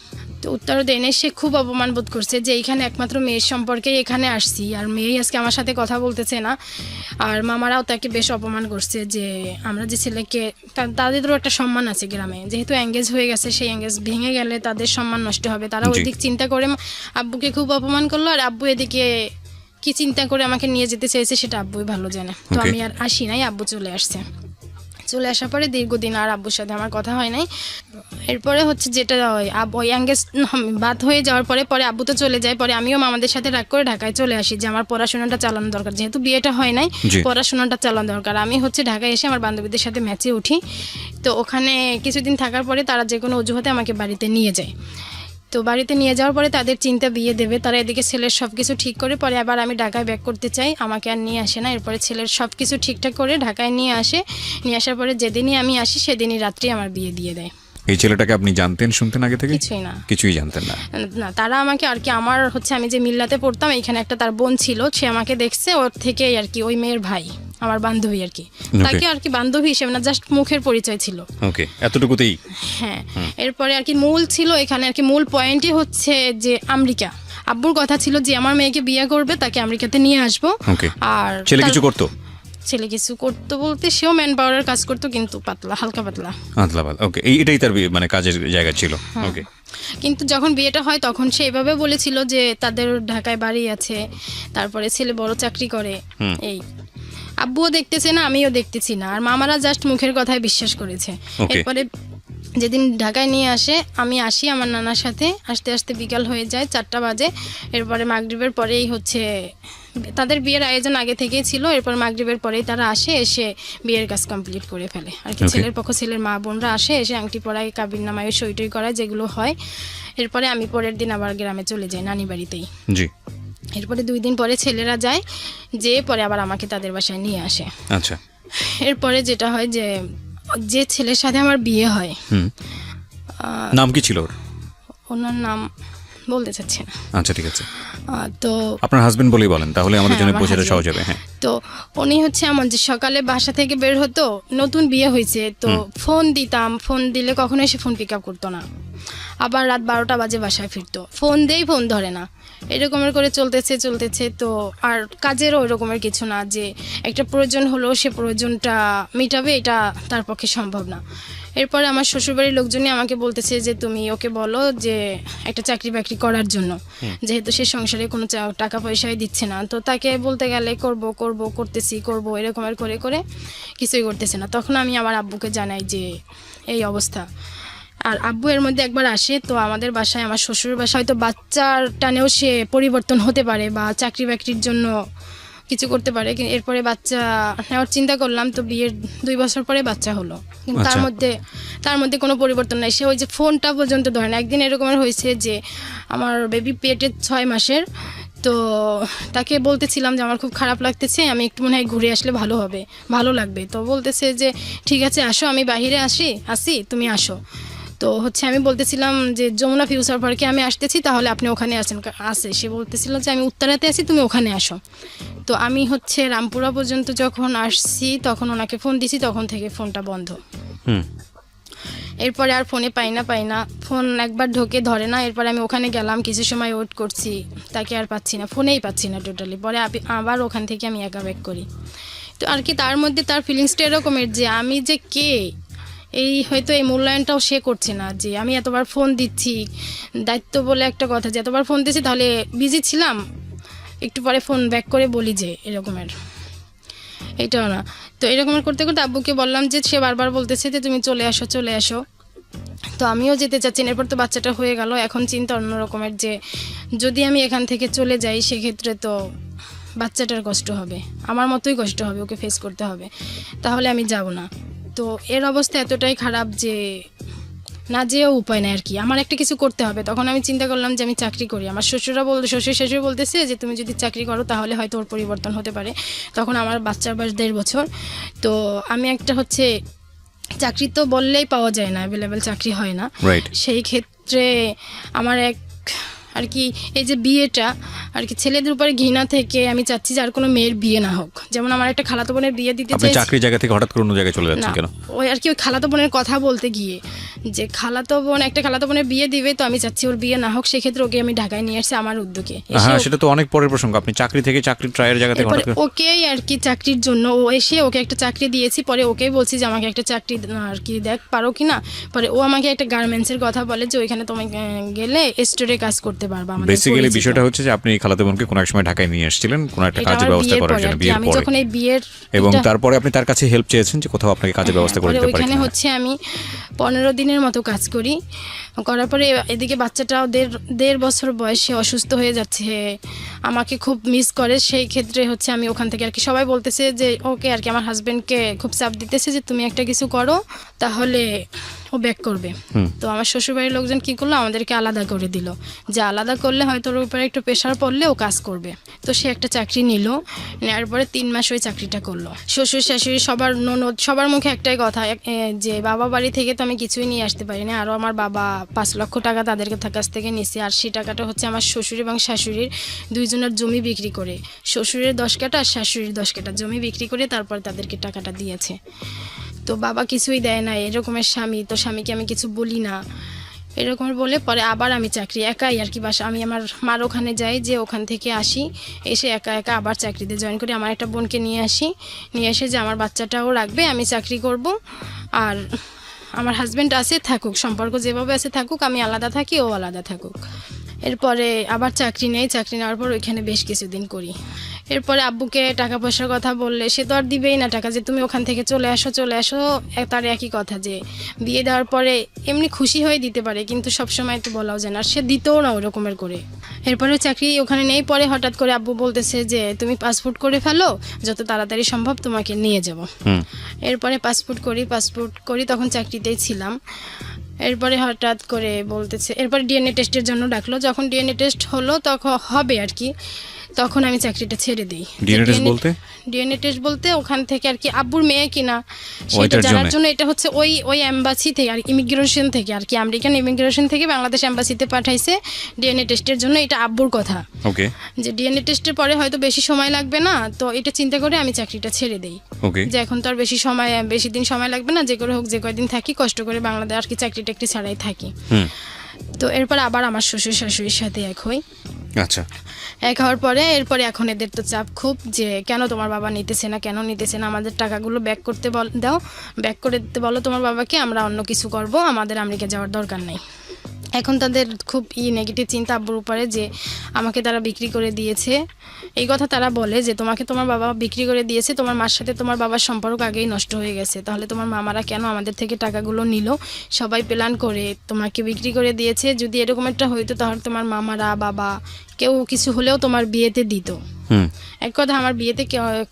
তো উত্তর দেনে সে খুব অপমান বোধ করছে যে এইখানে একমাত্র মেয়ের সম্পর্কে এখানে আসছি, আর মেয়েই আজকে আমার সাথে কথা বলতেছে না। আর মামারাও তাকে বেশ অপমান করছে যে আমরা যে ছেলেকে, তাদেরও একটা সম্মান আছে গ্রামে, যেহেতু এঙ্গেজ হয়ে গেছে, সেই এঙ্গেজ ভেঙে গেলে তাদের সম্মান নষ্ট হবে। তারা ওই দিক চিন্তা করে আব্বুকে খুব অপমান করলো, আর আব্বু এদিকে কি চিন্তা করে আমাকে নিয়ে যেতে চেয়েছে সেটা আব্বুই ভালো জানে। তো আমি আর আসি নাই, আব্বু চলে আসছে। চলে আসার পরে দীর্ঘদিন আর আব্বুর সাথে আমার কথা হয় নাই। এরপরে হচ্ছে যেটা ওই এঙ্গেজ বাদ হয়ে যাওয়ার পরে আব্বু তো চলে যায়, পরে আমিও মামাদের সাথে রাগ করে ঢাকায় চলে আসি যে আমার পড়াশোনাটা চালানো দরকার, যেহেতু বিয়েটা হয় নাই, পড়াশোনাটা চালানো দরকার। আমি হচ্ছে ঢাকায় এসে আমার বান্ধবীদের সাথে ম্যাচে উঠি। তো ওখানে কিছুদিন থাকার পরে তারা যে কোনো অজুহাতে আমাকে বাড়িতে নিয়ে যায়। তো বাড়িতে নিয়ে যাওয়ার পরে তাদের চিন্তা বিয়ে দেবে, তারা এদিকে ছেলের সব কিছু ঠিক করে, পরে আবার আমি ঢাকায় ব্যাক করতে চাই, আমাকে আর নিয়ে আসে না। এরপরে ছেলের সব কিছু ঠিকঠাক করে ঢাকায় নিয়ে আসে, নিয়ে আসার পরে যেদিনই আমি আসি সেদিনই রাত্রি আমার বিয়ে দিয়ে দেয়। এই ছেলেটাকে আপনি জানতেন, শুনতেন আগে থেকে? কিছুই না, কিছুই জানতেন না? না, তারা আমাকে আর কি, আমার হচ্ছে আমি যে মিল্লাতে পড়তাম এখানে একটা তার বোন ছিল, সে আমাকে দেখছে, ওর থেকে আর কি ওই মেয়ের ভাই আমার বান্ধবী আর কি, তাকে আর কি বান্ধবী হিসেবে না, জাস্ট মুখের পরিচয় ছিল। ওকে, এতটুকুতেই? হ্যাঁ। এরপরে আর কি মূল ছিল এখানে আর কি, মূল পয়েন্টই হচ্ছে যে আমেরিকা, আব্বুর কথা ছিল যে আমার মেয়েকে বিয়ে করবে, তাকে আমেরিকাতে নিয়ে আসবো। আর ছেলে কিছু করতো? ছেলে কিছু করতো বলতে সেও ম্যান পাওয়ারের কাজ করতো, কিন্তু পাতলা, হালকা পাতলা। ওকে, এটাই তার মানে কাজের জায়গা ছিল। ওকে। কিন্তু যখন বিয়েটা হয় তখন সে এভাবে বলেছিল যে তাদের ঢাকায় বাড়ি আছে, তারপরে ছেলে বড় চাকরি করে। এই আব্বুও দেখতেছে না, আমিও দেখতেছি না, আর মামারা জাস্ট মুখের কথায় বিশ্বাস করেছে। এরপরে যেদিন ঢাকায় নিয়ে আসে, আমি আসি আমার নানার সাথে, আসতে আসতে বিকাল হয়ে যায়, 4টা বাজে। এরপরে মাগরিবের পরেই হচ্ছে তাদের বিয়ের আয়োজন আগে থেকেই ছিল, এরপর মাগরিবের পরেই তারা আসে, এসে বিয়ের কাজ কমপ্লিট করে ফেলে আর কি। ছেলের পক্ষ, ছেলের মা বোনরা আসে, এসে আংটি পরায়, কাবির নামায়, সইটই করায়, যেগুলো হয়। এরপরে আমি পরের দিন আবার গ্রামে চলে যাই নানি বাড়িতেই। জি। এরপরে 2 দিন পরে ছেলেরা যায়, যে পরে আবার আমাকে তাদের বাসায় নিয়ে আসে। আচ্ছা। এরপরে যেটা হয় যে ছেলের সাথে আমার বিয়ে হয়, নাম কি ছিল ওর? ওনার নাম বলতে চাচ্ছি না। আচ্ছা, ঠিক আছে। তো আপনার হাজবেন্ড বলেই বলেন, তাহলে আমাদের জন্য বোঝাটা সহজ হবে। হ্যাঁ। তো উনি হচ্ছে এমন যে সকালে বাসা থেকে বের হতো, নতুন বিয়ে হয়েছে তো ফোন দিতাম, ফোন দিলে কখনো এসে ফোন পিক আপ করতো না, আবার রাত 12টা বাজে বাসায় ফিরতো, ফোন দেই ফোন ধরে না, এরকমের করে চলতেছে। তো আর কাজেরও ওই রকমের কিছু না যে একটা প্রয়োজন হলো সে প্রয়োজনটা মিটাবে, এটা তার পক্ষে সম্ভব না। এরপরে আমার শ্বশুরবাড়ির লোকজনই আমাকে বলতেছে যে তুমি ওকে বলো যে একটা চাকরি বাকরি করার জন্য, যেহেতু সে সংসারে কোনো টাকা পয়সাই দিচ্ছে না। তো তাকে বলতে গেলে করবো এরকমের করে কিছুই করতেছে না। তখন আমি আমার আব্বুকে জানাই যে এই অবস্থা। আর আব্বু এর মধ্যে একবার আসে, তো আমাদের বাসায়, আমার শ্বশুরের বাসায় হয়তো বাচ্চার টানেও সে পরিবর্তন হতে পারে বা চাকরি বাকরির জন্য কিছু করতে পারে। এরপরে বাচ্চা নেওয়ার চিন্তা করলাম, তো বিয়ের 2 বছর পরে বাচ্চা হলো, কিন্তু তার মধ্যে কোনো পরিবর্তন নাই। সে ওই যে ফোনটা পর্যন্ত ধরে না। একদিন এরকমের হয়েছে যে আমার বেবি পেটে 6 মাসের, তো তাকে বলতেছিলাম যে আমার খুব খারাপ লাগতেছে, আমি একটু মনে হয় ঘুরে আসলে ভালো লাগবে। তো বলতেছে যে ঠিক আছে আসো, আমি বাহিরে আসি তুমি আসো। তো হচ্ছে আমি বলতেছিলাম যে যমুনা ফিউচার পার্কে আমি আসতেছি, তাহলে আপনি ওখানে আসে। সে বলতেছিল যে আমি উত্তরাতে আছি, তুমি ওখানে আসো। তো আমি হচ্ছে রামপুরা পর্যন্ত যখন আসছি তখন ওনাকে ফোন দিছি, তখন থেকে ফোনটা বন্ধ। এরপরে আর ফোনে পাই না, ফোন একবার ঢোকে ধরে না। এরপরে আমি ওখানে গেলাম, কিছু সময় ওয়েট করছি, তাকে আর পাচ্ছি না, ফোনেই পাচ্ছি না টোটালি। পরে আবার ওখান থেকে আমি একা ব্যাক করি। তো আর কি তার মধ্যে তার ফিলিংসটা এরকমের যে আমি যে কে, এই হয়তো এই মূল্যায়নটাও সে করছে না যে আমি এতবার ফোন দিচ্ছি, দায়িত্ব বলে একটা কথা, যে এতবার ফোন দিচ্ছি তাহলে বিজি ছিলাম, একটু পরে ফোন ব্যাক করে বলি যে এরকমের, এটাও না। তো এরকমের করতে আব্বুকে বললাম যে সে বারবার বলতেছে যে তুমি চলে আসো। তো আমিও যেতে চাচ্ছি না। এরপর তো বাচ্চাটা হয়ে গেল, এখন চিন্তা অন্য রকমের যে যদি আমি এখান থেকে চলে যাই সেক্ষেত্রে তো বাচ্চাটার কষ্ট হবে, আমার মতোই কষ্ট হবে, ওকে ফেস করতে হবে, তাহলে আমি যাব না। তো এর অবস্থা এতটাই খারাপ যে না যেও উপায় নেই আর কি, আমার একটা কিছু করতে হবে। তখন আমি চিন্তা করলাম যে আমি চাকরি করি। আমার শ্বশুর শাশুড়ি বলতেছে যে তুমি যদি চাকরি করো তাহলে হয়তো ওর পরিবর্তন হতে পারে। তখন আমার বাচ্চার বয়স 1.5 বছর। তো আমি একটা হচ্ছে চাকরি তো বললেই পাওয়া যায় না, অ্যাভেলেবেল চাকরি হয় না, সেই ক্ষেত্রে আমার আর কি এই যে বিয়েটা আর কি ছেলেদের উপরে ঘৃণা থেকে আমি চাচ্ছি যে আর কোনো মেয়ের বিয়ে না হোক। যেমন আমার একটা খালাতো বোনের বিয়ে দিতে আপনি চাইছি, চাকরির জায়গা থেকে হঠাৎ করে অন্য জায়গায় চলে যাচ্ছেন না, কেন? ওই আর কি ওই খালাতো বোনের কথা বলতে গিয়ে যে একটা খালাতো বোনের বিয়ে দিবে, তো আমি চাচ্ছি ওর বিয়ে না হোক, সেক্ষেত্রে ওকে আমি ঢাকায় নিয়ে আসছি আমার উদ্যোগে। হ্যাঁ, সেটা তো অনেক পরের প্রসঙ্গ। আপনি চাকরি থেকে চাকরির ট্রায়ের জায়গা থেকে এরপরে হঠাৎ করে ওকেই আর কি চাকরির জন্য ও এসে ওকে একটা চাকরি দিয়েছি, পরে ওকেই বলছি যে আমাকে একটা চাকরি আর কি দেখ পারো কি না। পরে ও আমাকে একটা গার্মেন্টসের কথা বলে যে ওইখানে তুমি গেলে স্টোরে কাজ করতে পারবা। আমাদের বেসিক্যালি পরিচিত। বিষয়টা হচ্ছে যে আপনি এই খালাতো বোনকে কোনো এক সময় ঢাকায় নিয়ে এসেছিলেন কোনো একটা এটা কাজের আমার ব্যবস্থা বিয়ের করার পরে জন্য, আর কি। বিয়ের আমি পরে, যখন এই বিয়ের এবং এটা- তারপরে আপনি তার কাছে হেল্প চেয়েছেন যে কোথাও আপনাকে কাজের ব্যবস্থা করে পরে দিতে পারি ওইখানে কিনা। হচ্ছে আমি 15 দিনের মতো কাজ করি, করার পরে এদিকে বাচ্চাটাও দেড় বছর বয়সে অসুস্থ হয়ে যাচ্ছে, আমাকে খুব মিস করে। সেই ক্ষেত্রে হচ্ছে আমি ওখান থেকে আর কি সবাই বলতেছে যে ওকে আর কি আমার হাজবেন্ডকে খুব চাপ দিতেছে যে তুমি একটা কিছু করো তাহলে ও ব্যাক করবে। তো আমার শ্বশুরবাড়ির লোকজন কি করলো, আমাদেরকে আলাদা করে দিল, যে আলাদা করলে হয়তো ওর উপরে একটু প্রেশার পড়লে ও কাজ করবে। তো সে একটা চাকরি নিল, নেওয়ার পরে 3 মাস ওই চাকরিটা করলো। শ্বশুর শাশুড়ি সবার ননদ সবার মুখে একটাই কথা যে বাবা বাড়ি থেকে তো আমি কিছুই নিয়ে আসতে পারি না, আরও আমার বাবা 5 লক্ষ টাকা তাদের কাছ থেকে নিছে, আর সেই টাকাটা হচ্ছে আমার শ্বশুর এবং শাশুড়ির দুইজনের জমি বিক্রি করে, শ্বশুরের 10 কাঠা আর শাশুড়ির 10 কাঠা জমি বিক্রি করে তারপর তাদেরকে টাকাটা দিয়েছে। তো বাবা কিছুই দেয় না, এরকমের স্বামী, তো স্বামীকে আমি কিছু বলি না, এরকম বলে পরে আবার আমি চাকরি একাই আর কি বাসা আমি আমার মার ওখানে যাই, যে ওখান থেকে আসি, এসে একা একা আবার চাকরিতে জয়েন করি। আমার একটা বোনকে নিয়ে আসি, নিয়ে এসে যে আমার বাচ্চাটাও রাখবে, আমি চাকরি করব, আর আমার হাজব্যান্ড আছে থাকুক, সম্পর্ক যেভাবে আছে থাকুক, আমি আলাদা থাকি ও আলাদা থাকুক। এরপরে আবার চাকরি নেই, চাকরি নেওয়ার পর ওইখানে বেশ কিছুদিন করি। এরপরে আব্বুকে টাকা পয়সার কথা বললে সে তো আর দিবেই না টাকা, যে তুমি ওখান থেকে চলে আসো। তার একই কথা যে বিয়ে দেওয়ার পরে এমনি খুশি হয়ে দিতে পারে, কিন্তু সবসময় তো বলাও যায় না, আর সে দিতেও না ওই রকমের করে। এরপরে চাকরি ওখানে নেই, পরে হঠাৎ করে আব্বু বলতেছে যে তুমি পাসপোর্ট করে ফেলো, যত তাড়াতাড়ি সম্ভব তোমাকে নিয়ে যাব। এরপরে পাসপোর্ট করি, তখন চাকরিতেই ছিলাম। এরপরে হঠাৎ করে বলতেছে, এরপরে ডিএনএ টেস্টের জন্য ডাকলো, যখন ডিএনএ টেস্ট হলো তখন হবে আর কি, তখন আমি চাকরিটা ছেড়ে দিই। ডিএনএ টেস্ট বলতে ওখান থেকে আর কি আব্বুর মেয়ে কিনা সেটা জানার জন্য, এটা হচ্ছে ওই এম্বাসি থেকে আর ইমিগ্রেশন থেকে আর কি, আমেরিকান ইমিগ্রেশন থেকে বাংলাদেশ এম্বাসিতে পাঠাইছে ডিএনএ টেস্টের জন্য। এটা আব্বুর কথা, যে ডিএনএ টেস্টের পরে হয়তো বেশি সময় লাগবে না, তো এটা চিন্তা করে আমি চাকরিটা ছেড়ে দিই, যে এখন তো আর বেশি দিন সময় লাগবে না, যে করে হোক যে কয়দিন থাকি কষ্ট করে বাংলাদেশ আর কি চাকরিটা একটু ছাড়াই থাকি। তো এরপর আবার আমার শ্বশুর শাশুড়ির সাথে এক হই। আচ্ছা, এক হওয়ার পরে এরপরে এখন এদের তো চাপ খুব, যে কেন তোমার বাবা নিতেছে না, আমাদের টাকাগুলো ব্যাক করতে দাও, ব্যাক করে দিতে বলো তোমার বাবাকে, আমরা অন্য কিছু করব, আমাদের আমেরিকা যাওয়ার দরকার নেই। এখন তাদের খুব নেগেটিভ চিন্তা আব্বুর উপরে, যে আমাকে তারা বিক্রি করে দিয়েছে, এই কথা তারা বলে যে তোমাকে তোমার বাবা বিক্রি করে দিয়েছে, তোমার মার সাথে তোমার বাবার সম্পর্ক আগেই নষ্ট হয়ে গেছে, তাহলে তোমার মামারা কেন আমাদের থেকে টাকাগুলো নিল, সবাই প্ল্যান করে তোমাকে বিক্রি করে দিয়েছে, যদি এরকম একটা হইতো তাহলে তোমার মামারা বাবা কেউ কিছু হলেও তোমার বিয়েতে দিত। এক কথা আমার বিয়েতে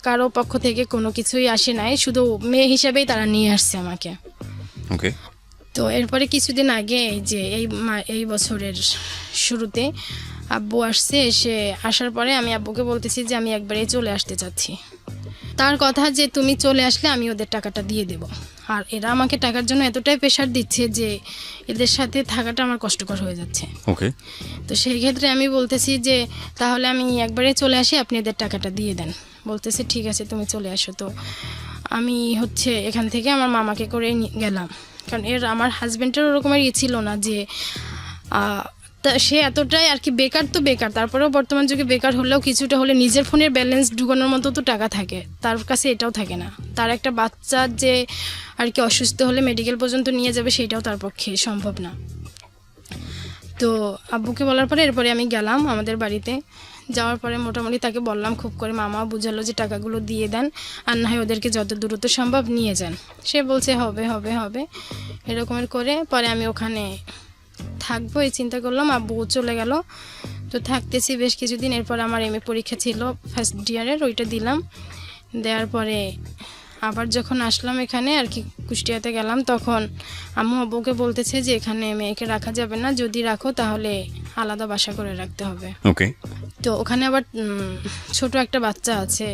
কারো পক্ষ থেকে কোনো কিছুই আসে নাই, শুধু মেয়ে হিসাবেই তারা নিয়ে আসছে আমাকে। তো এরপরে কিছুদিন আগে যে এই বছরের শুরুতে আব্বু আসছে, আসার পরে আমি আব্বুকে বলতেছি যে আমি একবারেই চলে আসতে চাচ্ছি। তার কথা যে তুমি চলে আসলে আমি ওদের টাকাটা দিয়ে দেব, আর এরা আমাকে টাকার জন্য এতটাই প্রেশার দিচ্ছে যে এদের সাথে থাকাটা আমার কষ্টকর হয়ে যাচ্ছে। তো সেই ক্ষেত্রে আমি বলতেছি যে তাহলে আমি একবারে চলে আসি, আপনি এদের টাকাটা দিয়ে দেন। বলতেছে ঠিক আছে তুমি চলে আসো। তো আমি হচ্ছে এখান থেকে আমার মামাকে করে গেলাম, কারণ আমার হাজব্যান্ডের ওরকমের ছিল না, যে সে এতটাই আর কি বেকার, তো বেকার, তারপরেও বর্তমান যুগে বেকার হলেও কিছুটা হলে নিজের ফোনের ব্যালেন্স ঢুকানোর মতো তো টাকা থাকে, তার কাছে এটাও থাকে না। তার একটা বাচ্চা যে আর কি অসুস্থ হলে মেডিকেল পর্যন্ত নিয়ে যাবে, সেটাও তার পক্ষে সম্ভব না। তো আব্বুকে বলার পরে এরপরে আমি গেলাম আমাদের বাড়িতে, যাওয়ার পরে মোটামুটি তাকে বললাম খুব করে, মামা বুঝালো যে টাকাগুলো দিয়ে দেন, আর না হয় ওদেরকে যত দ্রুত সম্ভব নিয়ে যান। সে বলছে হবে হবে হবে এরকমের করে। পরে আমি ওখানে থাকবো এই চিন্তা করলাম, আব্বু চলে গেল। তো থাকতেছি বেশ কিছুদিন। এরপর আমার এমএ পরীক্ষা ছিল ফার্স্ট ইয়ারের, ওইটা দিলাম। দেওয়ার পরে আবার যখন আসলাম এখানে আর কি কুষ্টিয়াতে গেলাম, তখন আম্মু আব্বুকে বলতেছে যে এখানে মেয়েকে রাখা যাবে না, যদি রাখো তাহলে আলাদা বাসা করে রাখতে হবে। তো ওখানে আবার ছোট একটা বাচ্চা আছে,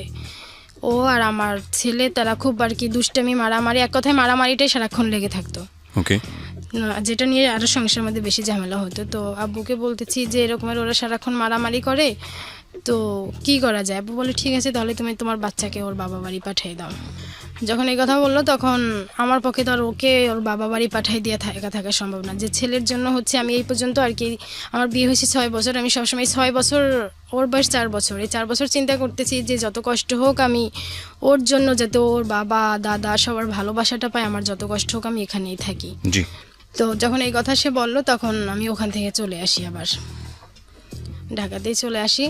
ও আর আমার ছেলে, তারা খুব আর কি দুষ্টামি মারামারি, এক কথায় মারামারিটাই সারাক্ষণ লেগে থাকতো। যেটা নিয়ে আরও সংসারের মধ্যে বেশি ঝামেলা হতো। তো আব্বুকে বলতেছি যে এরকমের ওরা সারাক্ষণ মারামারি করে, তো কি করা যায়? আব্বু বলে ঠিক আছে তাহলে তুমি তোমার বাচ্চাকে ওর বাবা বাড়ি পাঠিয়ে দাও। যখন এই কথা বললো তখন আমার পক্ষে তো আর ওকে ওর বাবা বাড়ি পাঠিয়ে দিয়ে থাকা সম্ভব না। যে ছেলের জন্য হচ্ছে আমি এই পর্যন্ত আর কি, আমার বিয়ে হয়েছে 6 বছর, আমি সবসময় 6 বছর, ওর বয়স 4 বছর, এই 4 বছর চিন্তা করতেছি যে যত কষ্ট হোক আমি ওর জন্য, যাতে ওর বাবা দাদা সবার ভালোবাসাটা পায়, আমার যত কষ্ট হোক আমি এখানেই থাকি। জি। তো যখন এই কথা সে বললো তখন আমি ওখান থেকে চলে আসি, আবার ঢাকাতেই চলে আসি।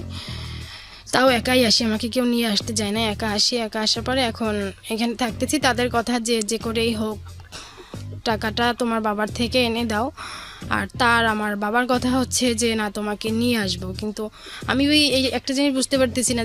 তাও একাই আসি, আমাকে কেউ নিয়ে আসতে যায় না, একা আসি। একা আসার পরে এখন এখানে থাকতেছি। তাদের কথা যে করেই হোক টাকাটা তোমার বাবার থেকে এনে দাও, আর আমার বাবার কথা হচ্ছে যে না তোমাকে নিয়ে আসবো। কিন্তু আমি ওই এই একটা জিনিস বুঝতে পারতেছি না